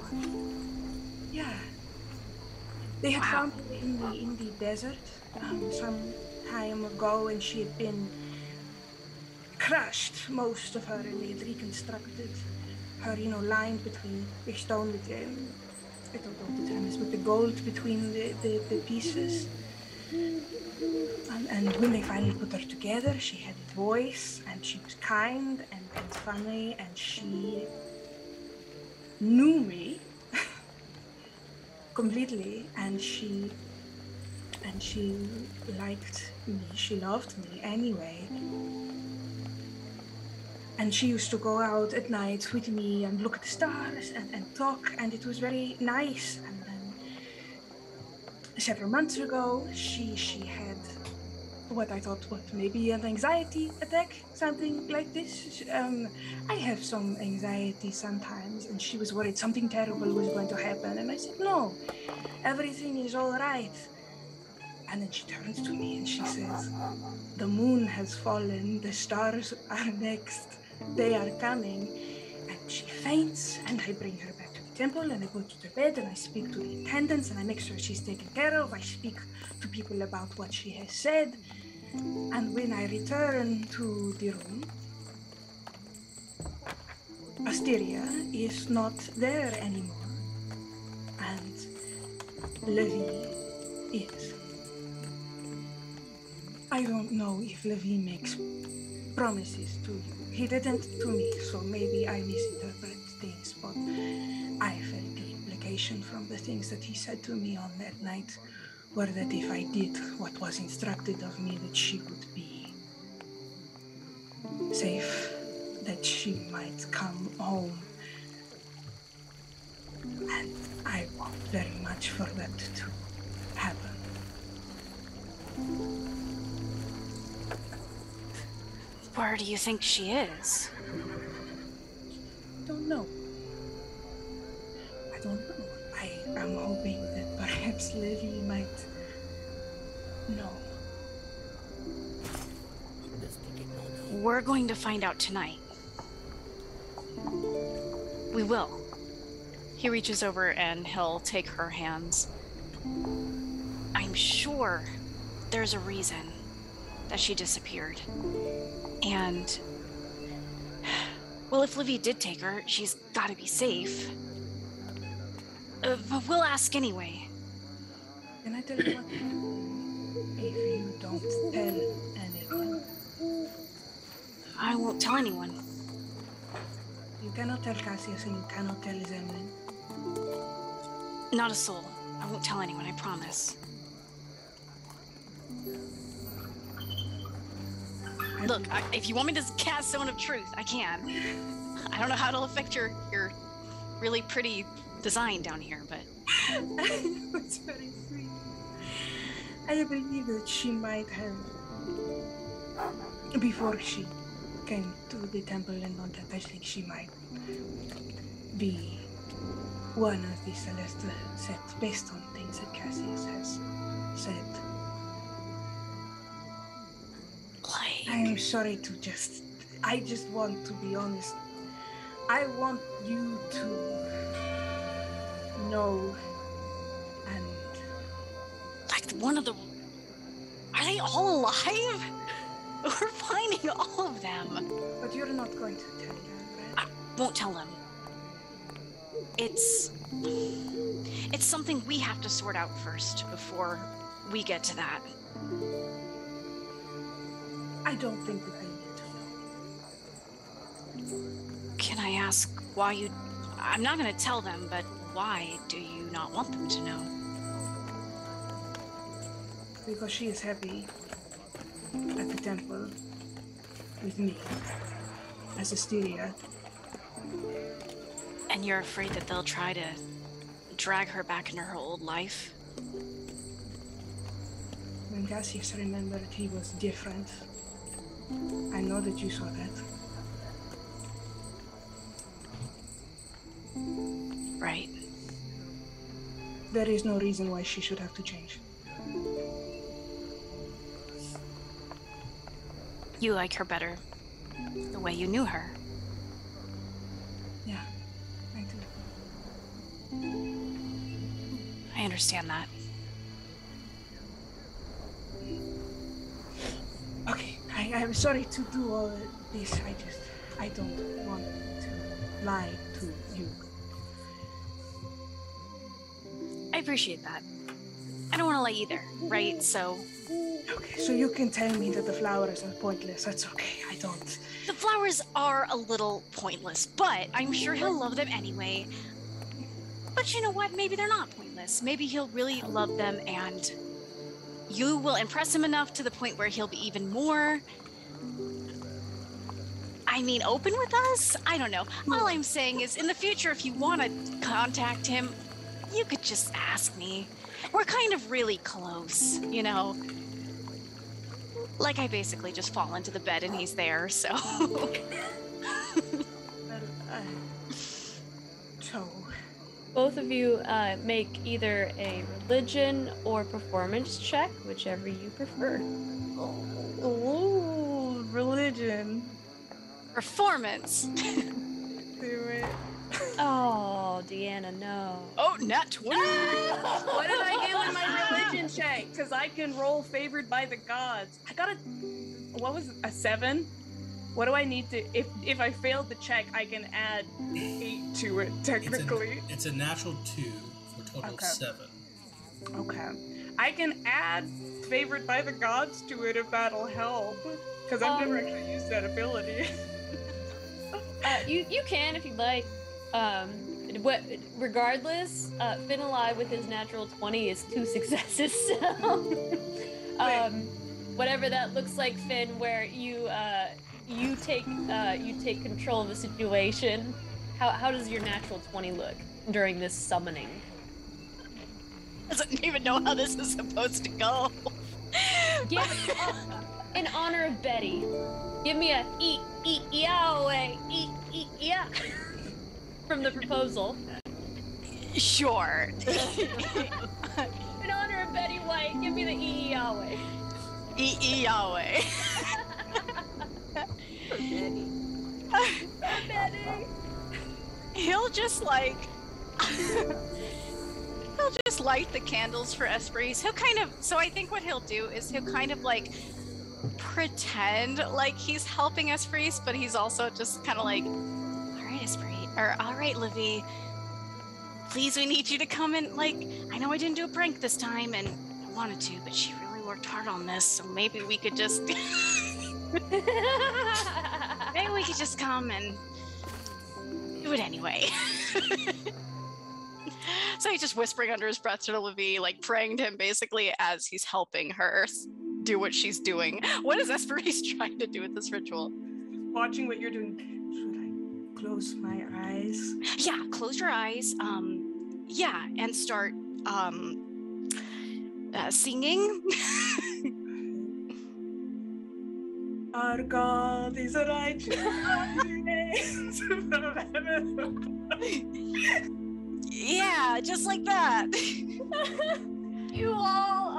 [SPEAKER 9] Yeah. They had found her in the desert some time ago, and she had been crushed, most of her, and they had reconstructed her, you know, lined between the stone with I don't know what the term is, with the gold between the pieces. And when they finally put her together, she had a voice, and she was kind and funny, and she knew me completely, and she liked me. She loved me anyway. And she used to go out at night with me and look at the stars and talk, and it was very nice. And then several months ago, she had what I thought was maybe an anxiety attack, something like this. I have some anxiety sometimes, and she was worried something terrible was going to happen. And I said, no, everything is all right. And then she turns to me and she says, the moon has fallen, the stars are next, they are coming. And she faints, and I bring her back to the temple, and I go to the bed, and I speak to the attendants, and I make sure she's taken care of. I speak to people about what she has said. And when I return to the room, Asteria is not there anymore, and Levi is. I don't know if Levi makes promises to you. He didn't to me, so maybe I misinterpret things, but I felt the implication from the things that he said to me on that night were that if I did what was instructed of me, that she would be safe, that she might come home. And I want very much for that to happen.
[SPEAKER 6] Where do you think she is?
[SPEAKER 9] I don't know. I am hoping that perhaps Levi might know.
[SPEAKER 6] We're going to find out tonight. We will. He reaches over and he'll take her hands. I'm sure there's a reason that she disappeared. And, well, if Livy did take her, she's gotta be safe. But we'll ask anyway.
[SPEAKER 9] Can I tell you what? If you don't tell anyone.
[SPEAKER 6] I won't tell anyone.
[SPEAKER 9] You cannot tell Cassius and you cannot tell Zemlin.
[SPEAKER 6] Not a soul. I won't tell anyone, I promise. Look, if you want me to cast Zone of Truth, I can. I don't know how it'll affect your really pretty design down here, but...
[SPEAKER 9] It's very sweet. I believe that she might have, before she came to the temple and all that, I think she might be one of the Celestial set based on things that Cassius has said. I am sorry to I just want to be honest. I want you to know, and...
[SPEAKER 6] Like one of the... Are they all alive? We're finding all of them.
[SPEAKER 9] But you're not going to tell them, right?
[SPEAKER 6] I won't tell them. It's something we have to sort out first before we get to that.
[SPEAKER 9] I don't think that they need to know.
[SPEAKER 6] Can I ask why you... I'm not going to tell them, but why do you not want them to know?
[SPEAKER 9] Because she is happy at the temple with me as Asteria.
[SPEAKER 6] And you're afraid that they'll try to drag her back into her old life?
[SPEAKER 9] When Cassius remembered he was different, I know that you saw that.
[SPEAKER 6] Right.
[SPEAKER 9] There is no reason why she should have to change.
[SPEAKER 6] You like her better, the way you knew her.
[SPEAKER 9] Yeah, I do.
[SPEAKER 6] I understand that.
[SPEAKER 9] Okay, I'm sorry to do all this. I don't want to lie to you.
[SPEAKER 6] appreciate that. I don't want to lie either, right? So...
[SPEAKER 9] Okay, so you can tell me that the flowers are pointless. That's okay, I don't.
[SPEAKER 6] The flowers are a little pointless, but I'm sure he'll love them anyway. But you know what? Maybe they're not pointless. Maybe he'll really love them and you will impress him enough to the point where he'll be even more... open with us? I don't know. All I'm saying is, in the future, if you want to contact him, you could just ask me. We're kind of really close, you know? Like, I basically just fall into the bed and he's there, so...
[SPEAKER 9] So...
[SPEAKER 2] Both of you make either a religion or performance check, whichever you prefer.
[SPEAKER 9] Oh, religion.
[SPEAKER 6] Performance.
[SPEAKER 9] Do it.
[SPEAKER 2] Oh, Deanna, no.
[SPEAKER 6] Oh, nat 20.
[SPEAKER 9] What did I do in my religion check? Because I can roll favored by the gods. I got what was it, a 7? What do I need to, if I failed the check, I can add 8 to it, technically.
[SPEAKER 1] It's a natural 2 for a total of 7.
[SPEAKER 9] Okay. I can add favored by the gods to it if that'll help. Because I've never actually used that ability.
[SPEAKER 2] You can if you'd like. Regardless, Finalai with his natural 20 is 2 successes. So, whatever that looks like, Finn, where you take control of the situation. How does your natural 20 look during this summoning?
[SPEAKER 6] Doesn't even know how this is supposed to go.
[SPEAKER 2] In honor of Betty, give me a yeah from the proposal.
[SPEAKER 6] Sure.
[SPEAKER 2] In honor of Betty White, give me the Yahweh.
[SPEAKER 6] Yahweh.
[SPEAKER 2] Betty.
[SPEAKER 6] He'll just light the candles for Esperis. He'll kind of, so I think what he'll do is he'll kind of like pretend like he's helping Esperis, but he's also just kind of like, all right, Esprit, or all right, Livy, please, we need you to come and, like, I know I didn't do a prank this time and I wanted to, but she really worked hard on this, so maybe we could just come and do it anyway. So he's just whispering under his breath to Livy, like praying to him basically as he's helping her do what she's doing. What is Esperis trying to do with this ritual?
[SPEAKER 9] Watching what you're doing. Should I close my eyes?
[SPEAKER 6] Yeah, close your eyes. Yeah, and start singing.
[SPEAKER 9] Our God is a righteous.
[SPEAKER 6] Yeah, just like that.
[SPEAKER 2] You all,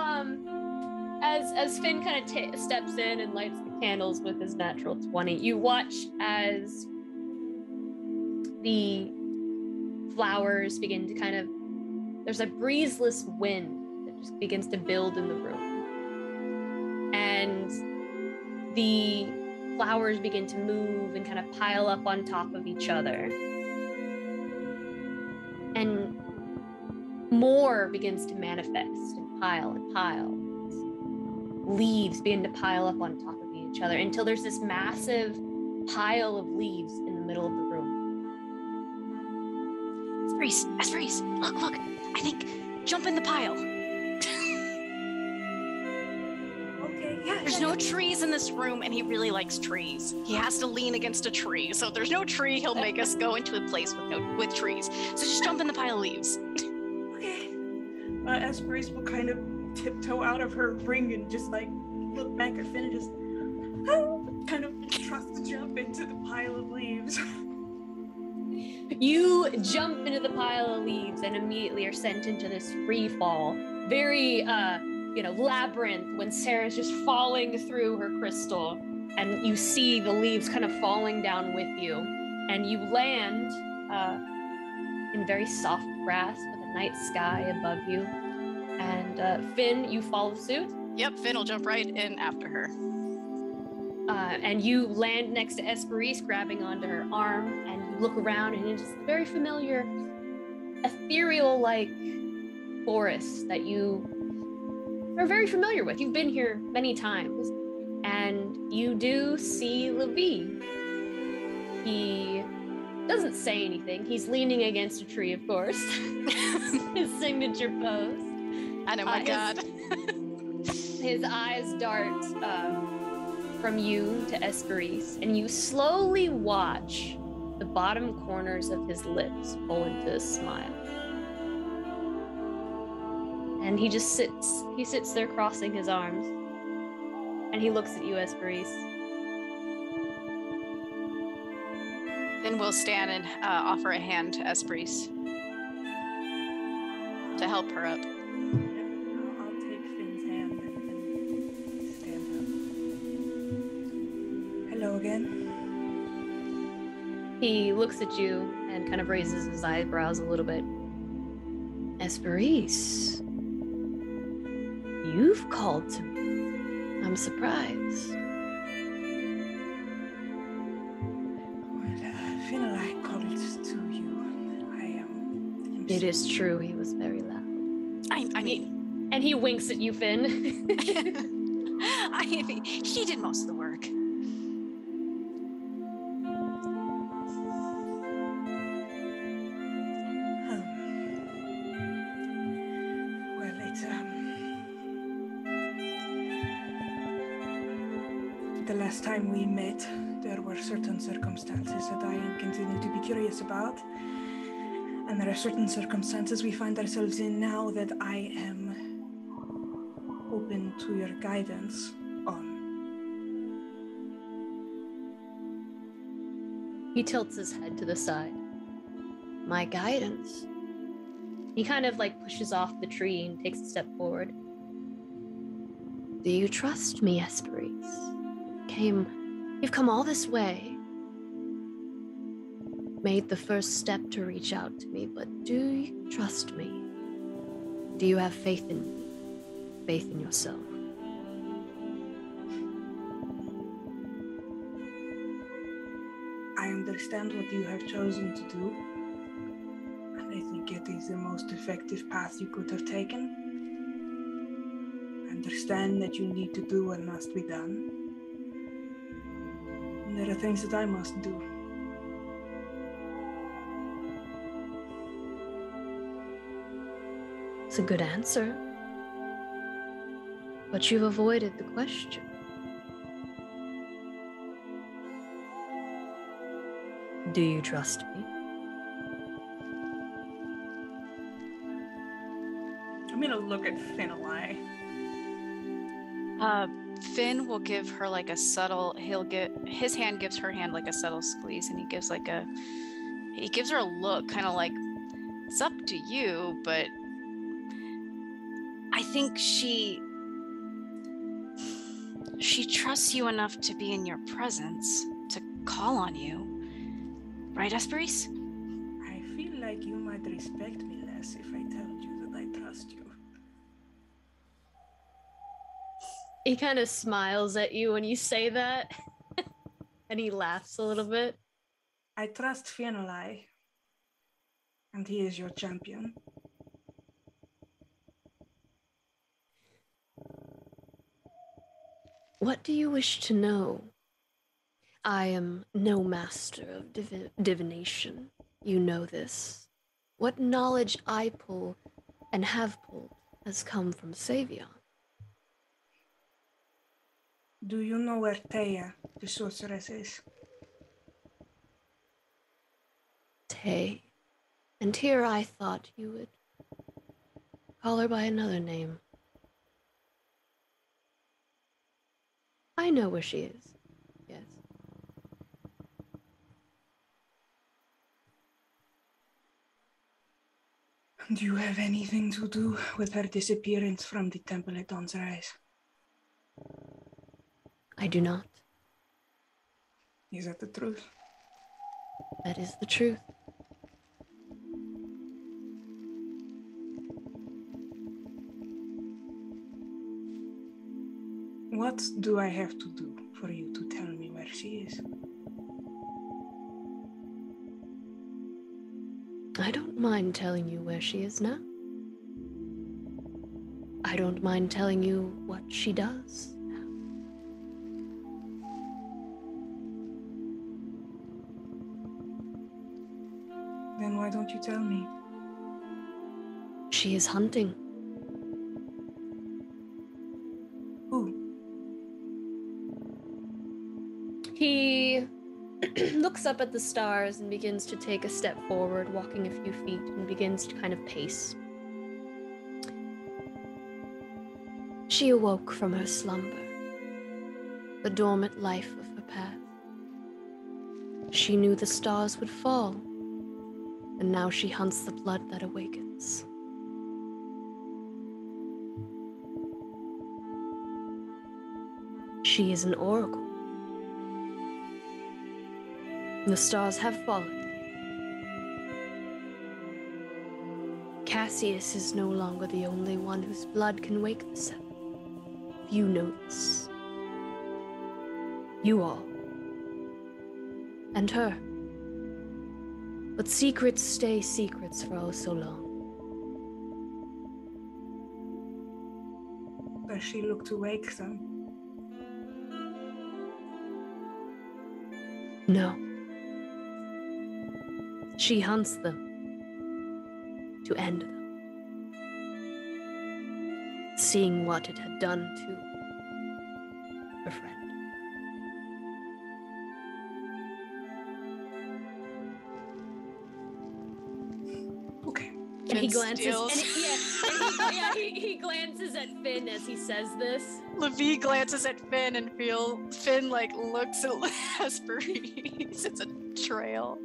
[SPEAKER 2] as Finn kind of steps in and lights the candles with his natural 20, you watch as the flowers begin to kind of, there's a breezeless wind that just begins to build in the room. And the flowers begin to move and kind of pile up on top of each other. And more begins to manifest and pile and pile. Leaves begin to pile up on top of each other until there's this massive pile of leaves in the middle of the room.
[SPEAKER 6] Esperis, look, I think jump in the pile.
[SPEAKER 9] Okay, yeah.
[SPEAKER 6] There's no trees in this room, and he really likes trees. He has to lean against a tree, so if there's no tree, he'll make us go into a place with trees. So just jump in the pile of leaves.
[SPEAKER 9] Okay. Esperis will kind of tiptoe out of her ring and just like look back at Finn and just kind of trust to jump into the pile of leaves.
[SPEAKER 2] You jump into the pile of leaves and immediately are sent into this free fall. Very, labyrinth when Sarah's just falling through her crystal and you see the leaves kind of falling down with you. And you land in very soft grass with a night sky above you. And Finn, you follow suit?
[SPEAKER 6] Yep, Finn will jump right in after her.
[SPEAKER 2] And you land next to Esperis, grabbing onto her arm, and you look around and it's just very familiar, ethereal-like forest that you are very familiar with. You've been here many times, and you do see Levi. He doesn't say anything. He's leaning against a tree, of course. His signature pose.
[SPEAKER 6] And oh my god.
[SPEAKER 2] His eyes dart from you to Esperise, and you slowly watch the bottom corners of his lips pull into a smile. And he just sits. He sits there crossing his arms, and he looks at you, Esperise.
[SPEAKER 6] Then we'll stand and offer a hand to Esperise to help her up.
[SPEAKER 9] I'll take Finn's hand and stand up. Hello again.
[SPEAKER 2] He looks at you and kind of raises his eyebrows a little bit. Esperise, you've called to me. I'm surprised.
[SPEAKER 9] Finn and I called to you.
[SPEAKER 2] It is true, he was very loud.
[SPEAKER 6] I mean...
[SPEAKER 2] And he winks at you, Finn.
[SPEAKER 6] I mean, she did most of the work.
[SPEAKER 9] Well, it's, the last time we met, there were certain circumstances that I continue to be curious about. And there are certain circumstances we find ourselves in now that I am open to your guidance on.
[SPEAKER 2] He tilts his head to the side. My guidance? He kind of like pushes off the tree and takes a step forward. Do you trust me, Esperise? You've come all this way. Made the first step to reach out to me, but do you trust me? Do you have faith in me? Faith in yourself?
[SPEAKER 9] I understand what you have chosen to do, and I think it is the most effective path you could have taken. I understand that you need to do what must be done, and there are things that I must do.
[SPEAKER 2] It's a good answer. But you've avoided the question. Do you trust me?
[SPEAKER 3] I'm gonna look at Finalai.
[SPEAKER 6] Finn will give her like a subtle, his hand gives her hand like a subtle squeeze, and he gives her a look kind of like, it's up to you, but I think she trusts you enough to be in your presence, to call on you. Right, Esperise?
[SPEAKER 9] I feel like you might respect me less if I told you that I trust you.
[SPEAKER 2] He kind of smiles at you when you say that, and he laughs a little bit.
[SPEAKER 9] I trust Finalai, and he is your champion.
[SPEAKER 2] What do you wish to know? I am no master of divination. You know this. What knowledge I pull and have pulled has come from Savion.
[SPEAKER 9] Do you know where Taya, the sorceress, is?
[SPEAKER 2] Tay. And here I thought you would call her by another name. I know where she is. Yes.
[SPEAKER 9] Do you have anything to do with her disappearance from the temple at dawn's rise?
[SPEAKER 2] I do not.
[SPEAKER 9] Is that the truth?
[SPEAKER 2] That is the truth.
[SPEAKER 9] What do I have to do for you to tell me where she is?
[SPEAKER 2] I don't mind telling you where she is now. I don't mind telling you what she does.
[SPEAKER 9] Then why don't you tell me?
[SPEAKER 2] She is hunting.
[SPEAKER 9] Who?
[SPEAKER 2] He looks up at the stars and begins to take a step forward, walking a few feet, and begins to kind of pace. She awoke from her slumber, the dormant life of her path. She knew the stars would fall, and now she hunts the blood that awakens. She is an oracle. The stars have fallen. Cassius is no longer the only one whose blood can wake the seven. You know this. You all. And her. But secrets stay secrets for oh so long.
[SPEAKER 9] Does she look to wake them?
[SPEAKER 2] No. She hunts them to end them, seeing what it had done to her friend.
[SPEAKER 9] Okay.
[SPEAKER 2] And he
[SPEAKER 6] Finn
[SPEAKER 2] glances,
[SPEAKER 6] steals.
[SPEAKER 2] he glances at Finn as he says this.
[SPEAKER 6] Levi glances at Finn and Finn like looks at Hesperus. It's a trail.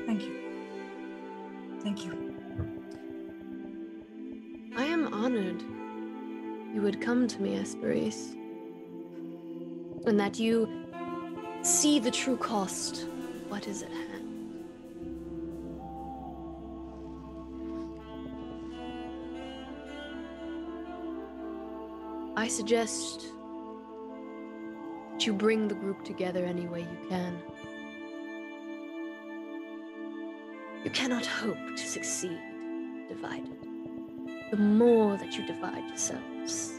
[SPEAKER 9] Thank you. Thank you.
[SPEAKER 2] I am honored you would come to me, Hesperus, and that you see the true cost of what is at hand. I suggest that you bring the group together any way you can. You cannot hope to succeed divided. The more that you divide yourselves,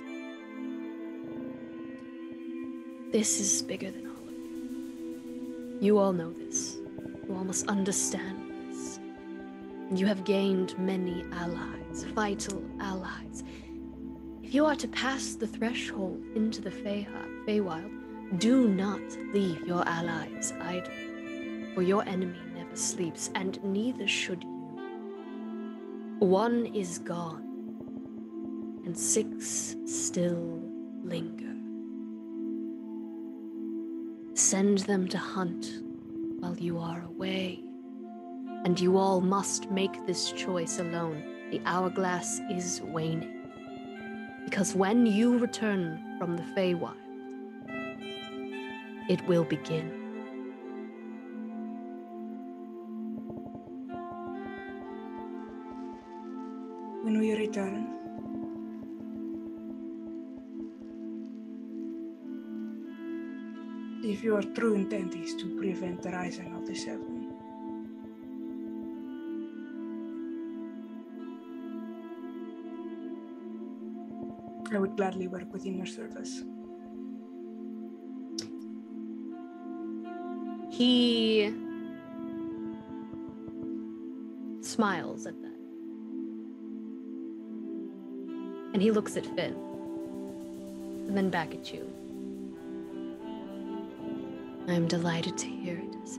[SPEAKER 2] this is bigger than all of you. You all know this. You all must understand this. And you have gained many allies, vital allies. If you are to pass the threshold into the Feywild, do not leave your allies idle, for your enemy never sleeps, and neither should you. One is gone, and 6 still linger. Send them to hunt while you are away, and you all must make this choice alone. The hourglass is waning, because when you return from the Feywild, it will begin.
[SPEAKER 9] When we return, if your true intent is to prevent the rising of the Seven, I would gladly work within your service.
[SPEAKER 2] He smiles at that. And he looks at Finn. And then back at you. I am delighted to hear it, Hesperus.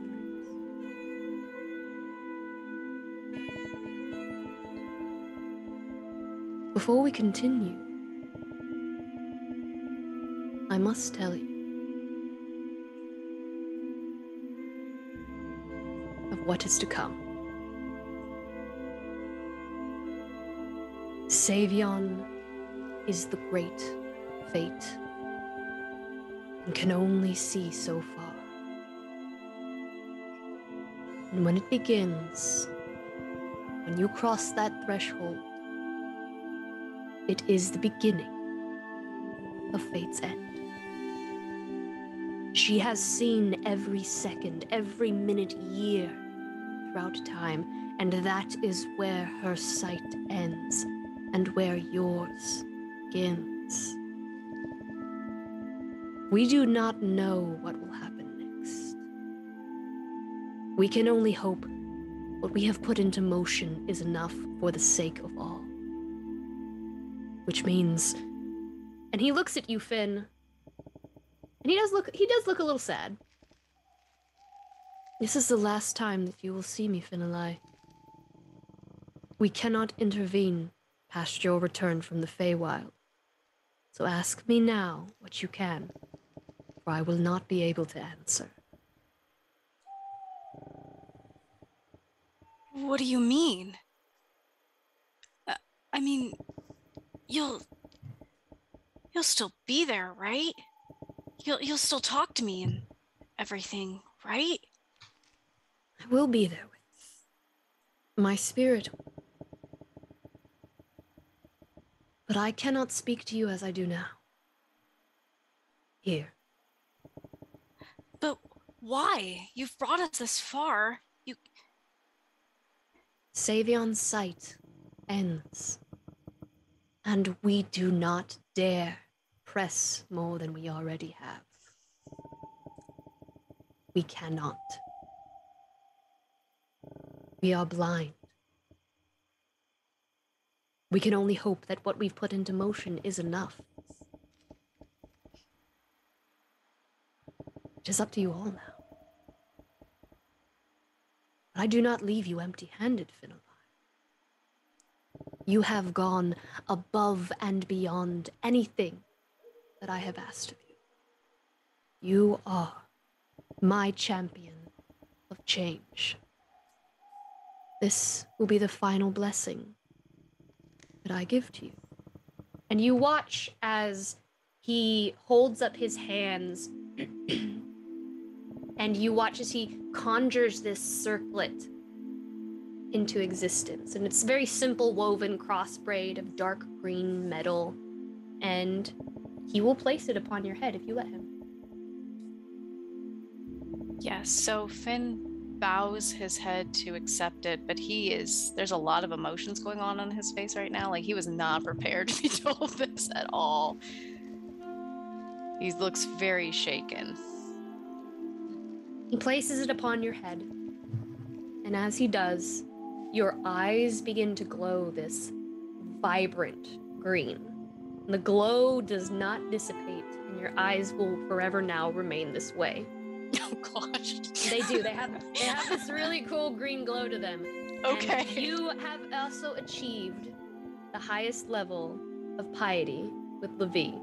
[SPEAKER 2] Before we continue, I must tell you of what is to come. Savion is the great fate and can only see so far. And when it begins, when you cross that threshold, it is the beginning of fate's end. She has seen every second, every minute, year
[SPEAKER 7] throughout time, and that is where her sight ends, and where yours begins. We do not know what will happen next. We can only hope what we have put into motion is enough for the sake of all. Which means, and he looks at you, Finn, and he does look a little sad. This is the last time that you will see me, Finalai. We cannot intervene past your return from the Feywild. So ask me now what you can, for I will not be able to answer.
[SPEAKER 6] What do you mean? I mean, you'll still be there, right? You'll still talk to me and everything, right?
[SPEAKER 7] I will be there with my spirit. But I cannot speak to you as I do now. Here.
[SPEAKER 6] But why? You've brought us this far.
[SPEAKER 7] Savion's sight ends. And we do not dare press more than we already have. We cannot. We are blind. We can only hope that what we've put into motion is enough. It is up to you all now. But I do not leave you empty-handed, Finalai. You have gone above and beyond anything that I have asked of you. You are my champion of change. This will be the final blessing that I give to you. And you watch as he holds up his hands and you watch as he conjures this circlet into existence. And it's a very simple woven crossbraid of dark green metal, and he will place it upon your head if you let him.
[SPEAKER 6] Yes, so Finn bows his head to accept it, but there's a lot of emotions going on his face right now. Like, he was not prepared to be told this at all. He looks very shaken.
[SPEAKER 7] He places it upon your head, and as he does, your eyes begin to glow this vibrant green. The glow does not dissipate, and your eyes will forever now remain this way.
[SPEAKER 6] Oh gosh.
[SPEAKER 7] They do. They have this really cool green glow to them.
[SPEAKER 6] Okay.
[SPEAKER 7] And you have also achieved the highest level of piety with Levi.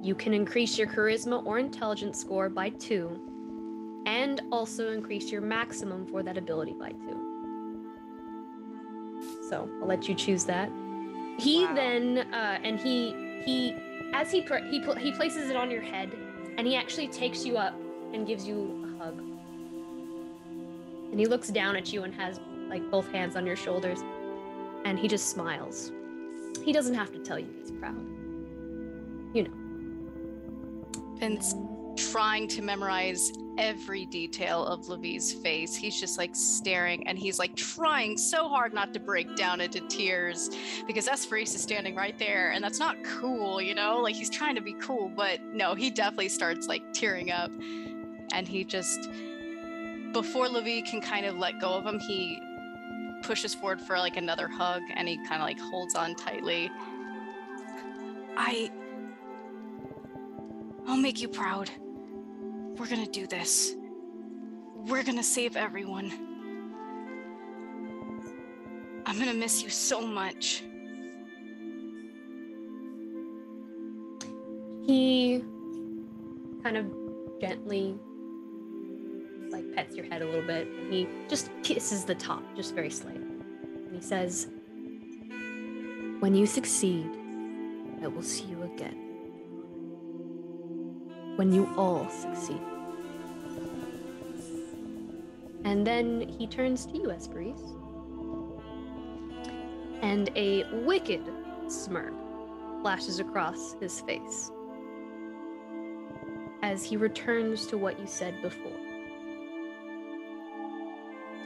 [SPEAKER 7] You can increase your charisma or intelligence score by 2, and also increase your maximum for that ability by 2. So I'll let you choose that. He then, and he places it on your head, and he actually takes you up and gives you a hug. And he looks down at you and has like both hands on your shoulders, and he just smiles. He doesn't have to tell you he's proud. You know.
[SPEAKER 6] Finn's trying to memorize every detail of Levi's face. He's just like staring, and he's like trying so hard not to break down into tears because Esperise is standing right there, and that's not cool, you know? Like, he's trying to be cool, but no, he definitely starts like tearing up. And he just, before Levi can kind of let go of him, he pushes forward for like another hug, and he kind of like holds on tightly. I'll make you proud. We're gonna do this. We're gonna save everyone. I'm gonna miss you so much.
[SPEAKER 7] He kind of gently like pets your head a little bit, and he just kisses the top just very slightly, and he says, when you succeed, I will see you again. When you all succeed. And then he turns to you, Esperise, and a wicked smirk flashes across his face as he returns to what you said before.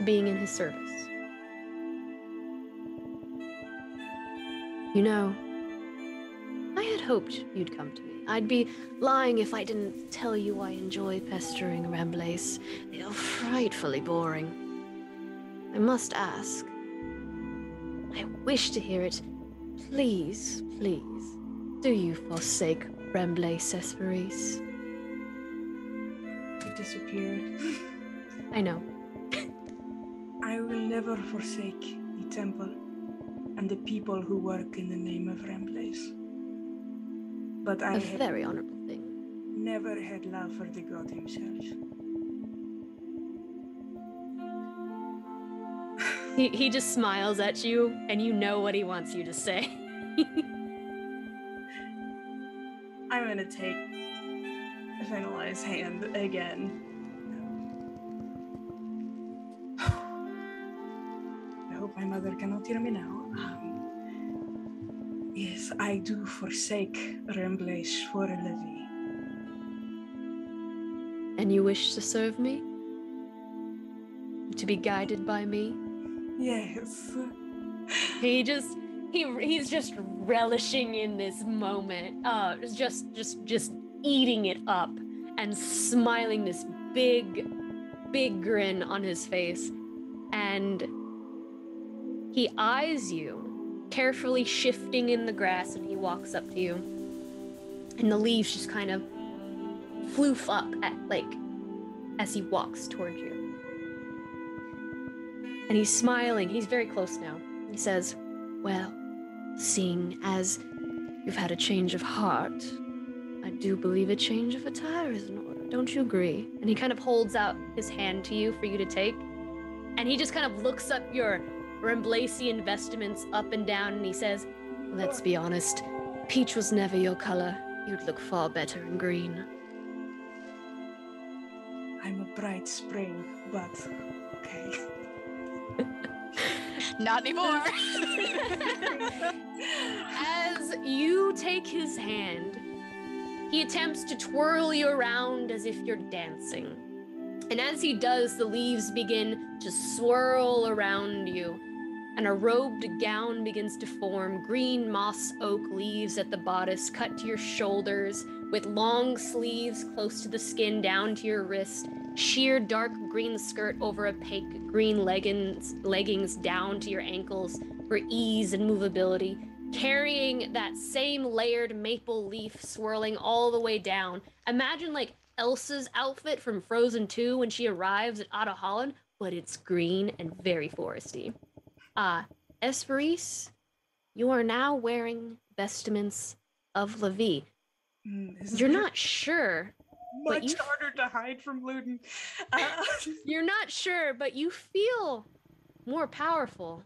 [SPEAKER 2] being in his service. You know, I had hoped you'd come to me. I'd be lying if I didn't tell you I enjoy pestering Ramblace. They are frightfully boring. I must ask. I wish to hear it. Please, please, do you forsake Ramblace, Esperis?
[SPEAKER 9] He disappeared.
[SPEAKER 2] I know.
[SPEAKER 9] I will never forsake the temple and the people who work in the name of Ramblace. But I
[SPEAKER 2] A
[SPEAKER 9] have
[SPEAKER 2] very honorable thing.
[SPEAKER 9] never had love for the god himself.
[SPEAKER 2] He just smiles at you, and you know what he wants you to say.
[SPEAKER 9] I'm gonna take Vanillai's hand again. I hope my mother cannot hear me now. Yes, I do forsake Ramblace for Levi.
[SPEAKER 2] And you wish to serve me? To be guided by me?
[SPEAKER 9] Yes.
[SPEAKER 2] He's just relishing in this moment. Just eating it up and smiling this big grin on his face. And he eyes you, carefully shifting in the grass, and he walks up to you. And the leaves just kind of floof up as he walks toward you. And he's smiling. He's very close now. He says, well, seeing as you've had a change of heart, I do believe a change of attire is in order. Don't you agree? And he kind of holds out his hand to you for you to take. And he just kind of looks up your Ramblacian vestments up and down, and he says, let's be honest, peach was never your color. You'd look far better in green.
[SPEAKER 9] I'm a bright spring, but okay.
[SPEAKER 6] Not anymore.
[SPEAKER 2] As you take his hand, he attempts to twirl you around as if you're dancing. And as he does, the leaves begin to swirl around you, and a robed gown begins to form, green moss oak leaves at the bodice cut to your shoulders, with long sleeves close to the skin down to your wrist, sheer dark green skirt over opaque green leggings down to your ankles for ease and movability, carrying that same layered maple leaf swirling all the way down. Imagine like Elsa's outfit from Frozen 2 when she arrives at Ada Holland, but it's green and very foresty. Esperis, you are now wearing vestments of Levi. You're not sure.
[SPEAKER 9] Much harder to hide from Luden.
[SPEAKER 2] You're not sure, but you feel more powerful.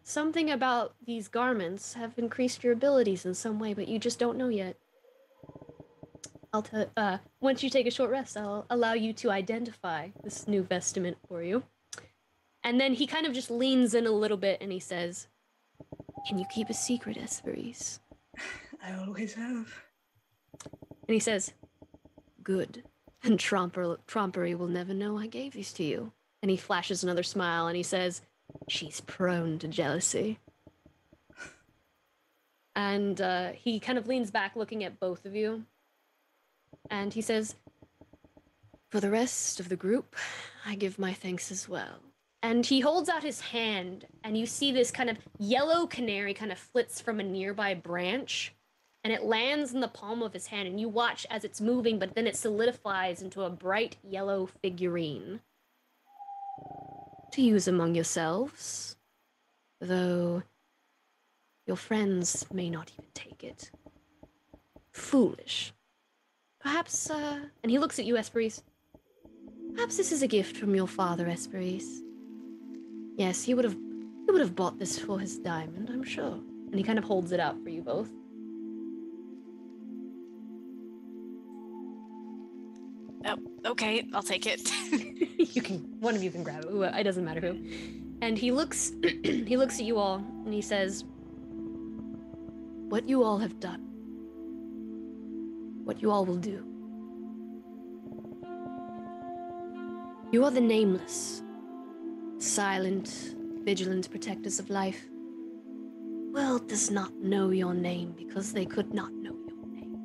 [SPEAKER 2] Something about these garments have increased your abilities in some way, but you just don't know yet. Once you take a short rest, I'll allow you to identify this new vestment for you. And then he kind of just leans in a little bit and he says, can you keep a secret, Esperis?
[SPEAKER 9] I always have.
[SPEAKER 2] And he says, good. And Trompery will never know I gave these to you. And he flashes another smile and he says, she's prone to jealousy. And he kind of leans back looking at both of you. And he says, for the rest of the group, I give my thanks as well. And he holds out his hand, and you see this kind of yellow canary kind of flits from a nearby branch, and it lands in the palm of his hand, and you watch as it's moving, but then it solidifies into a bright yellow figurine. To use among yourselves, though your friends may not even take it. Foolish. Perhaps, and he looks at you, Esperis. Perhaps this is a gift from your father, Esperis. Yes, he would have bought this for his diamond, I'm sure. And he kind of holds it out for you both.
[SPEAKER 6] Oh, okay, I'll take it.
[SPEAKER 2] One of you can grab it. It doesn't matter who. And he looks he looks at you all and he says, what you all have done, what you all will do. You are the nameless, silent, vigilant protectors of life. World does not know your name because they could not know your name.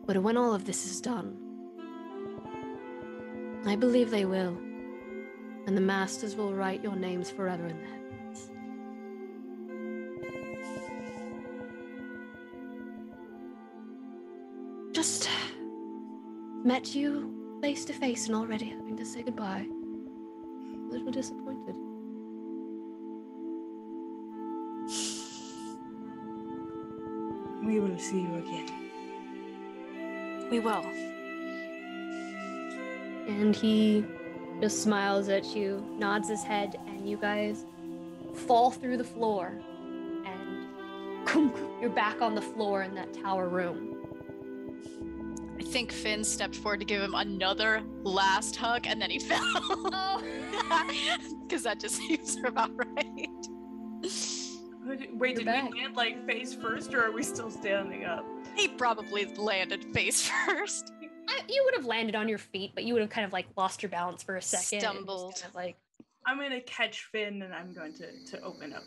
[SPEAKER 2] But when all of this is done, I believe they will, and the masters will write your names forever in the heavens. Just met you face to face and already having to say goodbye. A little disappointed.
[SPEAKER 9] We will see you again.
[SPEAKER 6] We will.
[SPEAKER 2] And he just smiles at you, nods his head, and you guys fall through the floor. And you're back on the floor in that tower room.
[SPEAKER 6] I think Finn stepped forward to give him another last hug, and then he fell.
[SPEAKER 2] Oh.
[SPEAKER 6] Because that just seems about right.
[SPEAKER 3] Wait, did we land like face first, or are we still standing up?
[SPEAKER 6] He probably landed face first.
[SPEAKER 2] You would have landed on your feet, but you would have kind of like lost your balance for a second.
[SPEAKER 6] Stumbled.
[SPEAKER 2] Kind of like...
[SPEAKER 3] I'm gonna catch Finn, and I'm going to open up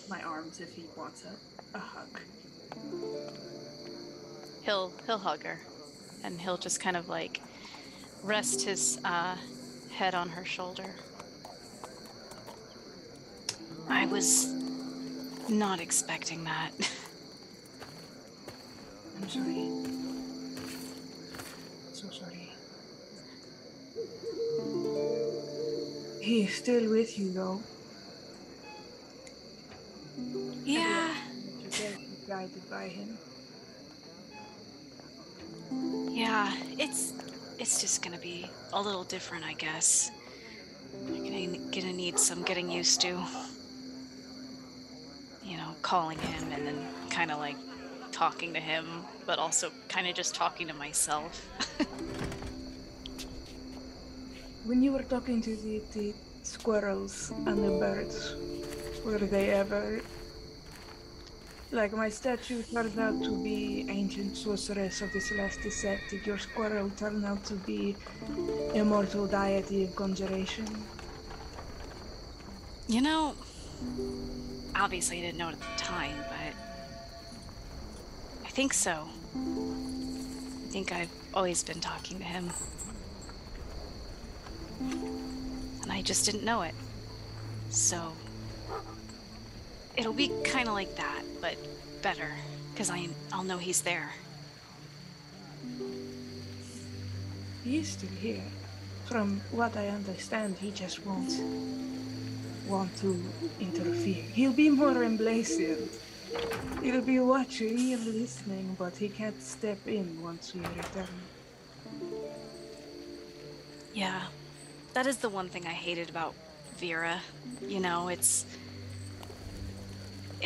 [SPEAKER 3] my arms if he wants a hug.
[SPEAKER 6] He'll hug her, and he'll just kind of like rest his head on her shoulder. I was not expecting that.
[SPEAKER 9] I'm sorry. So sorry. He is still with you, though.
[SPEAKER 6] Yeah.
[SPEAKER 9] You're very guided by him.
[SPEAKER 6] Yeah, it's just gonna be a little different, I guess. I'm gonna need some getting used to. You know, calling him and then kind of like talking to him, but also kind of just talking to myself.
[SPEAKER 9] When you were talking to the squirrels and the birds, were they ever... Like, my statue turned out to be ancient sorceress of the Celestial Set. Did your squirrel turn out to be immortal deity of conjuration?
[SPEAKER 6] You know, obviously I didn't know it at the time, but I think so. I think I've always been talking to him. And I just didn't know it. So it'll be kind of like that, but better, because I'll know he's there.
[SPEAKER 9] He is still here. From what I understand, he just won't want to interfere. He'll be more embracing. He'll be watching and listening, but he can't step in once we return.
[SPEAKER 6] Yeah, that is the one thing I hated about Vera. You know, it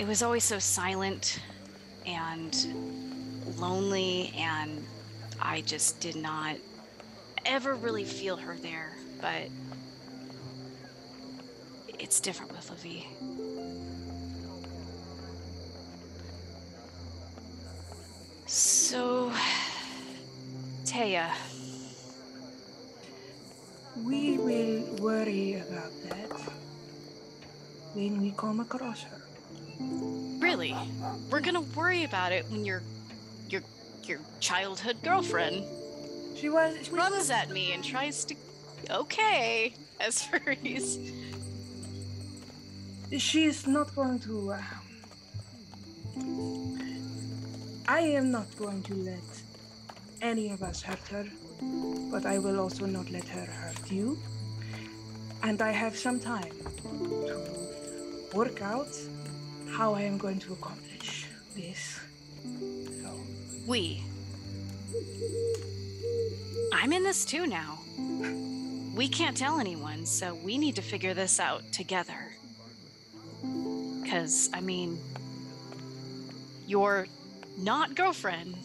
[SPEAKER 6] was always so silent and lonely, and I just did not ever really feel her there, but it's different with Livy. So, Taya.
[SPEAKER 9] We will worry about that when we come across her.
[SPEAKER 6] Really? We're gonna worry about it when your childhood girlfriend runs at me and tries to... Okay, as furries.
[SPEAKER 9] She's not going to... I am not going to let any of us hurt her, but I will also not let her hurt you. And I have some time to work out how I am going to accomplish this. So.
[SPEAKER 6] I'm in this too now. We can't tell anyone, so we need to figure this out together. Because, I mean, your not girlfriend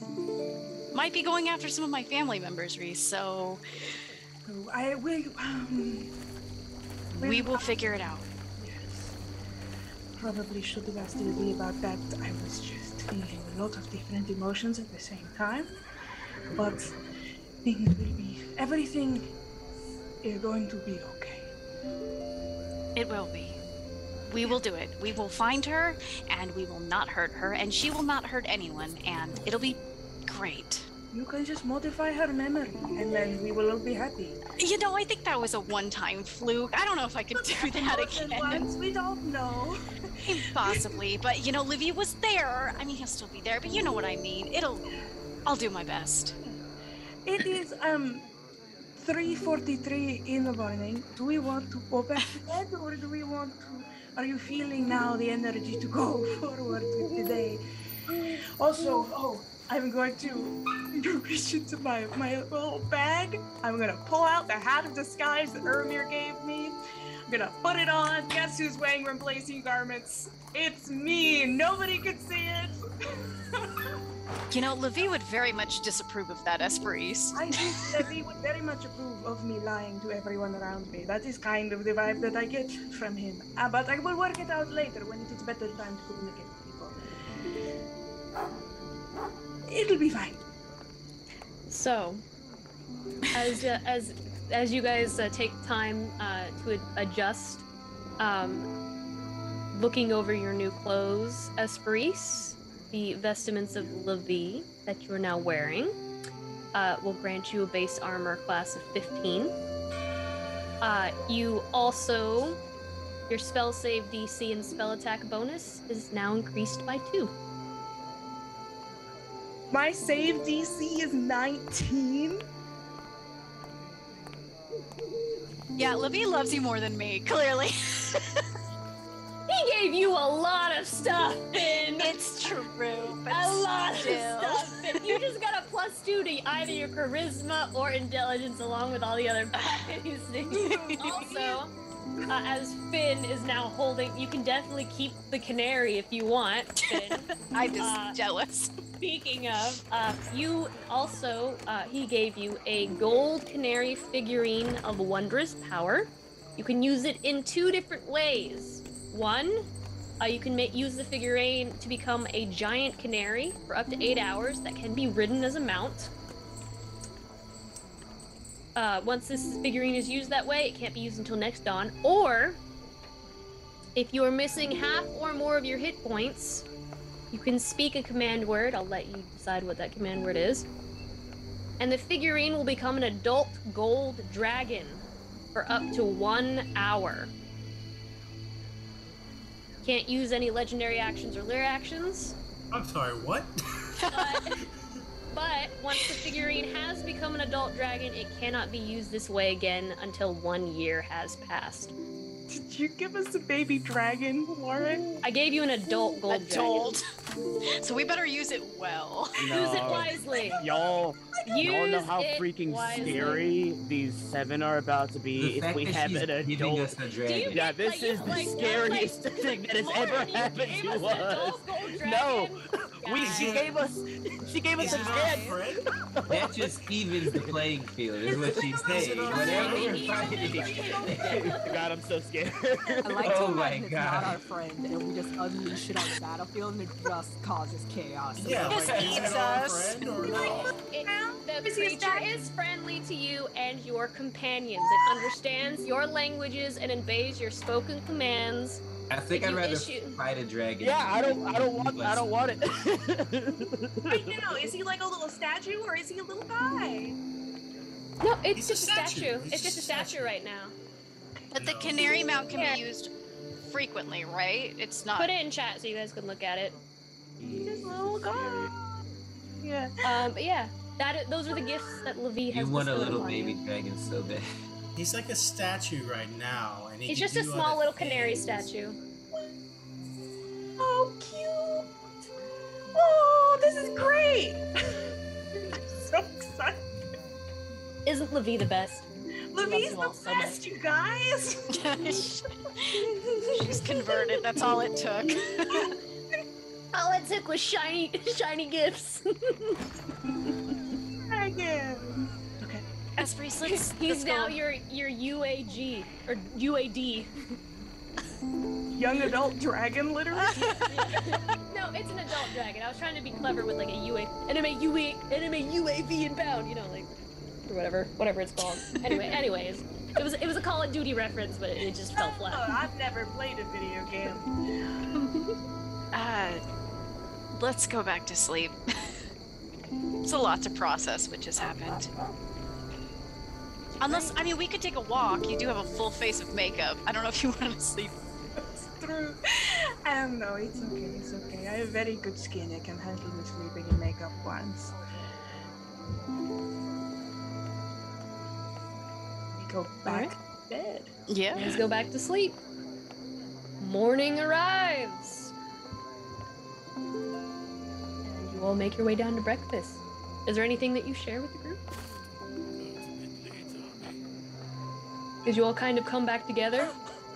[SPEAKER 6] might be going after some of my family members, Reese, so... we will figure it out.
[SPEAKER 9] Yes. Probably should have asked Lily about that. I was just feeling a lot of different emotions at the same time. But things will be... Everything is going to be okay.
[SPEAKER 6] It will be. We will do it. We will find her, and we will not hurt her, and she will not hurt anyone, and it'll be great.
[SPEAKER 9] You can just modify her memory, and then we will all be happy.
[SPEAKER 6] You know, I think that was a one-time fluke. I don't know if I could do that again.
[SPEAKER 9] Once, we don't know.
[SPEAKER 6] Possibly, but you know, Livy was there. I mean, he'll still be there, but you know what I mean. I'll do my best.
[SPEAKER 9] It is 3:43 in the morning. Do we want to go back to bed, or do we want to? Are you feeling now the energy to go forward with the day? Also, I'm going to reach into my little bag. I'm gonna pull out the hat of disguise that Ermir gave me. I'm gonna put it on. Guess who's wearing replacing garments? It's me. Nobody could see it.
[SPEAKER 6] You know, Livy would very much disapprove of that, Esperise.
[SPEAKER 9] I think Livy would very much approve of me lying to everyone around me. That is kind of the vibe that I get from him. But I will work it out later when it is better time to communicate with people. It'll be fine.
[SPEAKER 2] So, as you guys take time to adjust, looking over your new clothes, Esperise, the vestments of Livy that you are now wearing will grant you a base armor class of 15. You also, your spell save DC and spell attack bonus is now increased by 2.
[SPEAKER 9] My save DC is 19.
[SPEAKER 6] Yeah, Livy loves you more than me, clearly.
[SPEAKER 2] He gave you a lot of stuff, Finn.
[SPEAKER 6] It's true, but
[SPEAKER 2] a lot
[SPEAKER 6] still.
[SPEAKER 2] of stuff, Finn. You just got a +2 to either your charisma or intelligence, along with all the other bad things. Also, as Finn is now holding, you can definitely keep the canary if you want, Finn.
[SPEAKER 6] I'm just jealous.
[SPEAKER 2] Speaking of, you also, he gave you a gold canary figurine of wondrous power. You can use it in 2 different ways. One, you can use the figurine to become a giant canary for up to 8 hours that can be ridden as a mount. Once this figurine is used that way, it can't be used until next dawn. Or, if you are missing half or more of your hit points, you can speak a command word. I'll let you decide what that command word is. And the figurine will become an adult gold dragon for up to 1 hour. Can't use any legendary actions or lyr actions.
[SPEAKER 1] I'm sorry, what?
[SPEAKER 2] But once the figurine has become an adult dragon, it cannot be used this way again until 1 year has passed.
[SPEAKER 9] Did you give us a baby dragon, Warren?
[SPEAKER 2] I gave you an adult gold dragon.
[SPEAKER 6] So we better use it well.
[SPEAKER 4] No.
[SPEAKER 2] Use it wisely.
[SPEAKER 4] Y'all know how
[SPEAKER 2] Use it
[SPEAKER 4] freaking
[SPEAKER 2] wisely.
[SPEAKER 4] scary these 7 are about to be if we have an adult. Yeah, this is the scariest thing that has ever happened to us. No, she gave us a chance.
[SPEAKER 5] That just evens the playing field, is what she's saying. Whenever we're fighting.
[SPEAKER 4] God, I'm so scared.
[SPEAKER 15] I like to
[SPEAKER 5] Oh my
[SPEAKER 15] imagine it's
[SPEAKER 5] God.
[SPEAKER 15] not our friend, and we just unleash it on the battlefield, and it just causes chaos.
[SPEAKER 1] Yeah,
[SPEAKER 6] Just
[SPEAKER 1] like,
[SPEAKER 6] eats
[SPEAKER 1] is it our
[SPEAKER 6] us.
[SPEAKER 1] friend or no?
[SPEAKER 2] The creature is friendly to you and your companions. It understands your languages and obeys your spoken commands.
[SPEAKER 5] I think
[SPEAKER 2] If
[SPEAKER 5] I'd
[SPEAKER 2] you
[SPEAKER 5] rather
[SPEAKER 2] issue-
[SPEAKER 5] fight a dragon.
[SPEAKER 4] Yeah, I don't want it.
[SPEAKER 3] Right now, is he like a little statue or is he a little guy?
[SPEAKER 2] No, it's
[SPEAKER 1] He's
[SPEAKER 2] just
[SPEAKER 1] a
[SPEAKER 2] a
[SPEAKER 1] statue.
[SPEAKER 2] statue.
[SPEAKER 1] He's
[SPEAKER 2] It's just a statue right now.
[SPEAKER 6] But the canary mount can be used frequently, right? It's not.
[SPEAKER 2] Put it in chat so you guys can look at it.
[SPEAKER 9] This little guy. Yeah.
[SPEAKER 2] But yeah, those are the gifts that Livy has
[SPEAKER 5] You want a
[SPEAKER 2] bestowed
[SPEAKER 5] little
[SPEAKER 2] upon
[SPEAKER 5] baby
[SPEAKER 2] you.
[SPEAKER 5] dragon so bad.
[SPEAKER 1] He's like a statue right now, and he
[SPEAKER 2] It's
[SPEAKER 1] can
[SPEAKER 2] just a
[SPEAKER 1] do
[SPEAKER 2] small
[SPEAKER 1] other
[SPEAKER 2] little canary
[SPEAKER 1] things.
[SPEAKER 2] statue.
[SPEAKER 9] Oh, cute. Oh, this is great. I'm so excited.
[SPEAKER 2] Isn't Livy the best?
[SPEAKER 9] Livy's
[SPEAKER 2] you
[SPEAKER 9] the
[SPEAKER 2] all so
[SPEAKER 9] best,
[SPEAKER 2] much.
[SPEAKER 9] you guys.
[SPEAKER 6] She's converted. That's all it took.
[SPEAKER 2] All it took was shiny gifts.
[SPEAKER 9] Dragon. Okay.
[SPEAKER 6] Esperise,
[SPEAKER 2] He's now your UAG or UAD.
[SPEAKER 9] Young adult dragon, literally.
[SPEAKER 2] No, it's an adult dragon. I was trying to be clever with like a anime UAV inbound, you know, like or whatever it's called. Anyways, it was a Call of Duty reference, but it just fell flat.
[SPEAKER 9] I've never played a video game.
[SPEAKER 6] Let's go back to sleep. It's a lot to process what just happened. Unless, I mean, we could take a walk. You do have a full face of makeup. I don't know if you want to sleep.
[SPEAKER 9] It's true. No, it's okay, it's okay. I have very good skin. I can handle the sleeping in makeup once. We go back to bed.
[SPEAKER 6] Yeah.
[SPEAKER 2] Let's go back to sleep. Morning arrives. And you all make your way down to breakfast. Is there anything that you share with the group? Did you all kind of come back together?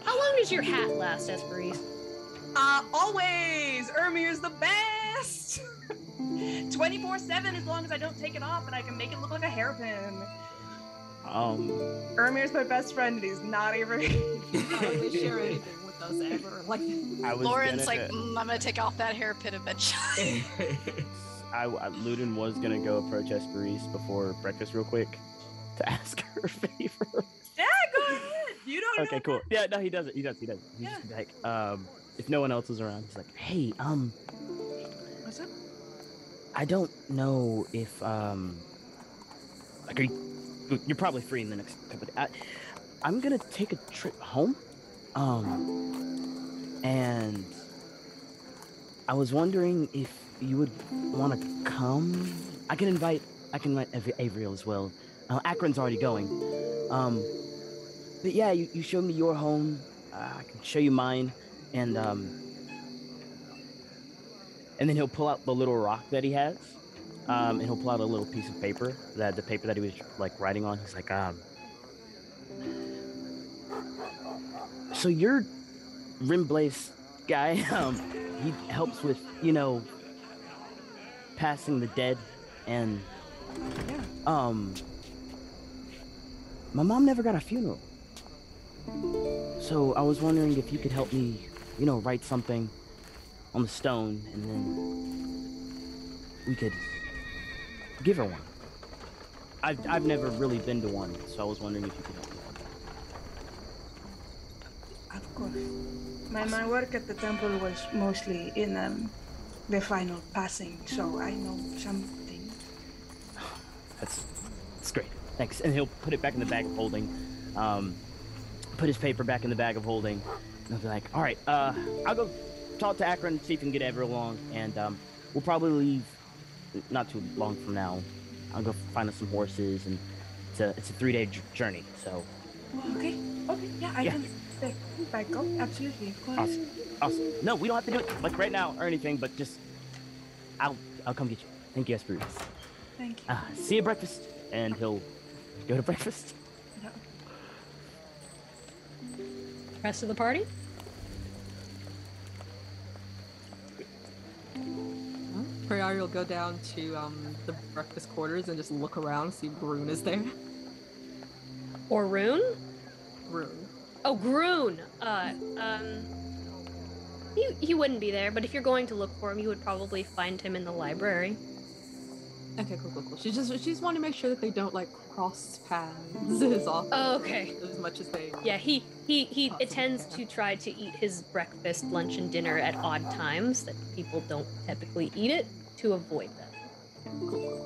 [SPEAKER 2] How long does your hat last, Esperise?
[SPEAKER 9] Always! Ermir's the best! 24/7 as long as I don't take it off and I can make it look like a hairpin. Ermir's my best friend and he's not even...
[SPEAKER 15] He doesn't really share anything with us ever. Like,
[SPEAKER 6] Lauren's like, I'm gonna take off that hairpin eventually.
[SPEAKER 4] Ludin was gonna go approach Esperise before breakfast real quick to ask her a favor.
[SPEAKER 9] Yeah, go ahead. You don't
[SPEAKER 4] Okay,
[SPEAKER 9] know
[SPEAKER 4] cool.
[SPEAKER 9] that.
[SPEAKER 4] Yeah, no, he does it. He's just like, if no one else is around, he's like, hey,
[SPEAKER 9] What's up?
[SPEAKER 4] I don't know if, like, you're probably free in the next couple of days. I'm gonna take a trip home, and I was wondering if you would want to come. I can invite Avriel as well. Akron's already going. But yeah, you show me your home. I can show you mine, and then he'll pull out the little rock that he has, and he'll pull out a little piece of paper, the paper that he was like writing on. He's like, so you're Rimblaze guy. He helps with, passing the dead, and my mom never got a funeral. So I was wondering if you could help me, write something on the stone, and then we could give her one. I've never really been to one, so I was wondering if you could help me.
[SPEAKER 9] Of course. My work at the temple was mostly in the final passing, so I know something.
[SPEAKER 4] That's great. Thanks. And he'll put it back in the bag of holding. Put his paper back in the bag of holding. And he'll be like, all right, I'll go talk to Akron, see if we can get everyone along, and we'll probably leave not too long from now. I'll go find us some horses, and it's a 3-day journey, so.
[SPEAKER 9] Okay, yeah, I can back up, absolutely, of course.
[SPEAKER 4] Awesome. No, we don't have to do it like right now or anything, but just I'll come get you. Thank you, Esperise.
[SPEAKER 9] Thank you.
[SPEAKER 4] See you at breakfast, and he'll go to breakfast.
[SPEAKER 9] Yeah.
[SPEAKER 2] Rest of the party?
[SPEAKER 8] Prayari will go down to the breakfast quarters and just look around, see if Groon is there.
[SPEAKER 2] Or Rune?
[SPEAKER 8] Groon.
[SPEAKER 2] Oh, Groon! He wouldn't be there, but if you're going to look for him, you would probably find him in the library.
[SPEAKER 8] Okay, cool. She's wanting to make sure that they don't like cross paths as often.
[SPEAKER 2] Oh, okay.
[SPEAKER 8] As much as they.
[SPEAKER 2] Yeah, he tends to try to eat his breakfast, lunch, and dinner at odd times that people don't typically eat it to avoid that.
[SPEAKER 8] Cool.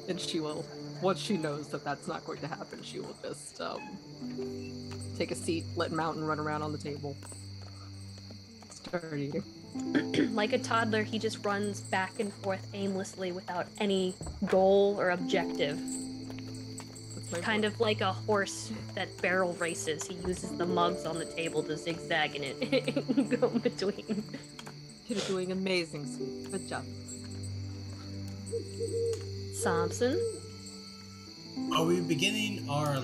[SPEAKER 8] And she will, once she knows that that's not going to happen, she will just take a seat, let Mountain run around on the table, start eating.
[SPEAKER 2] Like a toddler, he just runs back and forth aimlessly without any goal or objective. Kind of like a horse that barrel races. He uses the mugs on the table to zigzag in it and go in between.
[SPEAKER 8] You're doing amazing, sweet. Good job.
[SPEAKER 2] Samson?
[SPEAKER 1] Are we beginning our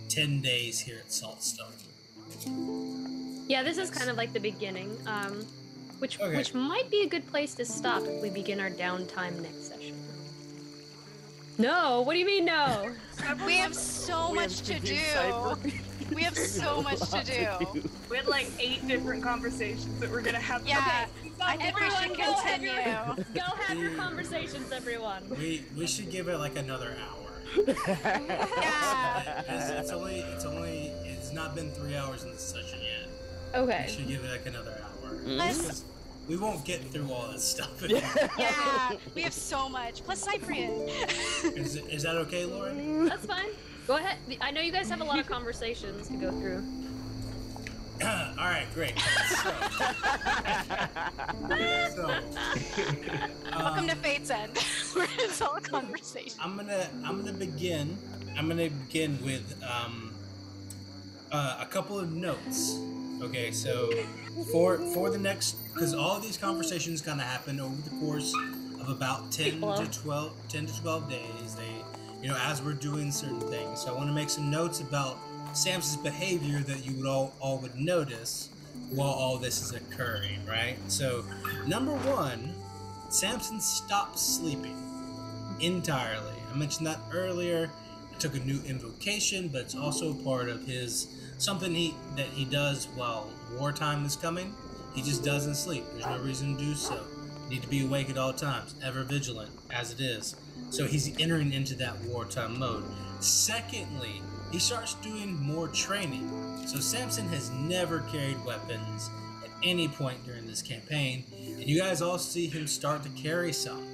[SPEAKER 1] 10 days here at Saltstone?
[SPEAKER 2] Yeah, this is kind of like the beginning, which might be a good place to stop if we begin our downtime next session. No, what do you mean no?
[SPEAKER 6] We have so much to do. We have so much to do.
[SPEAKER 9] We had 8 different conversations that we're gonna have.
[SPEAKER 6] Yeah,
[SPEAKER 9] okay,
[SPEAKER 6] I think we should continue.
[SPEAKER 2] Go have your conversations, everyone.
[SPEAKER 1] We should give it another hour.
[SPEAKER 6] Yeah.
[SPEAKER 1] It's only not been 3 hours in this session yet.
[SPEAKER 2] Okay.
[SPEAKER 1] We should give it like another hour.
[SPEAKER 6] Let's-
[SPEAKER 1] Because we won't get through all this stuff.
[SPEAKER 6] Yeah, we have so much. Plus Cyprian.
[SPEAKER 1] Is that okay, Lauren?
[SPEAKER 2] That's fine. Go ahead. I know you guys have a lot of conversations to go through.
[SPEAKER 1] All right, great.
[SPEAKER 6] Welcome to Fate's End, where it's all conversation.
[SPEAKER 1] I'm gonna begin. I'm gonna begin with a couple of notes. Okay, so for the next, because all of these conversations kind of happen over the course of about 10 to 12 days. They, as we're doing certain things. So I want to make some notes about Samson's behavior that you would all would notice while all this is occurring, right? So, number one, Samson stopped sleeping entirely. I mentioned that earlier. I took a new invocation, but it's also part of something that he does while wartime is coming. He just doesn't sleep. There's no reason to do so. You need to be awake at all times, ever vigilant, as it is. So he's entering into that wartime mode. Secondly, he starts doing more training. So Samson has never carried weapons at any point during this campaign, and you guys all see him start to carry some.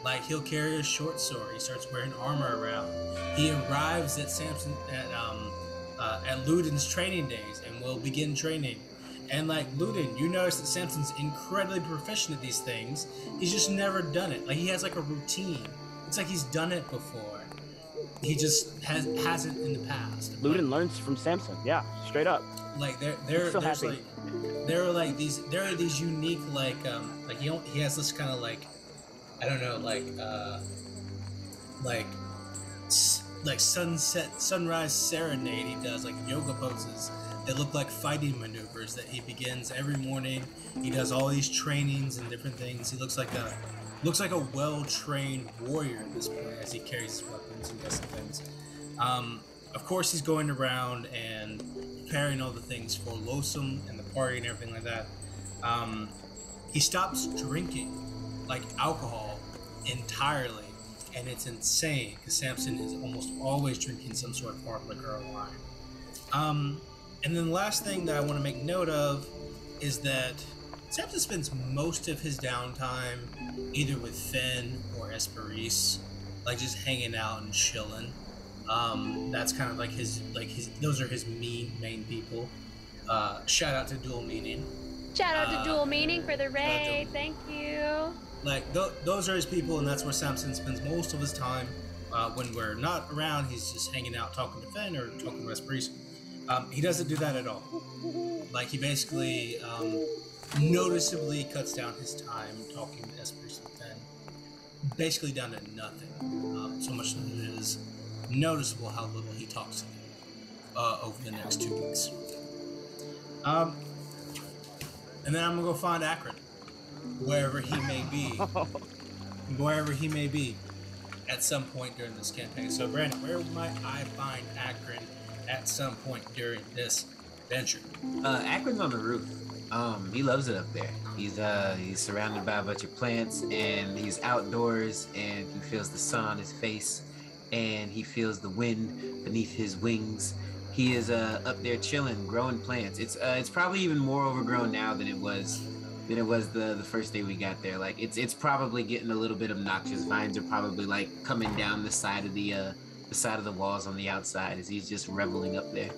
[SPEAKER 1] Like he'll carry a short sword. He starts wearing armor around. He arrives at Ludin's training days and will begin training. And like Ludin, you notice that Samson's incredibly proficient at these things. He's just never done it. Like he has like a routine. It's like he's done it before. He just hasn't in the past.
[SPEAKER 4] Ludin learns from Samson. Yeah, straight up.
[SPEAKER 1] Like there are these unique he has this kind of like sunrise serenade. He does like yoga poses that look like fighting maneuvers that he begins every morning. He does all these trainings and different things. He looks like a well-trained warrior at this point as he carries his weapons and does some things. Of course, he's going around and preparing all the things for Losum and the party and everything like that. He stops drinking like alcohol entirely, and it's insane because Samson is almost always drinking some sort of hard liquor or wine. And then the last thing that I want to make note of is that Samson spends most of his downtime either with Finn or Esperise, like just hanging out and chilling. That's kind of like his those are his main people. Shout out to Dual Meaning.
[SPEAKER 2] Shout out to Dual Meaning for the raid. Thank you.
[SPEAKER 1] Like those are his people, and that's where Samson spends most of his time. When we're not around, he's just hanging out talking to Finn or talking to Esperise. He doesn't do that at all. Like he basically noticeably cuts down his time talking to Esperise and Finn, basically down to nothing. So much that it is noticeable how little he talks to them over the next 2 weeks. And then I'm gonna go find Akron, wherever he may be, at some point during this campaign. So Brandon, where might I find Akron at some point during this venture?
[SPEAKER 5] Akron's on the roof. He loves it up there. He's surrounded by a bunch of plants, and he's outdoors, and he feels the sun on his face, and he feels the wind beneath his wings. He is up there chilling, growing plants. It's probably even more overgrown now than it was the first day we got there. Like it's probably getting a little bit obnoxious. Vines are probably like coming down the side of the walls on the outside as he's just reveling up there.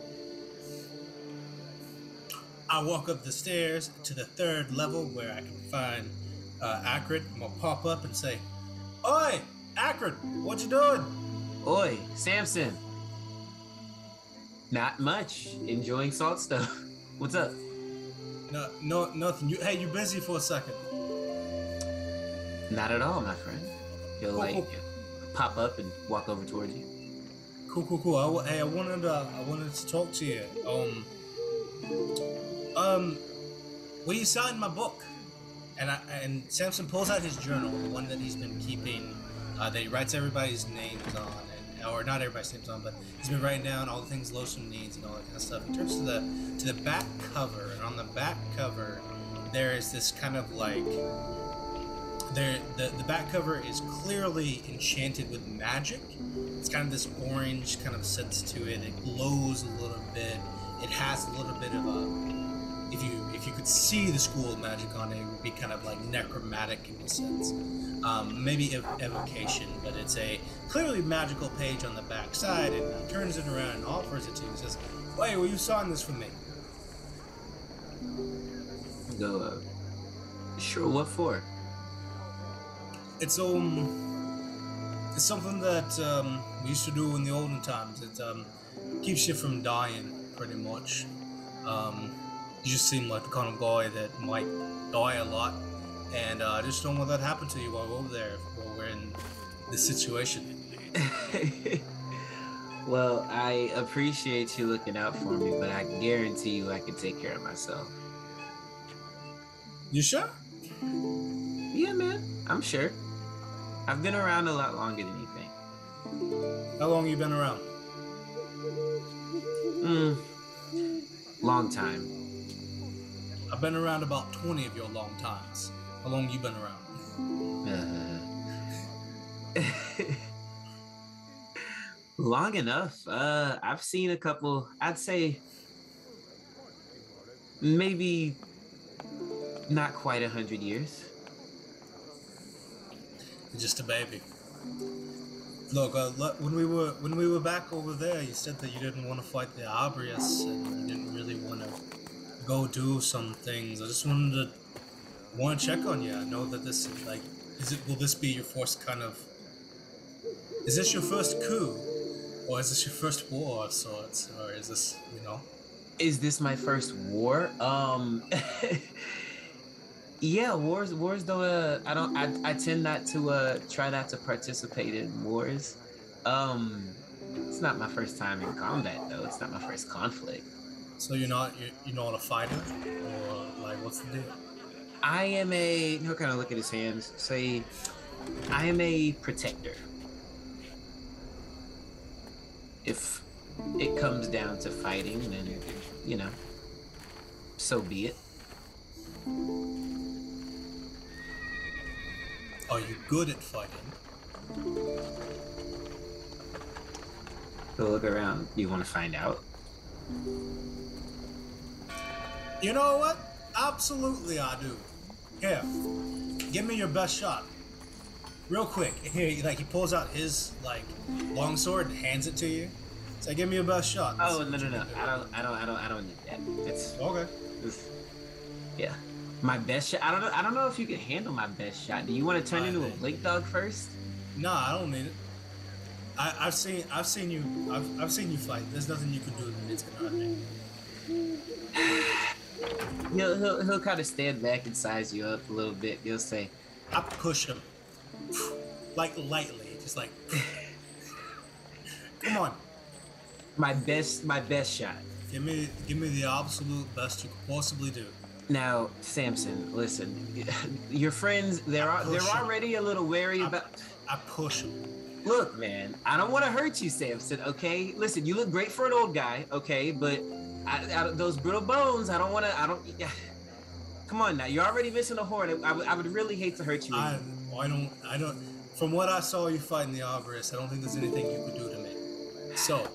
[SPEAKER 1] I walk up the stairs to the 3rd level where I can find Akron. I'm gonna pop up and say, "Oi, Akron, what you doing?"
[SPEAKER 5] "Oi, Samson." "Not much. Enjoying Saltstone." "What's up?"
[SPEAKER 1] No, nothing. Hey, you busy for a second?
[SPEAKER 5] "Not at all, my friend." He'll pop up and walk over towards you.
[SPEAKER 1] Cool. I wanted to talk to you. Will you sign my book? And Samson pulls out his journal, the one that he's been keeping, that he writes everybody's names on, or not everybody's names on, but he's been writing down all the things Losum needs and all that kind of stuff. He turns to the back cover, and on the back cover, there is this kind of like, the back cover is clearly enchanted with magic. It's kind of this orange kind of sense to it. It glows a little bit. It has a little bit of a, if you could see the school of magic on it, it would be kind of like necromantic in a sense. Maybe evocation, but it's a clearly magical page on the back side, and he turns it around and offers it to you. He says, "Wait, will you sign this for me?"
[SPEAKER 5] Go, sure, what for?
[SPEAKER 1] It's something that we used to do in the olden times. It keeps you from dying, pretty much. You just seem like the kind of guy that might die a lot, and I just don't want that to happen to you while we're over there, while we're in this situation.
[SPEAKER 5] Well, I appreciate you looking out for me, but I guarantee you I can take care of myself.
[SPEAKER 1] You sure?
[SPEAKER 5] Yeah, man, I'm sure. I've been around a lot longer than you think.
[SPEAKER 1] How long you been around?
[SPEAKER 5] Long time.
[SPEAKER 1] I've been around about 20 of your long times. How long you been around?
[SPEAKER 5] Long enough. I've seen a couple, I'd say maybe not quite 100 years.
[SPEAKER 1] You're just a baby. Look, when we were back over there, you said that you didn't want to fight the Arboreus and you didn't really want to go do some things. I just wanted to check on you. I know that this is like, will this be your first kind of? Is this your first coup, or is this your first war of sorts, or is this,
[SPEAKER 5] Is this my first war? Yeah, wars don't, I tend not to, try not to participate in wars. It's not my first time in combat, though. It's not my first conflict.
[SPEAKER 1] So you're not a fighter, or like, what's the deal?
[SPEAKER 5] I am he'll kind of look at his hands, say, I am a protector. If it comes down to fighting, then, so be it.
[SPEAKER 1] Are you good at fighting?
[SPEAKER 5] Go look around. You want to find out?
[SPEAKER 1] You know what? Absolutely I do. Here, give me your best shot. Real quick. Here, he pulls out his, longsword and hands it to you. So give me your best shot.
[SPEAKER 5] Oh, no. I don't need that. It's...
[SPEAKER 1] Okay.
[SPEAKER 5] Yeah. My best shot? I don't know if you can handle my best shot. Do you want to turn into a blink dog first?
[SPEAKER 1] No, I don't need it. I've seen you fight. There's nothing you can do that's gonna hurt me.
[SPEAKER 5] He'll kind of stand back and size you up a little bit. He'll say,
[SPEAKER 1] I push him. Lightly, just like come on.
[SPEAKER 5] My best shot.
[SPEAKER 1] Give me the absolute best you could possibly do.
[SPEAKER 5] Now, Samson, listen. Your friends, they're already a little wary about...
[SPEAKER 1] I push them.
[SPEAKER 5] Look, man, I don't want to hurt you, Samson, okay? Listen, you look great for an old guy, okay? But those brittle bones, I don't... Come on now, you're already missing a horn. I would really hate to hurt you.
[SPEAKER 1] I don't... From what I saw you fighting the Arboreus, I don't think there's anything you could do to me. So...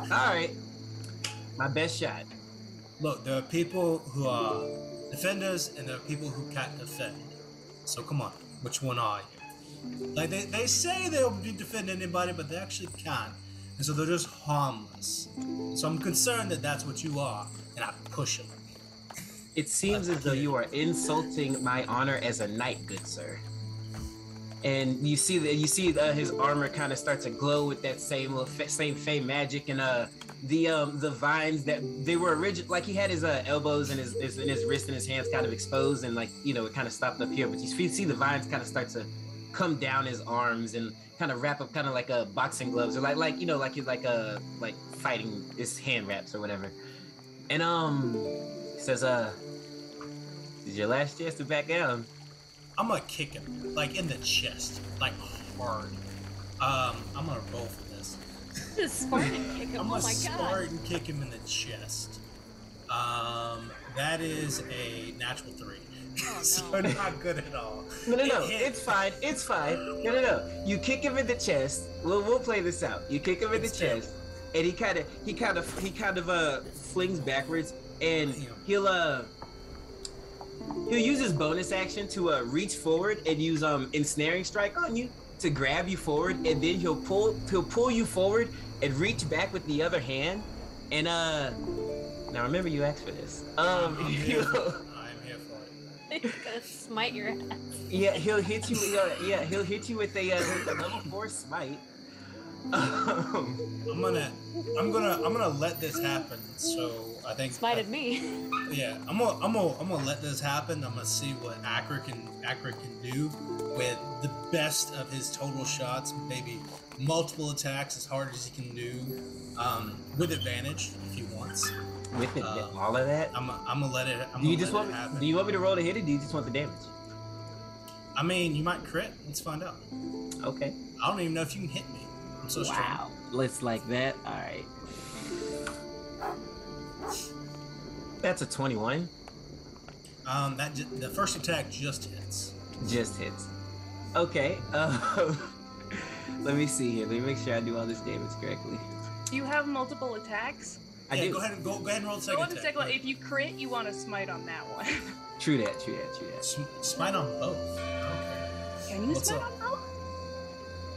[SPEAKER 5] Alright. My best shot.
[SPEAKER 1] Look, there are people who are defenders and there are people who can't defend. So come on, which one are you? Like they say they'll be defending anybody, but they actually can't. And so they're just harmless. So I'm concerned that that's what you are, and I push them.
[SPEAKER 5] It seems as though you are insulting my honor as a knight, good sir. And you see his armor kind of start to glow with that same fey magic, and the vines that they were original, like he had his elbows and his wrist and his hands kind of exposed, and it kind of stopped up here, but you see the vines kind of start to come down his arms and kind of wrap up kind of like a boxing gloves, or like fighting his hand wraps or whatever. And he says, "This is your last chance to back down."
[SPEAKER 1] I'm gonna kick him, like in the chest, like hard. I'm gonna roll for this.
[SPEAKER 2] Just Spartan kick him.
[SPEAKER 1] I'm
[SPEAKER 2] Oh
[SPEAKER 1] gonna
[SPEAKER 2] my god.
[SPEAKER 1] Spartan kick him in the chest. That is a natural 3.
[SPEAKER 6] Oh,
[SPEAKER 1] So
[SPEAKER 6] no.
[SPEAKER 1] not good at all.
[SPEAKER 5] No,
[SPEAKER 1] It hit.
[SPEAKER 5] it's fine. It's fine. No. You kick him in the chest. We'll play this out. You kick him in the chest, and he kind of flings backwards, and he'll use his bonus action to reach forward and use ensnaring strike on you to grab you forward, and then he'll pull you forward and reach back with the other hand, and now remember you asked for this.
[SPEAKER 1] I'm here for it.
[SPEAKER 2] He's gonna smite your ass.
[SPEAKER 5] Yeah, he'll hit you. He'll hit you with a level 4 smite.
[SPEAKER 1] I'm gonna let this happen. So I think
[SPEAKER 2] Smited me.
[SPEAKER 1] Yeah, I'm gonna let this happen. I'm gonna see what Akron can do with the best of his total shots, maybe multiple attacks as hard as he can do, with advantage if he wants.
[SPEAKER 5] With it, all of that.
[SPEAKER 1] I'm gonna let it.
[SPEAKER 5] Do you want me to roll to hit it? Do you just want the damage?
[SPEAKER 1] I mean, you might crit. Let's find out.
[SPEAKER 5] Okay.
[SPEAKER 1] I don't even know if you can hit me. I'm so strong.
[SPEAKER 5] Wow. Let's like that. All right. That's a 21.
[SPEAKER 1] The first attack just hits.
[SPEAKER 5] Just hits. Okay. Let me see here. Let me make sure I do all this damage correctly.
[SPEAKER 3] Do you have multiple attacks?
[SPEAKER 5] I do.
[SPEAKER 1] Go ahead and roll the second attack.
[SPEAKER 3] If you crit, you want to smite on that one.
[SPEAKER 5] True that.
[SPEAKER 1] Smite on both. Okay.
[SPEAKER 3] Can you smite on both?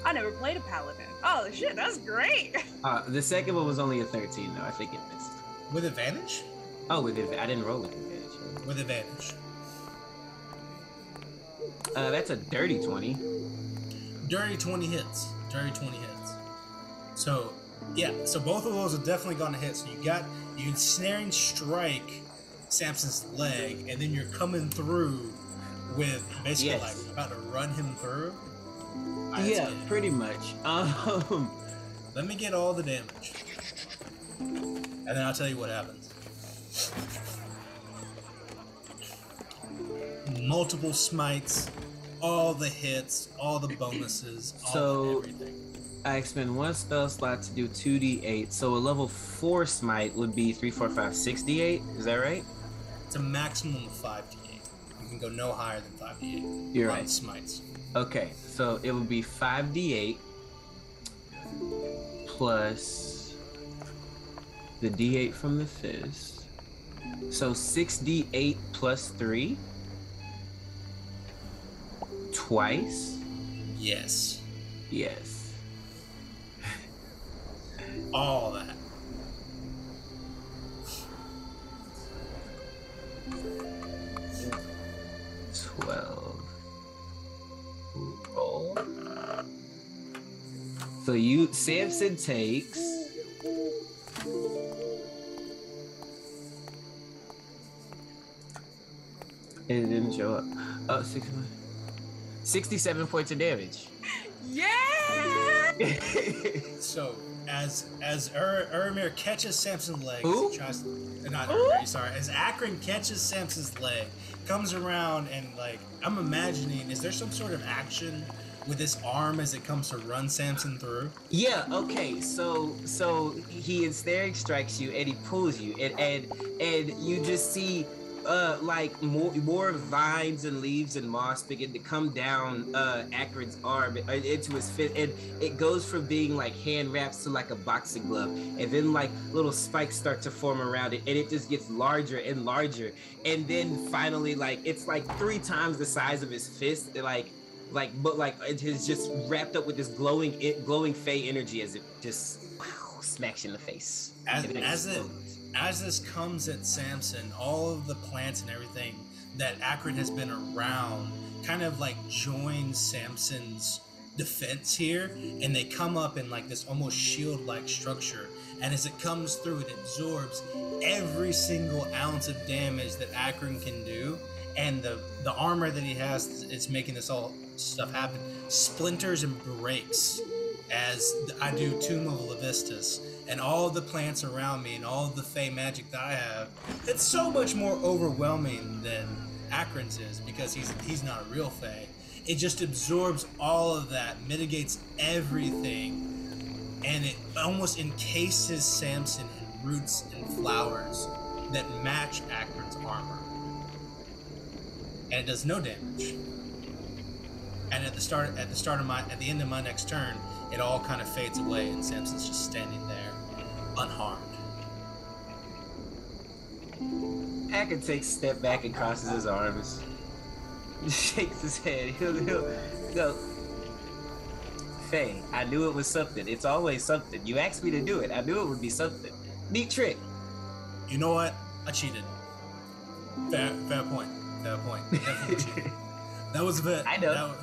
[SPEAKER 3] I never played a paladin. Oh shit, that's great.
[SPEAKER 5] The second one was only a 13 though. I think it missed.
[SPEAKER 1] With advantage?
[SPEAKER 5] Oh, with advantage. I didn't roll with advantage.
[SPEAKER 1] With advantage.
[SPEAKER 5] That's a dirty 20.
[SPEAKER 1] Dirty 20 hits. So, yeah, so both of those are definitely gonna hit. So you ensnaring strike Samson's leg, and then you're coming through with basically like about to run him through.
[SPEAKER 5] Yeah, pretty much.
[SPEAKER 1] Let me get all the damage, and then I'll tell you what happens. Multiple smites, all the hits, all the bonuses, all everything.
[SPEAKER 5] I expend 1 spell slot to do 2d8. So a level 4 smite would be 3, 4, 5, 6d8. Is that right?
[SPEAKER 1] It's a maximum of 5d8. You can go no higher than 5d8.
[SPEAKER 5] You're right.
[SPEAKER 1] Smites.
[SPEAKER 5] Okay, so it would be 5d8 plus the d8 from the fist. So 6d8 plus 3 twice?
[SPEAKER 1] Yes.
[SPEAKER 5] Yes.
[SPEAKER 1] All that.
[SPEAKER 5] Roll. So Samson takes it didn't show up. Oh, 67 points of damage.
[SPEAKER 3] Yeah.
[SPEAKER 1] So as Urimir catches Samson's leg, as Akron catches Samson's leg, comes around and like I'm imagining, is there some sort of action with his arm as it comes to run Samson through?
[SPEAKER 5] Yeah. Okay. So he ensnaring strikes you and he pulls you and you just see like more vines and leaves and moss begin to come down Akron's arm into his fist, and it goes from being like hand wraps to like a boxing glove, and then like little spikes start to form around it, and it just gets larger and larger, and then finally like it's like 3 times the size of his fist, but it is just wrapped up with this glowing fey energy as it just smacks you in the face.
[SPEAKER 1] As this comes at Samson, all of the plants and everything that Akron has been around kind of like join Samson's defense here, and they come up in like this almost shield-like structure, and as it comes through, it absorbs every single ounce of damage that Akron can do, and the armor that he has is making this all stuff happen, splinters and breaks as I do Tomb of Levistus, and all the plants around me and all the fey magic that I have, it's so much more overwhelming than Akron's is, because he's not a real fey. It just absorbs all of that, mitigates everything, and it almost encases Samson in roots and flowers. that match Akron's armor, and it does no damage. And at the end of my next turn, it all kind of fades away, and Samson's just standing there, unharmed.
[SPEAKER 5] Akron takes a step back and crosses his arms, shakes his head. He'll go, Faye, I knew it was something. It's always something. You asked me to do it. I knew it would be something. Neat trick.
[SPEAKER 1] You know what? I cheated. Fair point. Definitely cheated. That was a bit.
[SPEAKER 5] I know.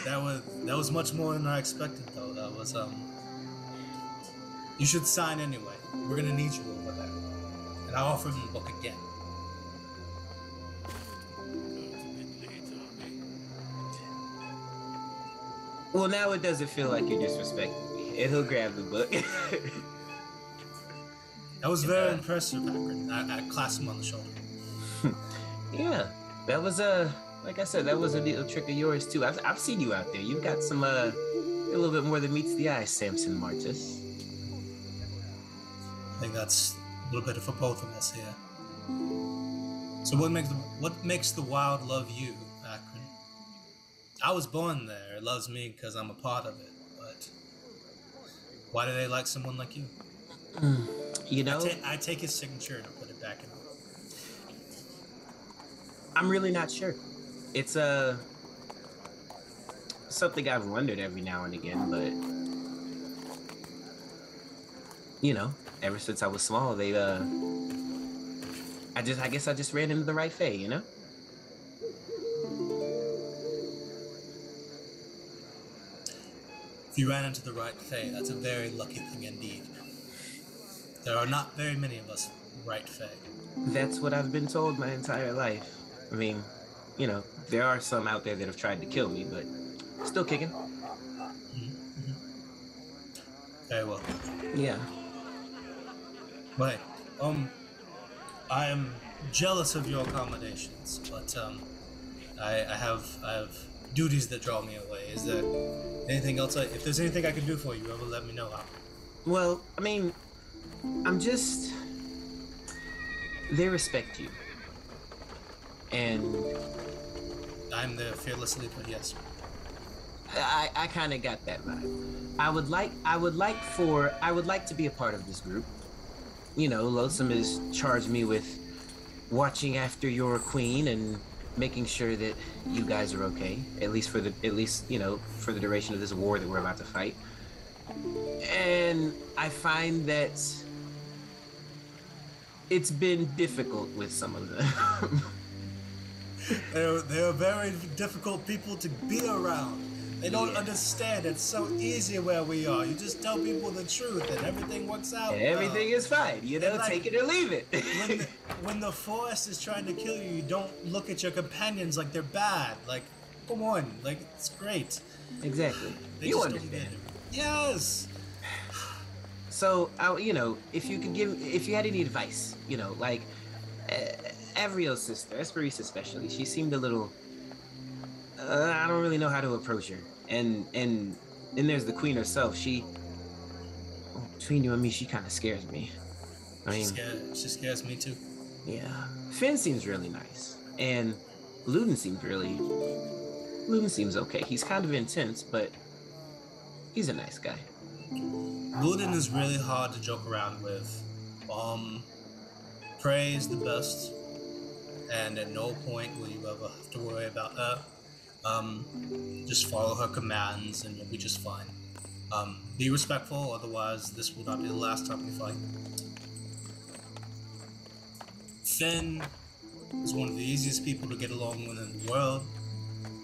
[SPEAKER 1] That was much more than I expected, though. That was You should sign anyway. We're gonna need you over there. And I offer him the book again.
[SPEAKER 5] Well, now it doesn't feel like you're disrespecting me. And he'll grab the book.
[SPEAKER 1] That was very impressive, Akron. I clapped him on the shoulder.
[SPEAKER 5] Yeah, that was like I said, that was a little trick of yours too. I've seen you out there. You've got some a little bit more than meets the eye, Samson Martis.
[SPEAKER 1] I think that's a little bit for both of us here. So what makes the wild love you, Akron? I was born there. It loves me because I'm a part of it. But why do they like someone like you?
[SPEAKER 5] You know,
[SPEAKER 1] I take his signature and I put it back in.
[SPEAKER 5] I'm really not sure. It's something I've wondered every now and again, but you know, ever since I was small, they I guess I just ran into the right Fae, you know?
[SPEAKER 1] If you ran into the right Fae, that's a very lucky thing indeed. There are not very many of us right Fae.
[SPEAKER 5] That's what I've been told my entire life. I mean, you know, there are some out there that have tried to kill me, but still kicking.
[SPEAKER 1] Mm-hmm. Very well.
[SPEAKER 5] Yeah.
[SPEAKER 1] Right. I am jealous of your accommodations, but I have duties that draw me away. Is there anything else? If there's anything I can do for you, ever let me know.
[SPEAKER 5] Well, I mean, they respect you. And
[SPEAKER 1] I'm the fearless leader, yes.
[SPEAKER 5] I kind of got that vibe. I would like to be a part of this group. You know, Loathsome has charged me with watching after your queen and making sure that you guys are okay, at least you know, for the duration of this war that we're about to fight. And I find that it's been difficult with some of them.
[SPEAKER 1] They're very difficult people to be around. They don't understand. It's so easy where we are. You just tell people the truth and everything works out.
[SPEAKER 5] Everything is fine. You know,
[SPEAKER 1] like,
[SPEAKER 5] take it or leave it.
[SPEAKER 1] when the forest is trying to kill you, you don't look at your companions like they're bad. Like, come on. Like, it's great.
[SPEAKER 5] Exactly. You understand.
[SPEAKER 1] Yes.
[SPEAKER 5] So, you know, if you had any advice, you know, like Avrio's sister, Esperise especially, she seemed a little, I don't really know how to approach her. And then there's the queen herself. Between you and me, she kind of scares me. I mean,
[SPEAKER 1] she scares me too.
[SPEAKER 5] Yeah. Finn seems really nice. And Luden seems okay. He's kind of intense, but he's a nice guy.
[SPEAKER 1] Luden is really hard to joke around with. Prey is the best, and at no point will you ever have to worry about her. Just follow her commands and you'll be just fine. Be respectful, otherwise this will not be the last time we fight. Finn is one of the easiest people to get along with in the world,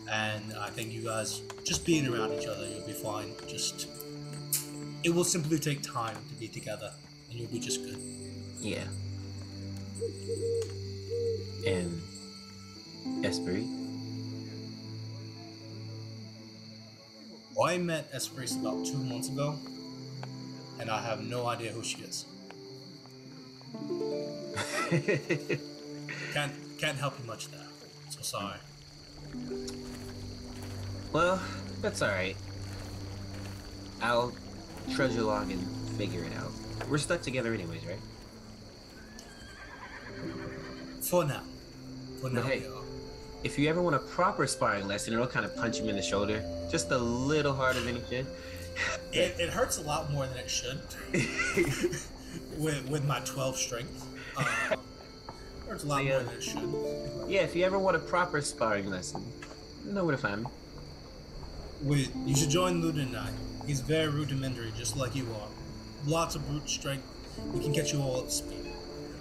[SPEAKER 1] and I think you guys, just being around each other, you'll be fine. It will simply take time to be together, and you'll be just good.
[SPEAKER 5] Yeah. And Esprit?
[SPEAKER 1] I met Esperise about 2 months ago, and I have no idea who she is. Can't help you much there, so sorry.
[SPEAKER 5] Well, that's alright. I'll trudge along and figure it out. We're stuck together anyways, right?
[SPEAKER 1] For now.
[SPEAKER 5] But hey,
[SPEAKER 1] we are.
[SPEAKER 5] if you ever want a proper sparring lesson, it'll kind of punch him in the shoulder, just a little harder than it should.
[SPEAKER 1] It hurts a lot more than it should. with my 12 strength. Hurts a lot more than it should.
[SPEAKER 5] Yeah, if you ever want a proper sparring lesson, you know where to find me.
[SPEAKER 1] You should join Luden and I. He's very rudimentary, just like you are. Lots of brute strength. We can get you all up to speed.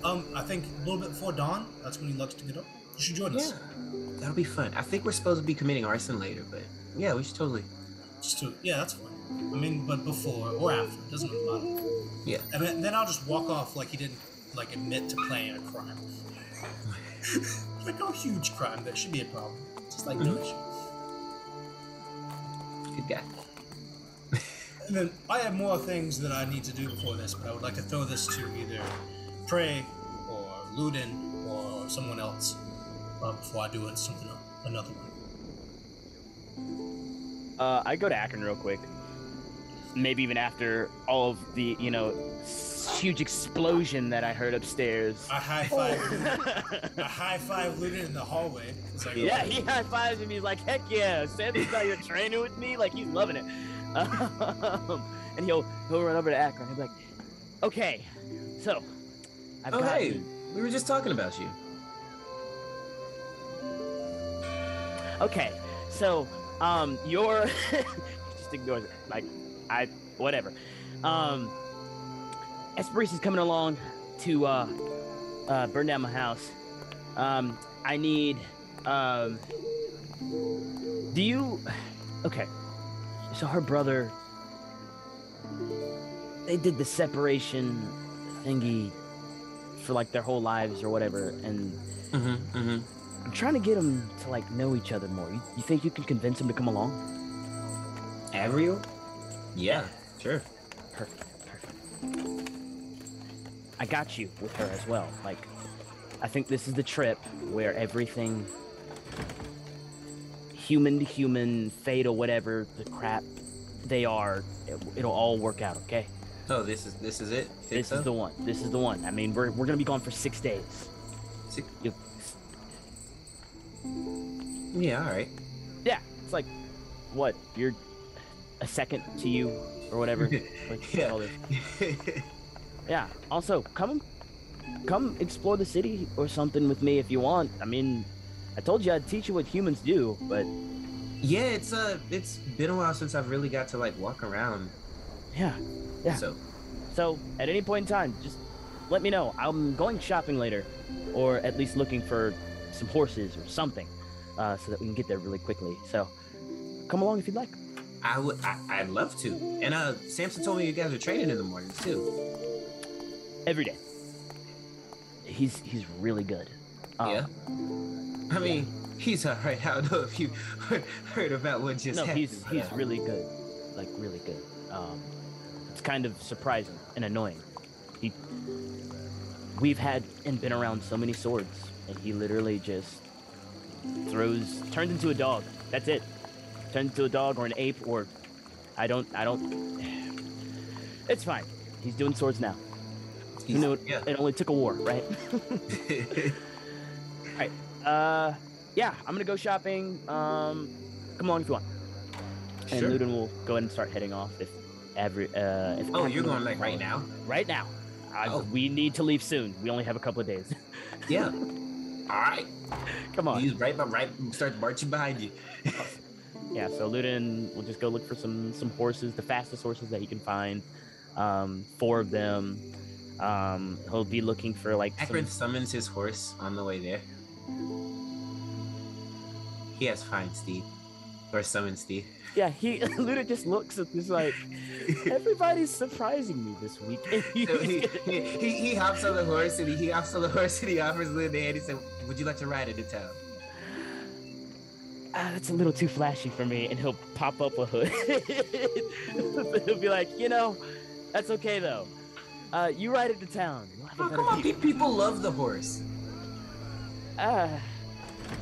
[SPEAKER 1] I think a little bit before dawn, that's when he loves to get up. You should join us.
[SPEAKER 5] That'll be fun. I think we're supposed to be committing arson later, but yeah, we should totally.
[SPEAKER 1] Yeah, that's fine. I mean, but before or after, it doesn't really matter.
[SPEAKER 5] Yeah.
[SPEAKER 1] And then I'll just walk off like he didn't admit to playing a crime. Like no huge crime that should be a problem. Just like no issue.
[SPEAKER 5] Good guy.
[SPEAKER 1] And then I have more things that I need to do before this, but I would like to throw this to either Prey or Luden or someone else before I do another one.
[SPEAKER 4] I go to Akron real quick. Maybe even after all of the, huge explosion that I heard upstairs.
[SPEAKER 1] I high five Luden in the hallway. It's like,
[SPEAKER 4] yeah, he high fives and he's like, heck yeah, Samson's out here training with me, like he's loving it. And he'll run over to Akron. He'll be like, okay, so I've got
[SPEAKER 5] hey,
[SPEAKER 4] you.
[SPEAKER 5] We were just talking about you.
[SPEAKER 4] Okay, so you're just ignores it. Like whatever. Esperis is coming along to burn down my house. I need okay. So her brother, they did the separation thingy for like their whole lives or whatever, and I'm trying to get them to like know each other more. You think you can convince them to come along?
[SPEAKER 5] Avril? Yeah, sure.
[SPEAKER 4] Perfect. I got you with her as well. Like, I think this is the trip where everything human to human, fate or whatever the crap they are, it'll all work out, okay?
[SPEAKER 5] Oh, this is it?
[SPEAKER 4] This is the one. This is the one. I mean, we're gonna be gone for 6 days.
[SPEAKER 5] Yeah, all right.
[SPEAKER 4] Yeah, it's like, what? You're a second to you or whatever. Like,
[SPEAKER 5] yeah.
[SPEAKER 4] All this. Yeah. Also, come explore the city or something with me if you want. I mean, I told you I'd teach you what humans do, but
[SPEAKER 5] yeah, it's been a while since I've really got to like walk around.
[SPEAKER 4] Yeah. So at any point in time, just let me know. I'm going shopping later, or at least looking for some horses or something, so that we can get there really quickly. So come along if you'd like.
[SPEAKER 5] I'd love to. And Samson told me you guys are training in the mornings too.
[SPEAKER 4] Every day. He's really good.
[SPEAKER 5] Yeah. I mean, he's alright. I don't know if you heard about what just happened.
[SPEAKER 4] No, he's really good. Like really good. It's kind of surprising and annoying. We've had and been around so many swords, and he literally just turns into a dog. That's it. Turns into a dog or an ape, or I don't. It's fine. He's doing swords now. You know, it only took a war, right? Alright. Yeah, I'm gonna go shopping. Come along if you want. And
[SPEAKER 5] Sure.
[SPEAKER 4] Luden will go ahead and start heading off if
[SPEAKER 5] Oh, you're going like right now?
[SPEAKER 4] Right now. We need to leave soon. We only have a couple of days.
[SPEAKER 5] Yeah. All right.
[SPEAKER 4] Come on.
[SPEAKER 5] He's right, start marching behind you.
[SPEAKER 4] Yeah, so Luden will just go look for some horses, the fastest horses that he can find. 4 of them. He'll be looking for like
[SPEAKER 5] Akron summons his horse on the way there. He has find Steve. Or summon Steve.
[SPEAKER 4] Yeah, Luden just looks at this like, everybody's surprising me this week.
[SPEAKER 5] So he hops on the horse and he offers Luden the hand. He said, "Would you like to ride into town?"
[SPEAKER 4] That's a little too flashy for me. And he'll pop up a hood. He'll be like, that's okay though. You ride into town.
[SPEAKER 5] Come on, people love the horse.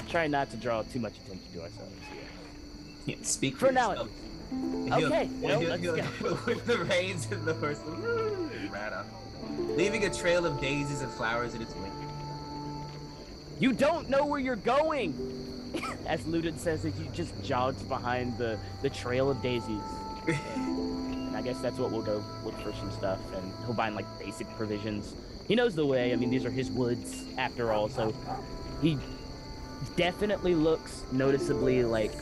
[SPEAKER 4] Try not to draw too much attention to ourselves.
[SPEAKER 5] Yeah, speak
[SPEAKER 4] for now. Okay.
[SPEAKER 5] Let's go. With the reins and the horse, right up, leaving a trail of daisies and flowers in its wake.
[SPEAKER 4] You don't know where you're going! As Ludin says as he just jogs behind the trail of daisies. And I guess that's what we'll go look for some stuff, and he'll find like basic provisions. He knows the way. I mean, these are his woods after all, so he definitely looks noticeably like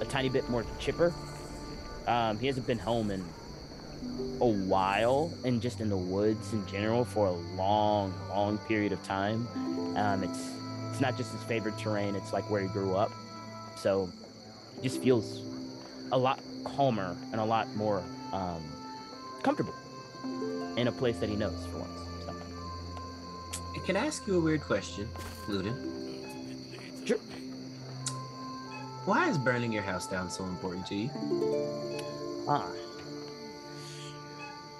[SPEAKER 4] a tiny bit more chipper. He hasn't been home in a while, and just in the woods in general for a long period of time. It's not just his favorite terrain, it's like where he grew up. So it just feels a lot calmer and a lot more comfortable in a place that he knows for once. So.
[SPEAKER 5] Can I ask you a weird question, Ludin?
[SPEAKER 4] Sure.
[SPEAKER 5] Why is burning your house down so important to you?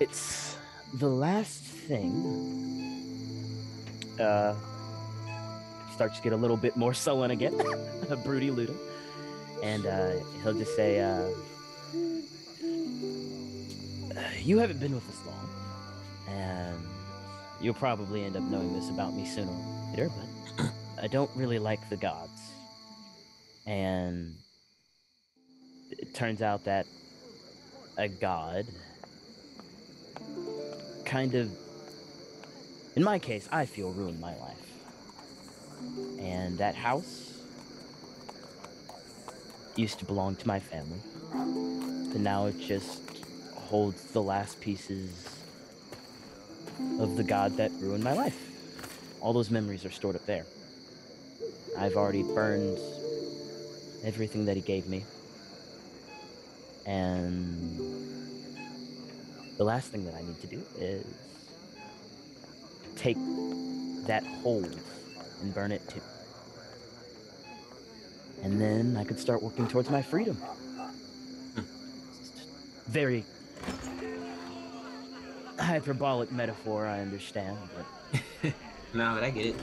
[SPEAKER 4] It's the last thing. Starts to get a little bit more sullen again. A broody Ludin. And he'll just say, you haven't been with us long, and you'll probably end up knowing this about me sooner or later, but I don't really like the gods. And it turns out that a god kind of, in my case, I feel ruined my life. And that house used to belong to my family, and now it just holds the last pieces of the god that ruined my life. All those memories are stored up there. I've already burned everything that he gave me, and the last thing that I need to do is take that hold and burn it too. And then I could start working towards my freedom. Very hyperbolic metaphor, I understand, but
[SPEAKER 5] No, but I get it.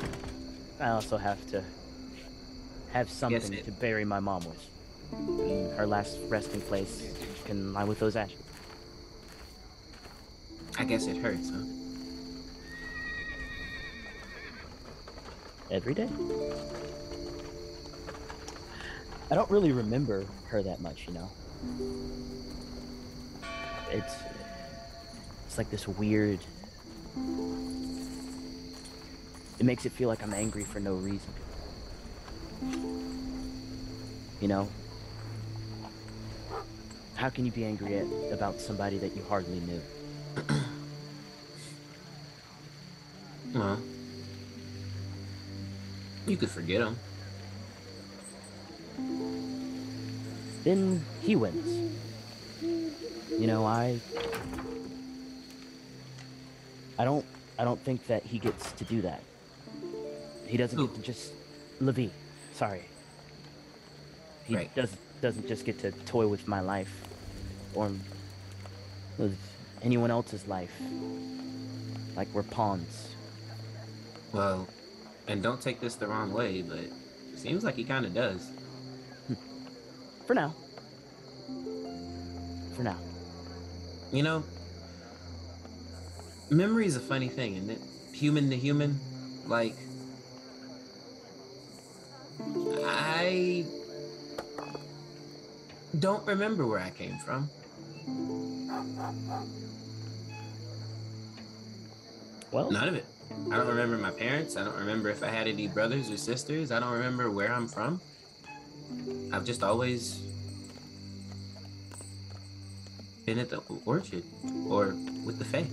[SPEAKER 4] I also have to have something to bury my mom with. And her last resting place can lie with those ashes.
[SPEAKER 5] I guess it hurts, huh?
[SPEAKER 4] Every day. I don't really remember her that much, you know. It's like this weird... It makes it feel like I'm angry for no reason. You know? How can you be angry about somebody that you hardly knew?
[SPEAKER 5] Well, you could forget him.
[SPEAKER 4] Then he wins. You know, I don't think that he gets to do that. He doesn't get to just Levi, sorry. He doesn't just get to toy with my life or with anyone else's life. Like we're pawns.
[SPEAKER 5] Well, and don't take this the wrong way, but it seems like he kind of does.
[SPEAKER 4] For now. For now.
[SPEAKER 5] You know, memory is a funny thing, isn't it? Human to human. Like, I don't remember where I came from.
[SPEAKER 4] Well,
[SPEAKER 5] none of it. I don't remember my parents. I don't remember if I had any brothers or sisters. I don't remember where I'm from. I've just always been at the orchard or with the Fae.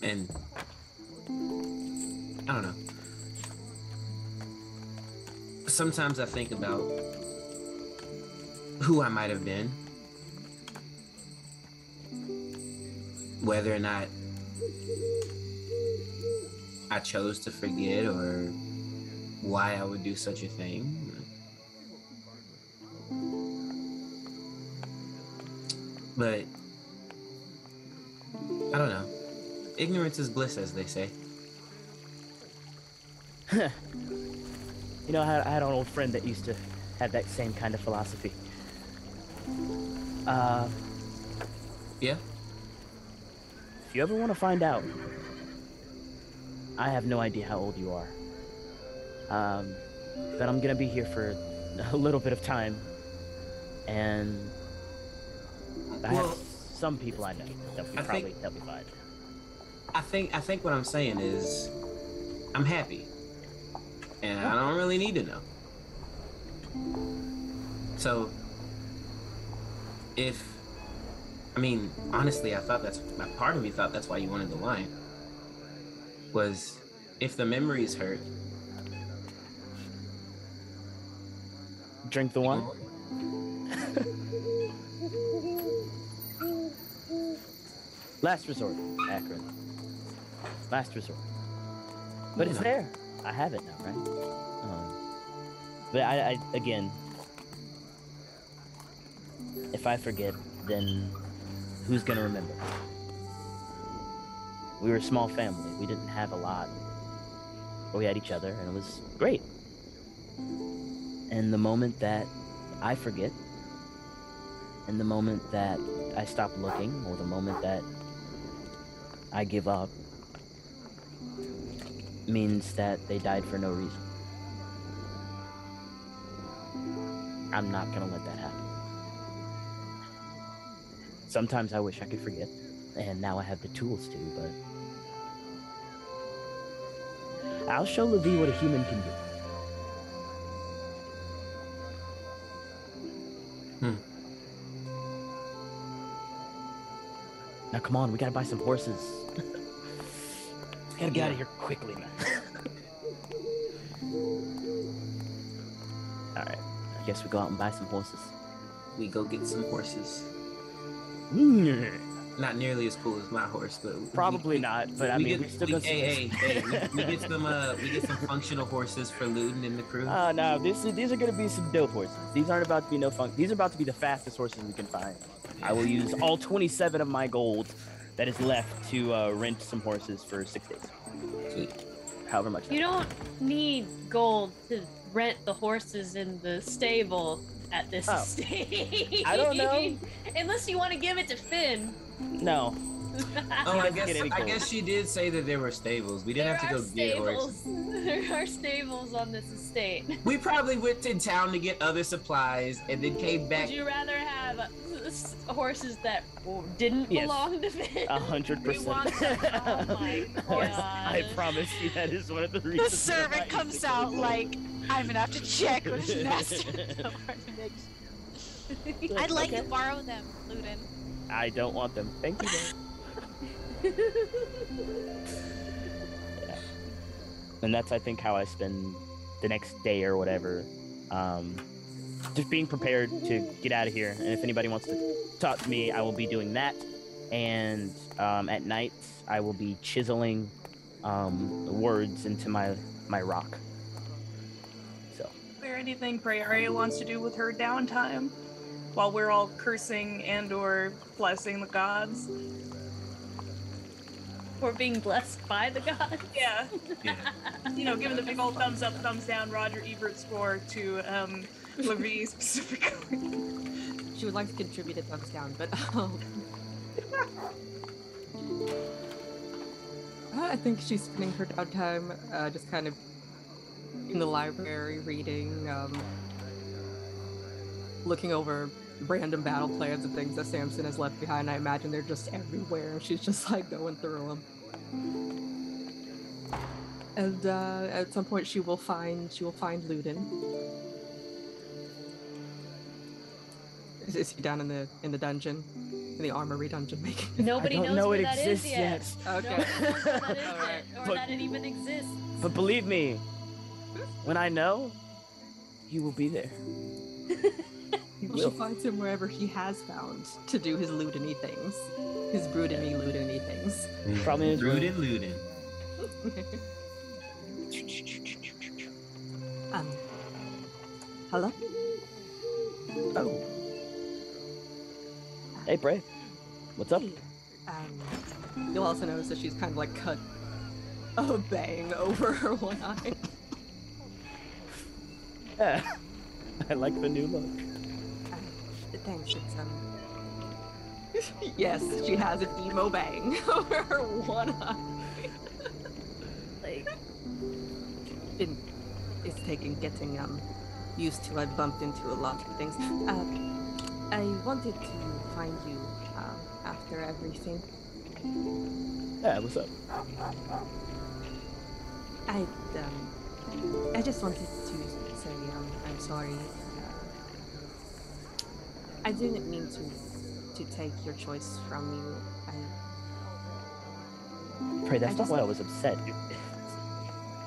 [SPEAKER 5] And I don't know. Sometimes I think about who I might have been, whether or not I chose to forget or why I would do such a thing. But I don't know. Ignorance is bliss, as they say.
[SPEAKER 4] You know, I had an old friend that used to have that same kind of philosophy.
[SPEAKER 5] Yeah?
[SPEAKER 4] If you ever want to find out, I have no idea how old you are. But I'm gonna be here for a little bit of time, and I have some people I know that will probably help me find.
[SPEAKER 5] I think what I'm saying is, I'm happy, and I don't really need to know. So, honestly, I thought part of me thought that's why you wanted the wine. Was if the memories hurt.
[SPEAKER 4] Drink the wine. Last resort, Akron. Last resort. But it's there. I have it now, right? But I again, if I forget, then who's gonna remember? We were a small family. We didn't have a lot, but we had each other, and it was great. And the moment that I forget, and the moment that I stop looking, or the moment that I give up, means that they died for no reason. I'm not gonna let that happen. Sometimes I wish I could forget, and now I have the tools to, but I'll show Levi what a human can do. Now come on, we gotta buy some horses. We gotta get out of here quickly, man. Alright, I guess we go out and buy some horses.
[SPEAKER 5] We go get some horses. Not nearly as cool as my horse, but
[SPEAKER 4] probably not. But we still go.
[SPEAKER 5] We get some functional horses for Luden and the crew.
[SPEAKER 4] No, these are gonna be some dope horses. These aren't about to be These are about to be the fastest horses we can find. I will use all 27 of my gold that is left to rent some horses for 6 days.
[SPEAKER 5] Sweet.
[SPEAKER 4] However much.
[SPEAKER 2] You don't need gold to rent the horses in the stable at this estate.
[SPEAKER 4] I don't know.
[SPEAKER 2] Unless you want to give it to Finn.
[SPEAKER 4] No.
[SPEAKER 5] I guess she did say that there were stables. We didn't have to go get horses.
[SPEAKER 2] There are stables on this estate.
[SPEAKER 5] We probably went to town to get other supplies and then came back.
[SPEAKER 2] Would you rather have horses that didn't belong to Finn?
[SPEAKER 4] 100%.
[SPEAKER 2] Oh my god.
[SPEAKER 4] I promise you that is one of the reasons.
[SPEAKER 6] The servant comes out like, I'm gonna have to check with Nesta. I'd like to borrow them, Luden.
[SPEAKER 4] I don't want them. Thank you. Yeah. And that's, I think, how I spend the next day or whatever. Just being prepared to get out of here. And if anybody wants to talk to me, I will be doing that. And at night, I will be chiseling words into my rock. So.
[SPEAKER 3] Is there anything Praeria wants to do with her downtime? While we're all cursing and/or blessing the gods,
[SPEAKER 2] or being blessed by the gods.
[SPEAKER 3] Yeah. Giving the big old thumbs up, thumbs down, Roger Ebert score to Levi specifically.
[SPEAKER 8] She would like to contribute a thumbs down, but I think she's spending her downtime just kind of in the library, reading, looking over random battle plans and things that Samson has left behind. I imagine they're just everywhere. She's just like going through them. And at some point she will find Luden. Is he down in the dungeon? In the armory dungeon making?
[SPEAKER 2] Nobody knows where that is yet.
[SPEAKER 4] Okay.
[SPEAKER 2] Nobody knows where that is yet, or that it even exists.
[SPEAKER 4] But believe me, when I know, he will be there.
[SPEAKER 8] She finds him wherever he has found to do his Luden-y things. His broodeny Luden-y things.
[SPEAKER 4] Probably his
[SPEAKER 5] Luden.
[SPEAKER 8] Hello?
[SPEAKER 4] Oh. Hey, Bray. What's up?
[SPEAKER 8] You'll also notice that she's kind of like cut a bang over her one eye.
[SPEAKER 4] Yeah. I like the new look.
[SPEAKER 8] Thanks, it's yes, she has an emo bang over her one eye. It's taking getting used to. I bumped into a lot of things. I wanted to find you after everything.
[SPEAKER 4] Yeah, what's up?
[SPEAKER 8] I just wanted to say I'm sorry. I didn't mean to take your choice from you.
[SPEAKER 4] Pray, that's not why I was upset.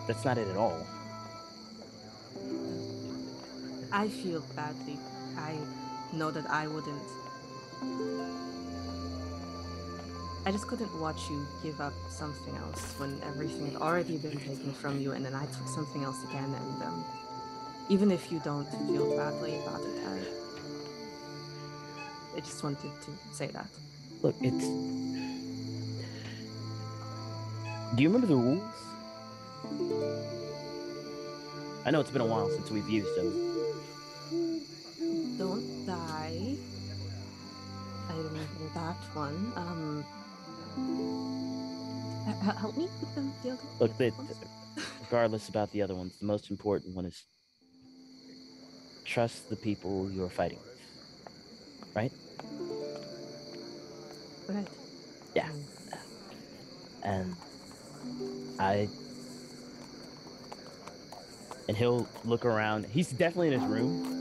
[SPEAKER 4] That's not it at all.
[SPEAKER 8] I feel badly. I know that I wouldn't. I just couldn't watch you give up something else when everything had already been taken from you, and then I took something else again. And even if you don't feel badly about it, I just wanted to say that.
[SPEAKER 4] Look, it's... Do you remember the rules? I know it's been a while since we've used them.
[SPEAKER 8] Don't die. I remember that one. Help me with the other.
[SPEAKER 4] Look, regardless about the other ones, the most important one is trust the people you're fighting with. Right?
[SPEAKER 8] Right.
[SPEAKER 4] Yeah. And he'll look around. He's definitely in his room.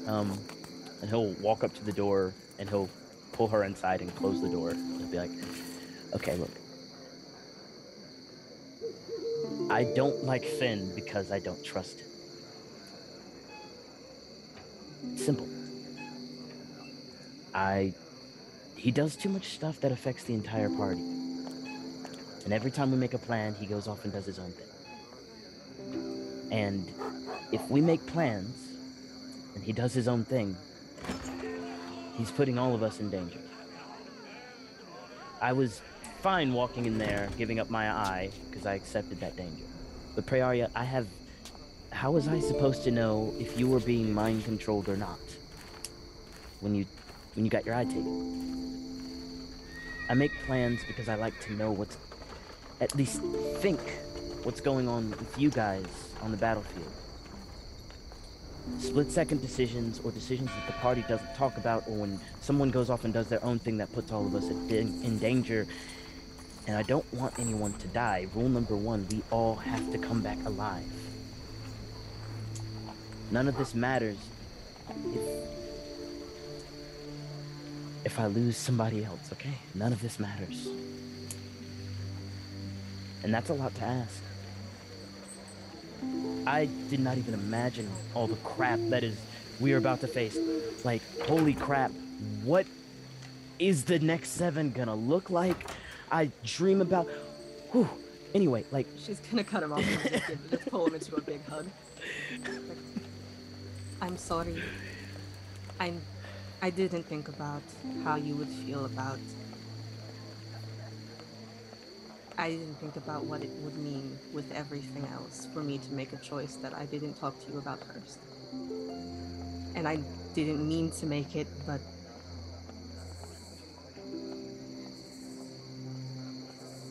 [SPEAKER 4] And he'll walk up to the door and he'll pull her inside and close the door. He'll be like, okay, look. I don't like Finn because I don't trust him. Simple. He does too much stuff that affects the entire party. And every time we make a plan, he goes off and does his own thing. And if we make plans and he does his own thing, he's putting all of us in danger. I was fine walking in there, giving up my eye, because I accepted that danger. But Praeria, how was I supposed to know if you were being mind controlled or not? When you got your eye taken? I make plans because I like to know at least think what's going on with you guys on the battlefield. Split-second decisions or decisions that the party doesn't talk about, or when someone goes off and does their own thing that puts all of us in danger. And I don't want anyone to die. Rule number 1, we all have to come back alive. None of this matters if I lose somebody else, okay? None of this matters. And that's a lot to ask. I did not even imagine all the crap that we are about to face. Like, holy crap, what is the next 7 gonna look like? I dream about... Whew. Anyway, like...
[SPEAKER 8] She's gonna cut him off and just pull him into a big hug. I'm sorry. I didn't think about how you would feel about... I didn't think about what it would mean with everything else for me to make a choice that I didn't talk to you about first. And I didn't mean to make it, but...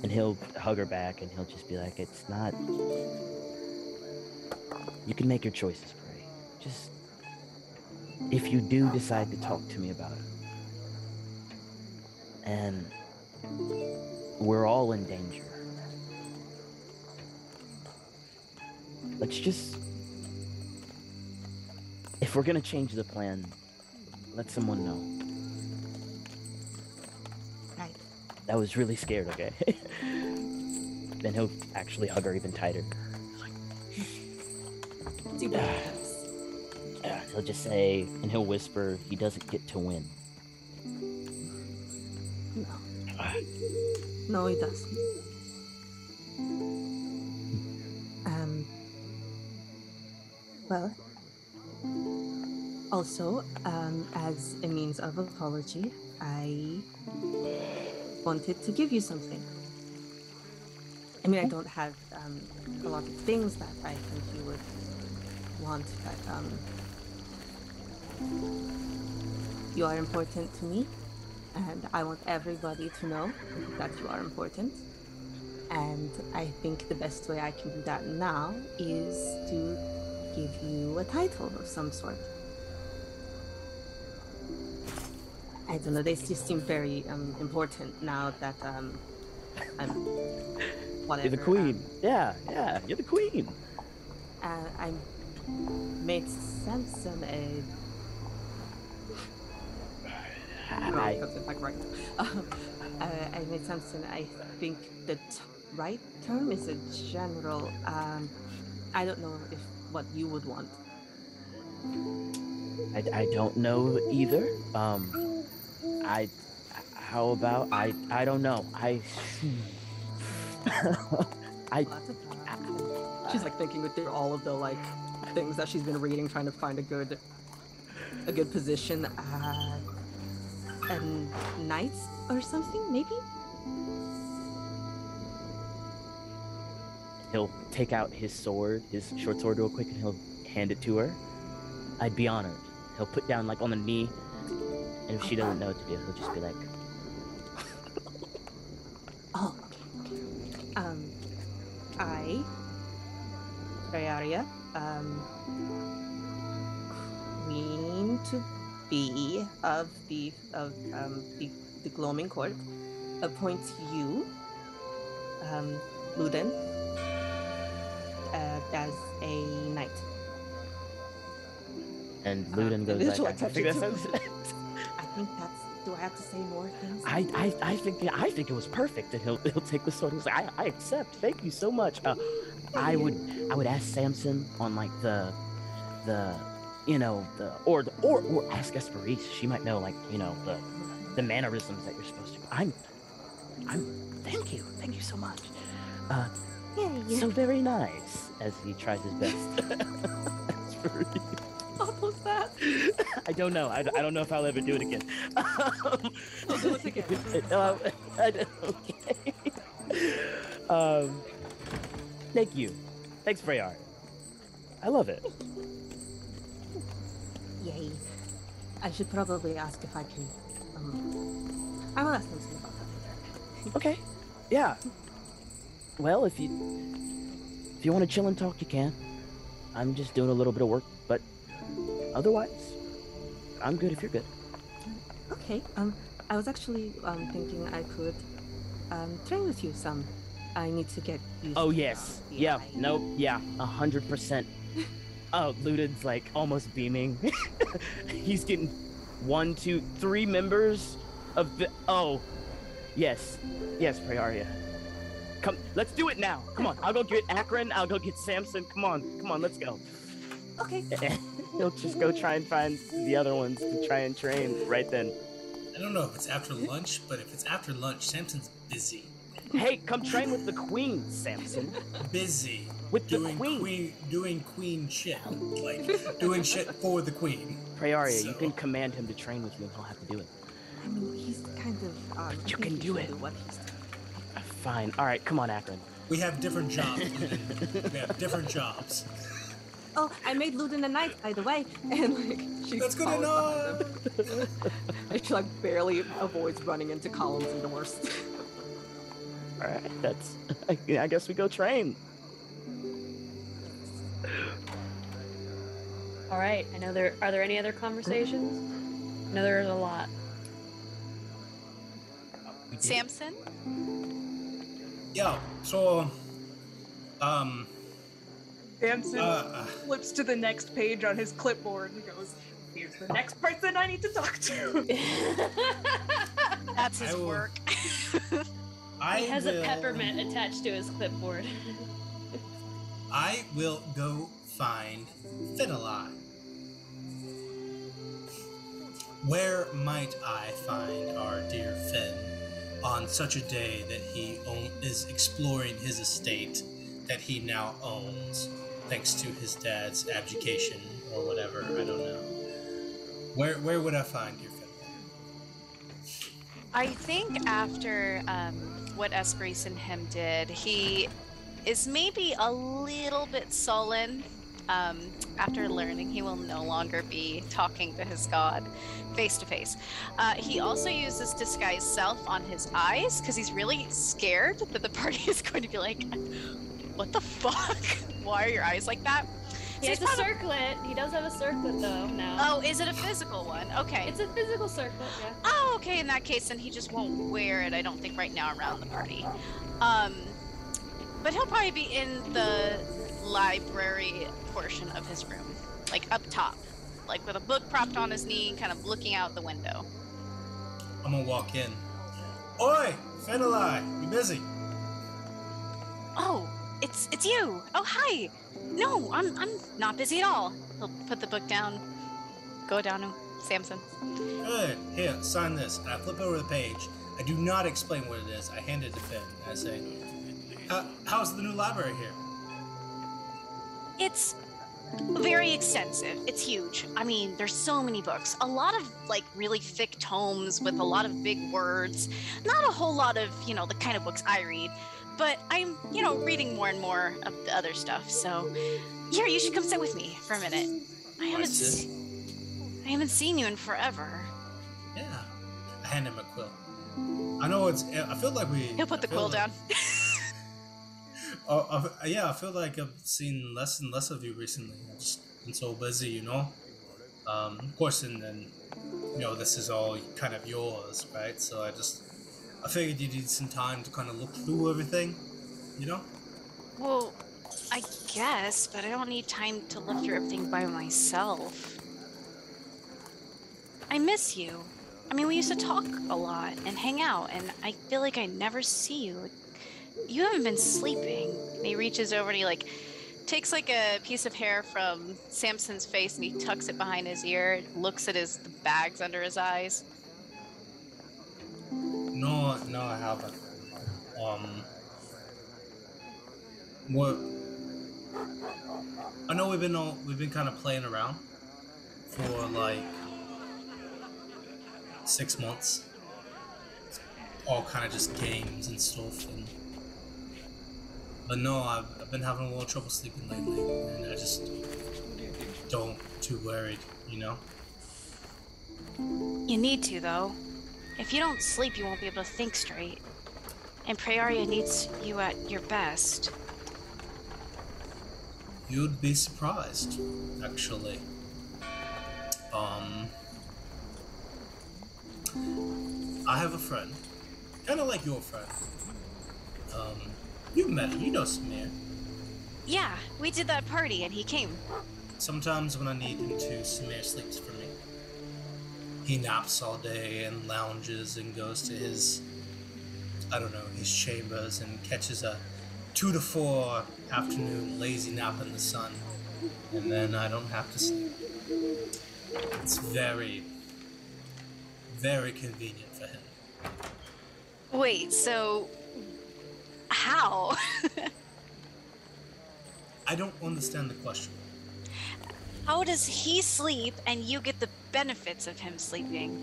[SPEAKER 4] And he'll hug her back and he'll just be like, it's not... You can make your choices, Prey. Just... If you do decide to talk to me about it. And... we're all in danger. Let's just... If we're gonna change the plan, let someone know.
[SPEAKER 8] Right.
[SPEAKER 4] That was really scared, okay? Then he'll actually hug her even tighter. He'll just say, and he'll whisper, he doesn't get to win.
[SPEAKER 8] No, he doesn't. Well, also, as a means of apology, I wanted to give you something. I mean, I don't have a lot of things that I think you would want, but you are important to me. And I want everybody to know that you are important.
[SPEAKER 15] And I think the best way I can do that now is to give you a title of some sort. I don't know, they just seem very important now that I'm whatever.
[SPEAKER 4] You're the queen. Yeah, you're the queen.
[SPEAKER 15] I made Samson a... I made Samson, I think the right term is a general. I don't know what you would want.
[SPEAKER 4] I don't know either. How about I don't know.
[SPEAKER 8] She's like thinking through all of the like things that she's been reading, trying to find a good position.
[SPEAKER 15] A knight or something, maybe?
[SPEAKER 4] He'll take out his sword, his short sword real quick, and he'll hand it to her. I'd be honored. He'll put down like on the knee, and if she doesn't know what to do, he'll just be like,
[SPEAKER 15] oh, okay. I, Triaria, queen to be of the Gloaming Court, appoints you, Luden, as a knight.
[SPEAKER 4] and Luden goes like, I think that's
[SPEAKER 15] I think that's. Do I have to say more things?
[SPEAKER 4] I think it was perfect, and he'll take the sword. He's like, I accept. Thank you so much. I would ask Samson on like the or ask Esperise. She might know like the mannerisms that you're supposed to. I'm thank you so much.
[SPEAKER 15] Yeah.
[SPEAKER 4] So very nice. As he tries his best. Esperise.
[SPEAKER 15] What was that?
[SPEAKER 4] I don't know. I don't know if I'll ever do it again.
[SPEAKER 15] I'll do it again.
[SPEAKER 4] Okay. Thank you. Thanks for your art. I love it.
[SPEAKER 15] Yay. I should probably ask if I can. I will ask them something about that.
[SPEAKER 4] Okay. Yeah. Well, if you want to chill and talk, you can. I'm just doing a little bit of work, but otherwise, I'm good if you're good.
[SPEAKER 15] Okay. I was actually thinking I could train with you some. I need to get used
[SPEAKER 4] Oh
[SPEAKER 15] to
[SPEAKER 4] yes. Yeah. Nope. Yeah. 100%. Oh, Luden's like almost beaming. He's getting 1, 2, 3 members of the. Oh, yes, Priaria. Come, let's do it now. Come on, I'll go get Akron. I'll go get Samson. Come on, let's go.
[SPEAKER 15] Okay.
[SPEAKER 4] He'll just go try and find the other ones to try and train right then.
[SPEAKER 1] I don't know if it's after lunch, but if it's after lunch, Samson's busy.
[SPEAKER 4] Hey, come train with the queen, Samson.
[SPEAKER 1] Busy.
[SPEAKER 4] With the queen.
[SPEAKER 1] Doing queen shit. Like, doing shit for the queen.
[SPEAKER 4] Priaria, you can command him to train with you and he'll have to do it.
[SPEAKER 15] I mean, he's kind of...
[SPEAKER 4] but you can do it.
[SPEAKER 15] What he's doing.
[SPEAKER 4] Fine. All right, come on, Akron.
[SPEAKER 1] We have different jobs. We have different jobs.
[SPEAKER 15] Oh, I made Luden a knight, by the way. And like, she
[SPEAKER 1] That's good enough.
[SPEAKER 8] And she like barely avoids running into columns and doors.
[SPEAKER 4] All right, that's. I guess we go train.
[SPEAKER 2] All right. I know there are there any other conversations? I know there's a lot.
[SPEAKER 6] Samson?
[SPEAKER 1] Yeah. So,
[SPEAKER 3] Samson flips to the next page on his clipboard and goes, "Here's the next person I need to talk to."
[SPEAKER 6] That's his work.
[SPEAKER 2] He has a peppermint attached to his clipboard.
[SPEAKER 1] I will go find Figurine. Where might I find our dear Finn on such a day that he is exploring his estate that he now owns, thanks to his dad's abdication or whatever? I don't know. Where would I find your Finn?
[SPEAKER 6] I think after what Esperise and him did, he is maybe a little bit sullen after learning he will no longer be talking to his god face to face. He also uses disguise self on his eyes because he's really scared that the party is going to be like, what the fuck? Why are your eyes like that?
[SPEAKER 2] He has a circlet. He does have a circlet though now.
[SPEAKER 6] Oh, is it a physical one? Okay.
[SPEAKER 2] It's a physical circlet, yeah.
[SPEAKER 6] Oh, okay. In that case, then he just won't wear it, I don't think, right now around the party. But he'll probably be in the library portion of his room, like up top, like with a book propped on his knee, kind of looking out the window.
[SPEAKER 1] I'm gonna walk in. Oi, Fenelai, you busy?
[SPEAKER 6] Oh, it's you. Oh, hi. No, I'm not busy at all. He'll put the book down, go down to Samson.
[SPEAKER 1] Good. Here, sign this. I flip over the page. I do not explain what it is. I hand it to Finn. I say, how's the new library here?
[SPEAKER 6] It's very extensive. It's huge. I mean, there's so many books. A lot of, like, really thick tomes with a lot of big words. Not a whole lot of, the kind of books I read. But I'm, reading more and more of the other stuff. So, here, you should come sit with me for a minute. I haven't seen you in forever.
[SPEAKER 1] Yeah. I hand him a quill. I know I feel like
[SPEAKER 6] He'll put the quill down.
[SPEAKER 1] Yeah, I feel like I've seen less and less of you recently. I've just been so busy, Of course, and then, this is all kind of yours, right? So I figured you need some time to kind of look through everything,
[SPEAKER 6] Well, I guess, but I don't need time to look through everything by myself. I miss you. I mean, we used to talk a lot and hang out, and I feel like I never see you. You haven't been sleeping. And he reaches over and he, takes, a piece of hair from Samson's face and he tucks it behind his ear, looks at the bags under his eyes.
[SPEAKER 1] No, I haven't. What? I know we've been kind of playing around for 6 months. It's all kind of just games and stuff, but no, I've been having a little trouble sleeping lately, and I just don't too worried,
[SPEAKER 6] You need to, though. If you don't sleep, you won't be able to think straight. And Praeria needs you at your best.
[SPEAKER 1] You'd be surprised, actually. I have a friend, kind of like your friend. You've met him, you know Samir.
[SPEAKER 6] Yeah, we did that party and he came.
[SPEAKER 1] Sometimes when I need him to, Samir sleeps for me. He naps all day and lounges and goes to his chambers and catches a 2 to 4 afternoon lazy nap in the sun. And then I don't have to sleep. It's very, very convenient for him.
[SPEAKER 6] Wait, so how?
[SPEAKER 1] I don't understand the question.
[SPEAKER 6] How does he sleep and you get the benefits of him sleeping?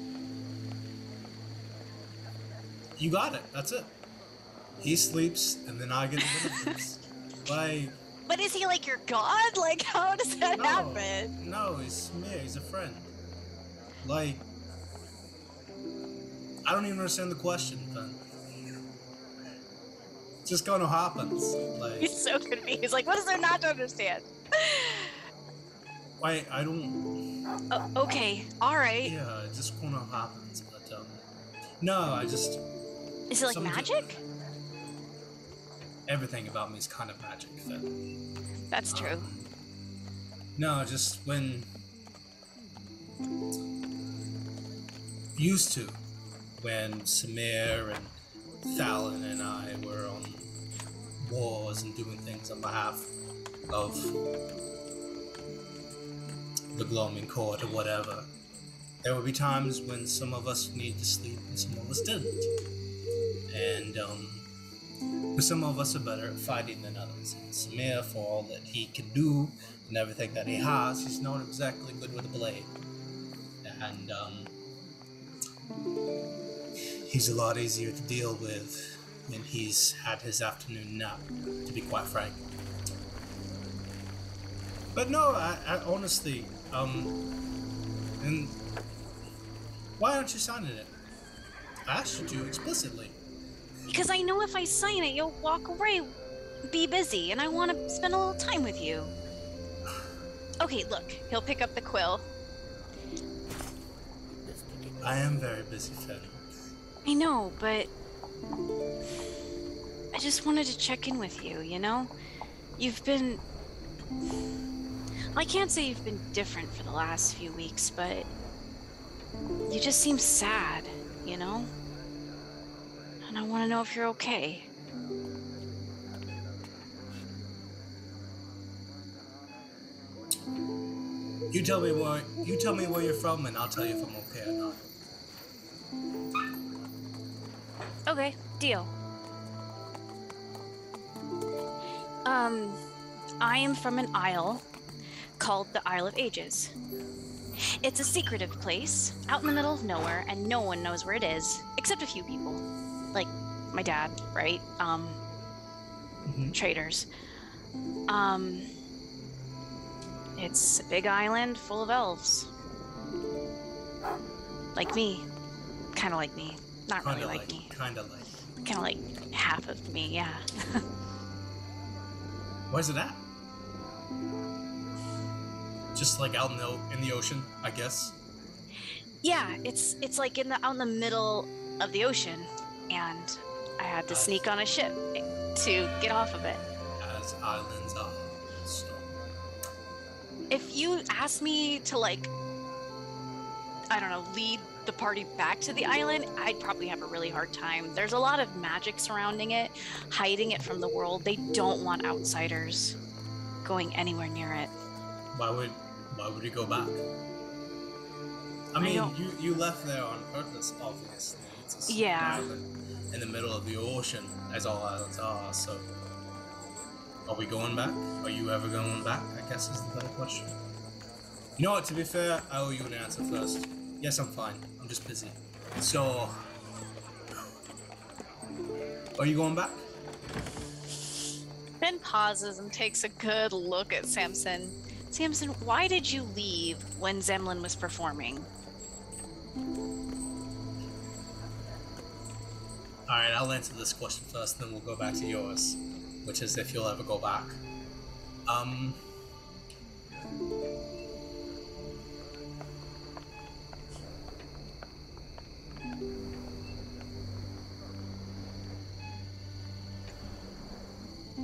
[SPEAKER 1] You got it. That's it. He sleeps and then I get the benefits.
[SPEAKER 6] But is he like your god? How does that happen?
[SPEAKER 1] No, he's Samir. He's a friend. I don't even understand the question, but it just kind of happens.
[SPEAKER 6] He's so confused. What is there not to understand?
[SPEAKER 1] I don't...
[SPEAKER 6] okay, alright.
[SPEAKER 1] Yeah, it just kind of happens, but, no, I just...
[SPEAKER 6] Is it magic?
[SPEAKER 1] Everything about me is kind of magic, then.
[SPEAKER 6] That's true.
[SPEAKER 1] No, just when... Used to, when Samir and Fallon and I were on wars and doing things on behalf of the Gloaming Court or whatever. There would be times when some of us needed to sleep and some of us didn't. And some of us are better at fighting than others. And Samir, for all that he can do and everything that he has, he's not exactly good with a blade. And he's a lot easier to deal with when he's had his afternoon nap, to be quite frank. But no, I honestly, and why aren't you signing it? I asked you to explicitly.
[SPEAKER 6] Because I know if I sign it, you'll walk away, be busy, and I want to spend a little time with you. Okay, look, he'll pick up the quill.
[SPEAKER 1] I am very busy, Finn.
[SPEAKER 6] I know, but I just wanted to check in with you, you know? You've been... I can't say you've been different for the last few weeks, but you just seem sad, you know? And I want to know if you're okay.
[SPEAKER 1] You tell me where you're from, and I'll tell you if I'm okay or not.
[SPEAKER 6] Okay, deal. I am from an isle called the Isle of Ages. It's a secretive place out in the middle of nowhere, and no one knows where it is, except a few people. Like my dad, right? Traders. It's a big island full of elves. Like me. Kind of like me. Not really like me.
[SPEAKER 1] Kind of like.
[SPEAKER 6] Kind of like half of me, yeah.
[SPEAKER 1] Where's it at? Just like out in the ocean, I guess.
[SPEAKER 6] Yeah, it's like out in the middle of the ocean, and I had to sneak on a ship to get off of it.
[SPEAKER 1] As islands are. So.
[SPEAKER 6] If you asked me to, like, I don't know, lead the party back to the island, I'd probably have a really hard time. There's a lot of magic surrounding it, hiding it from the world. They don't want outsiders going anywhere near it.
[SPEAKER 1] Why would you go back? I mean, you left there on purpose, obviously. It's a island in the middle of the ocean, as all islands are, so... Are we going back? Are you ever going back? I guess is the better question. You know what, to be fair, I owe you an answer first. Yes, I'm fine. I'm just busy. So... Are you going back?
[SPEAKER 6] Ben pauses and takes a good look at Samson. Samson, why did you leave when Zemlin was performing?
[SPEAKER 1] Alright, I'll answer this question first, then we'll go back to yours. Which is if you'll ever go back.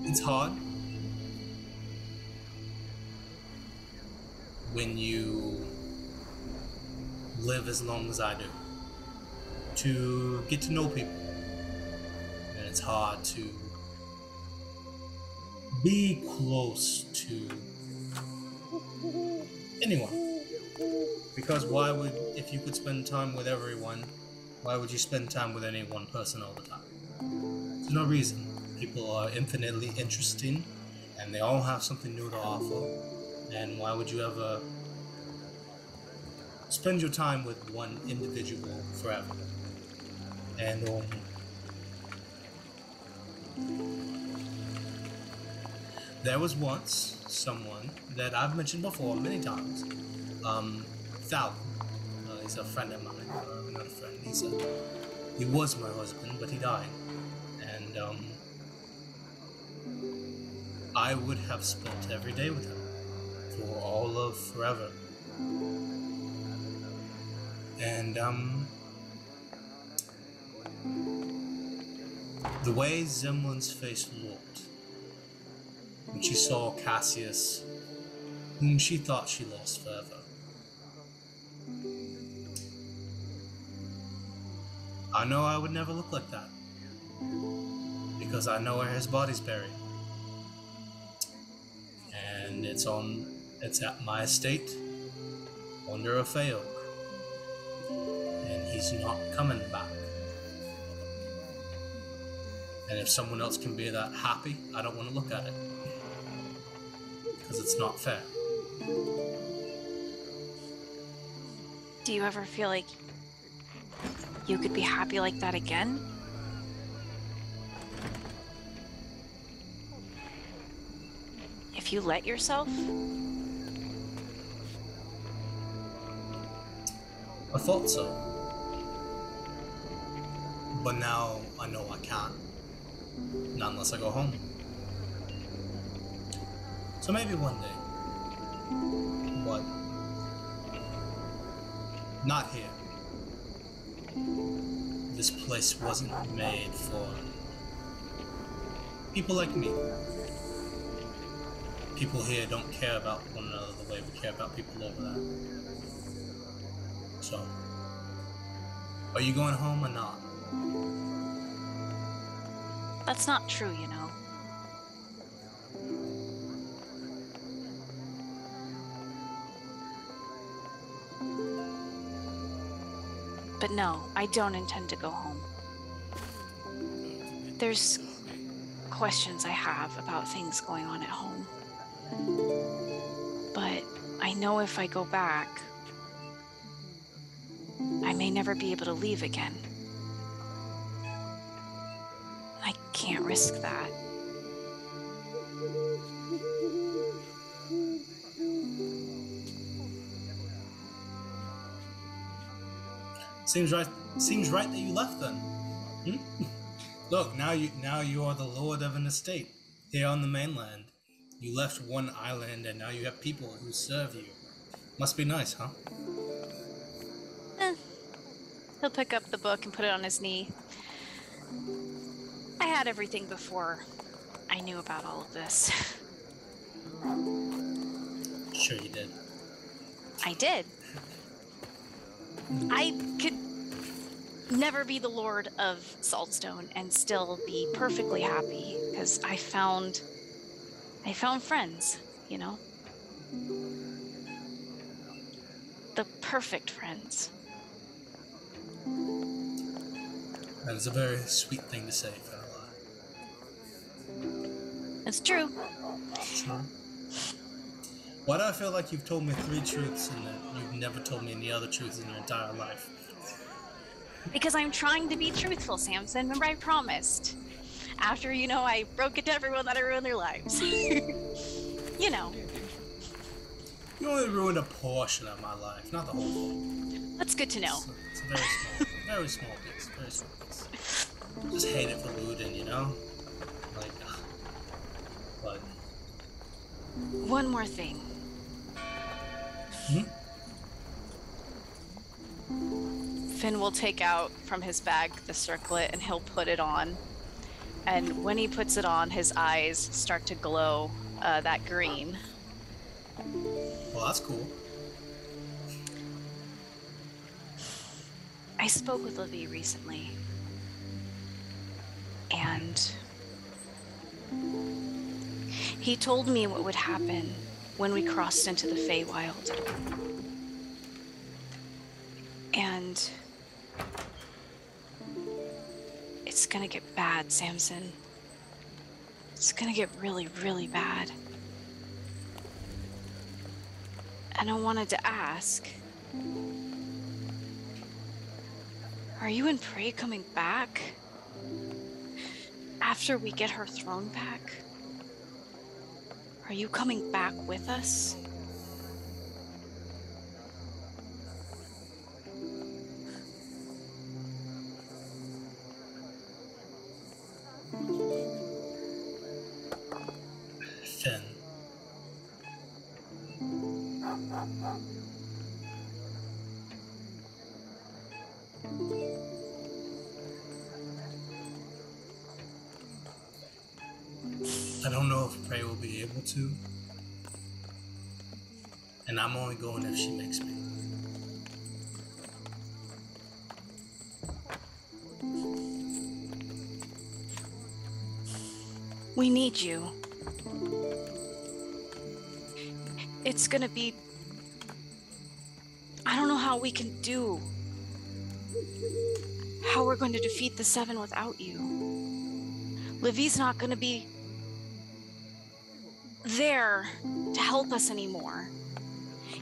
[SPEAKER 1] It's hard when you live as long as I do to get to know people, and it's hard to be close to anyone, because why would, if you could spend time with everyone, why would you spend time with any one person all the time? There's no reason. People are infinitely interesting, and they all have something new to offer, and why would you ever spend your time with one individual forever? And there was once someone that I've mentioned before many times, Thal. He's a friend of mine, not a friend. He was my husband, but he died, and I would have spent every day with him for all of forever. And the way Zemlin's face looked when she saw Cassius, whom she thought she lost forever, I know I would never look like that, because I know where his body's buried, and it's at my estate under a fey oak, and he's not coming back. And if someone else can be that happy, I don't want to look at it, because it's not fair.
[SPEAKER 6] Do you ever feel like you could be happy like that again? If you let yourself?
[SPEAKER 1] I thought so. But now I know I can't. Not unless I go home. So maybe one day. But not here. This place wasn't made for people like me. People here don't care about one another the way we care about people over there. So, are you going home or not?
[SPEAKER 6] That's not true, you know. But no, I don't intend to go home. There's questions I have about things going on at home. But I know if I go back, I may never be able to leave again. I can't risk that.
[SPEAKER 1] Seems right that you left then. Hmm? Look, now you are the lord of an estate here on the mainland. You left one island and now you have people who serve you. Must be nice, huh?
[SPEAKER 6] He'll pick up the book and put it on his knee. I had everything before I knew about all of this.
[SPEAKER 1] Sure you did.
[SPEAKER 6] I did. I could never be the lord of Saltstone and still be perfectly happy because I found friends, you know? The perfect friends.
[SPEAKER 1] That is a very sweet thing to say, for a lie.
[SPEAKER 6] It's true.
[SPEAKER 1] True. Why do I feel like you've told me 3 truths and that you've never told me any other truths in your entire life?
[SPEAKER 6] Because I'm trying to be truthful, Samson. Remember I promised. After, you know, I broke it to everyone that I ruined their lives. You know.
[SPEAKER 1] You only ruined a portion of my life, not the whole thing.
[SPEAKER 6] That's good to know.
[SPEAKER 1] It's a very small piece, very small piece. Just hate it for Luden, you know? Like, but...
[SPEAKER 6] One more thing.
[SPEAKER 1] Hmm?
[SPEAKER 6] Finn will take out from his bag the circlet and he'll put it on. And when he puts it on, his eyes start to glow that green.
[SPEAKER 1] Well, that's cool.
[SPEAKER 6] I spoke with Livy recently. And he told me what would happen when we crossed into the Feywild. And it's gonna get bad, Samson. It's gonna get really, really bad. And I wanted to ask, are you and Prey coming back? After we get her throne back? Are you coming back with us?
[SPEAKER 1] Finn. I don't know if Prey will be able to. And I'm only going if she makes me.
[SPEAKER 6] We need you. It's gonna be... I don't know how we can do... how we're going to defeat the Seven without you. Livy's not gonna be... there to help us anymore.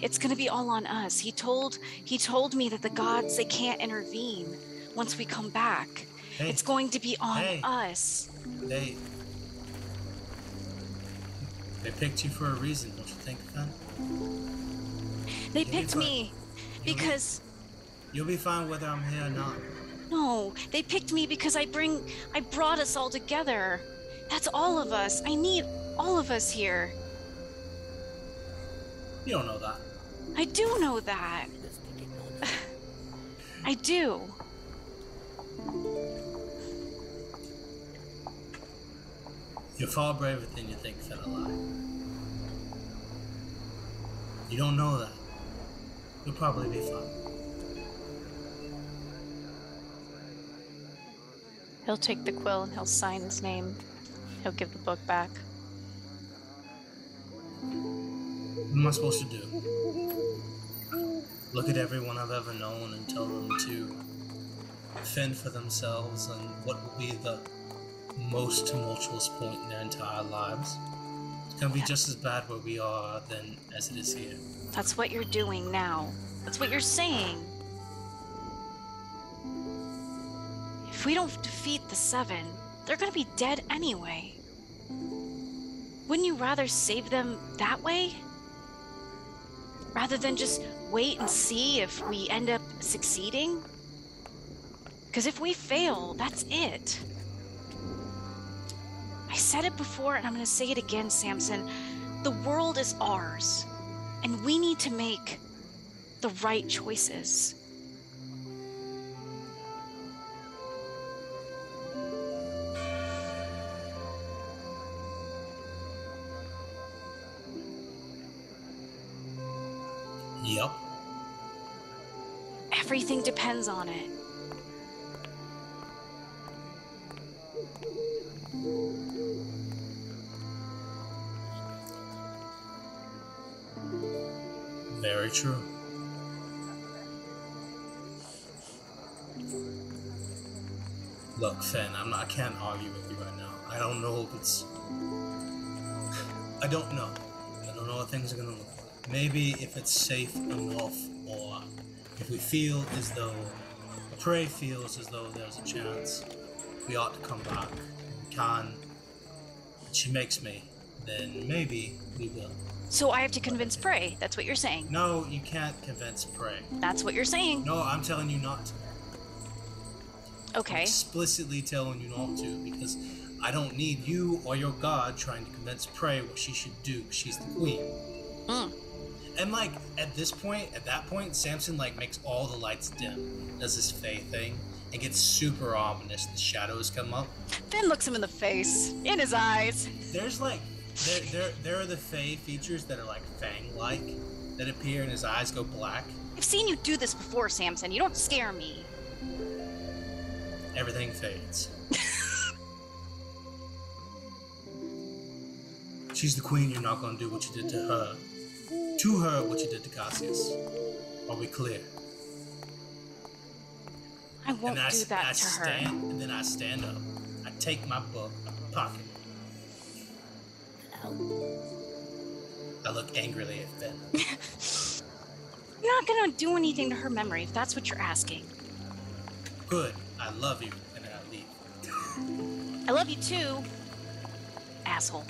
[SPEAKER 6] It's gonna be all on us. He told me that the gods, they can't intervene once we come back.
[SPEAKER 1] Hey.
[SPEAKER 6] It's going to be on us.
[SPEAKER 1] They picked you for a reason, don't you think, Finn?
[SPEAKER 6] They picked me because
[SPEAKER 1] You'll be fine whether I'm here or not.
[SPEAKER 6] No, they picked me because I brought us all together. That's all of us. I need all of us here.
[SPEAKER 1] You don't know that.
[SPEAKER 6] I do know that. I do.
[SPEAKER 1] You're far braver than you think, Fenelai. You don't know that. You'll probably be fine.
[SPEAKER 6] He'll take the quill and he'll sign his name. He'll give the book back.
[SPEAKER 1] What am I supposed to do? Look at everyone I've ever known and tell them to fend for themselves on what will be the most tumultuous point in their entire lives. It's gonna be just as bad where we are than as it is here.
[SPEAKER 6] That's what you're doing now. That's what you're saying. If we don't defeat the Seven, they're gonna be dead anyway. Wouldn't you rather save them that way? Rather than just wait and see if we end up succeeding? Because if we fail, that's it. I said it before and I'm gonna say it again, Samson. The world is ours, and we need to make the right choices.
[SPEAKER 1] Yep.
[SPEAKER 6] Everything depends on it.
[SPEAKER 1] Very true. Look, Fen, I can't argue with you right now. I don't know if it's... I don't know. I don't know what things are gonna look like. Maybe if it's safe enough, or if we feel as though, Prey feels as though there's a chance we ought to come back, we can, she makes me, then maybe we will.
[SPEAKER 6] So I have to convince Prey, that's what you're saying?
[SPEAKER 1] No, you can't convince Prey.
[SPEAKER 6] That's what you're saying?
[SPEAKER 1] No, I'm telling you not to.
[SPEAKER 6] Okay.
[SPEAKER 1] I'm explicitly telling you not to, because I don't need you or your god trying to convince Prey what she should do. She's the queen. And like, at that point, Samson like makes all the lights dim, does this Fae thing, and gets super ominous. The shadows come up.
[SPEAKER 6] Finn looks him in the face, in his eyes.
[SPEAKER 1] There's like, there are the Fae features that are like Fang-like, that appear and his eyes go black.
[SPEAKER 6] I've seen you do this before, Samson. You don't scare me.
[SPEAKER 1] Everything fades. She's the queen, you're not gonna do what you did to her. To her, what you did to Cassius. Are we clear?
[SPEAKER 6] I won't do that to her.
[SPEAKER 1] And then I stand up. I take my book out of my pocket. I look angrily at Ben.
[SPEAKER 6] You're not gonna do anything to her memory if that's what you're asking.
[SPEAKER 1] Good. I love you. And then I leave.
[SPEAKER 6] I love you too, asshole.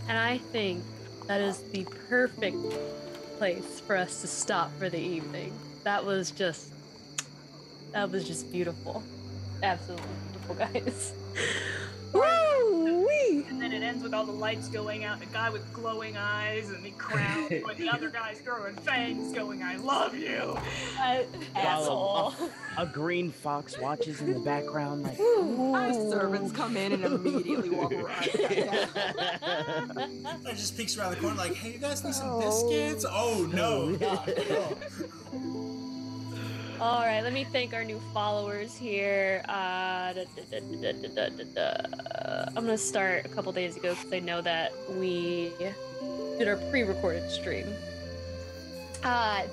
[SPEAKER 2] And I think that is the perfect place for us to stop for the evening. That was just beautiful. Absolutely beautiful, guys. Woo-wee!
[SPEAKER 3] And then it ends with all the lights going out, and a guy with glowing eyes, and the crowd, with the other guys throwing fangs going, I love you!
[SPEAKER 2] Asshole.
[SPEAKER 4] A green fox watches in the background like,
[SPEAKER 8] our servants come in and immediately walk right
[SPEAKER 1] I just peeks around the corner like, hey, you guys need some biscuits? Oh, no.
[SPEAKER 2] All right, let me thank our new followers here. I'm gonna start a couple days ago because I know that we did our pre-recorded stream.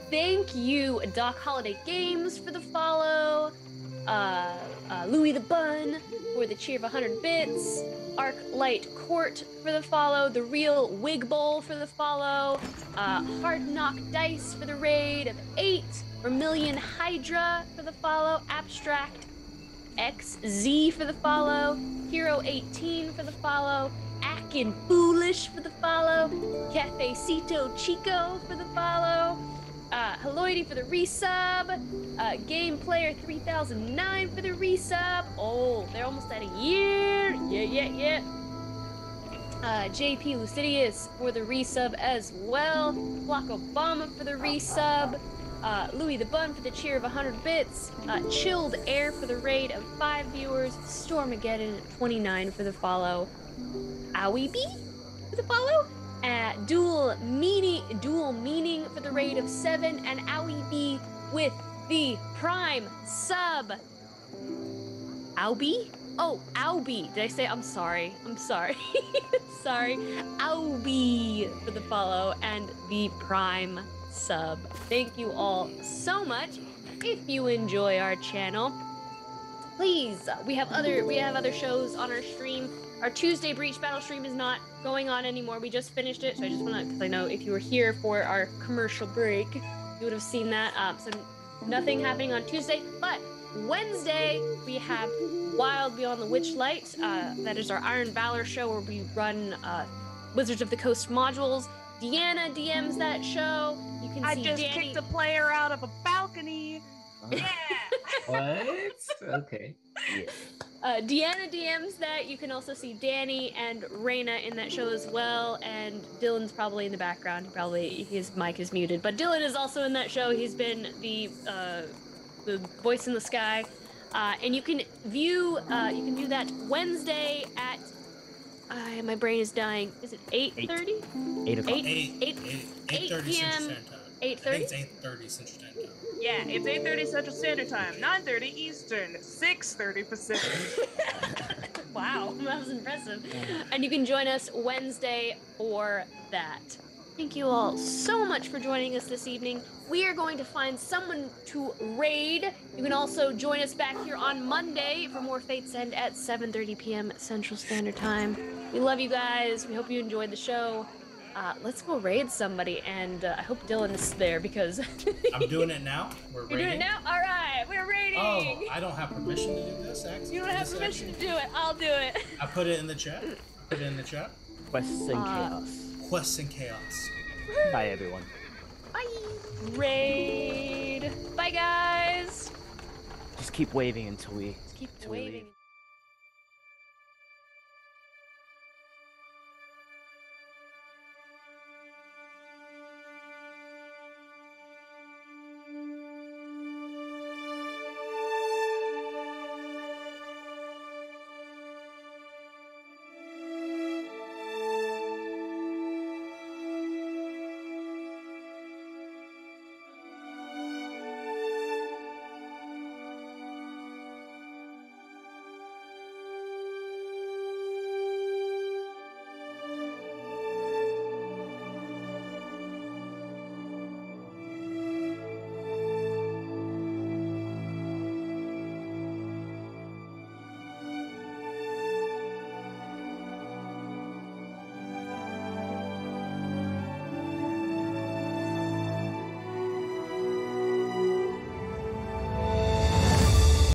[SPEAKER 2] Thank you, Doc Holiday Games, for the follow. Louis the Bun for the cheer of 100 bits. Arc Light Court for the follow. The Real Wig Bowl for the follow. Hard Knock Dice for the raid of 8. Vermilion Hydra for the follow. Abstract XZ for the follow. Hero 18 for the follow. Actin Foolish for the follow. Cafecito Chico for the follow. Heloidy for the resub. Game Player 3009 for the resub. Oh, they're almost at a year. Yeah. JP Lucidius for the resub as well. Block Obama for the resub. Louis the Bun for the cheer of 100 bits. Chilled Air for the raid of 5 viewers. Stormageddon 29 for the follow. Owie B for the follow. Dual Meaning for the raid of 7. And Owie B with the Prime sub. Owby? Oh, Owby. Did I say? I'm sorry. Sorry. Owby for the follow and the Prime sub. Thank you all so much. If you enjoy our channel, please, we have other shows on our stream. Our Tuesday Breach Battle stream is not going on anymore. We just finished it, so I just want to, because I know if you were here for our commercial break, you would have seen that. So nothing happening on Tuesday, but Wednesday we have Wild Beyond the Witchlight. That is our Iron Valor show where we run Wizards of the Coast modules. Deanna DMs that show. You can
[SPEAKER 9] I
[SPEAKER 2] see
[SPEAKER 9] just
[SPEAKER 2] Danny.
[SPEAKER 9] kicked a player out of a balcony. Yeah.
[SPEAKER 14] What? Okay.
[SPEAKER 4] Yeah.
[SPEAKER 2] Deanna DMs that. You can also see Danny and Raina in that show as well. And Dylan's probably in the background. His mic is muted. But Dylan is also in that show. He's been the voice in the sky. And you can view that Wednesday at my brain is dying. Is it 8:30?
[SPEAKER 4] 8 o'clock.
[SPEAKER 2] 8 p.m. 8:30?
[SPEAKER 1] It's 8:30 Central Time.
[SPEAKER 9] Yeah, it's 8:30 Central Standard Time, 9:30 Eastern, 6:30 Pacific.
[SPEAKER 2] Wow, that was impressive. And you can join us Wednesday for that. Thank you all so much for joining us this evening. We are going to find someone to raid. You can also join us back here on Monday for more Fate's End at 7:30 p.m. Central Standard Time. We love you guys. We hope you enjoyed the show. Let's go raid somebody, and I hope Dylan is there because...
[SPEAKER 1] I'm doing it now. We're raiding.
[SPEAKER 2] You're doing it now? All right, we're raiding.
[SPEAKER 1] Oh, I don't have permission to do this, actually.
[SPEAKER 2] You don't have permission to do it. I'll do it.
[SPEAKER 1] I put it in the chat.
[SPEAKER 4] Quests and chaos.
[SPEAKER 1] Quests and chaos.
[SPEAKER 4] Bye, everyone.
[SPEAKER 2] Bye. Raid. Bye, guys.
[SPEAKER 4] Just keep waving until we.
[SPEAKER 2] Just keep
[SPEAKER 4] until we
[SPEAKER 2] waving.
[SPEAKER 4] leave.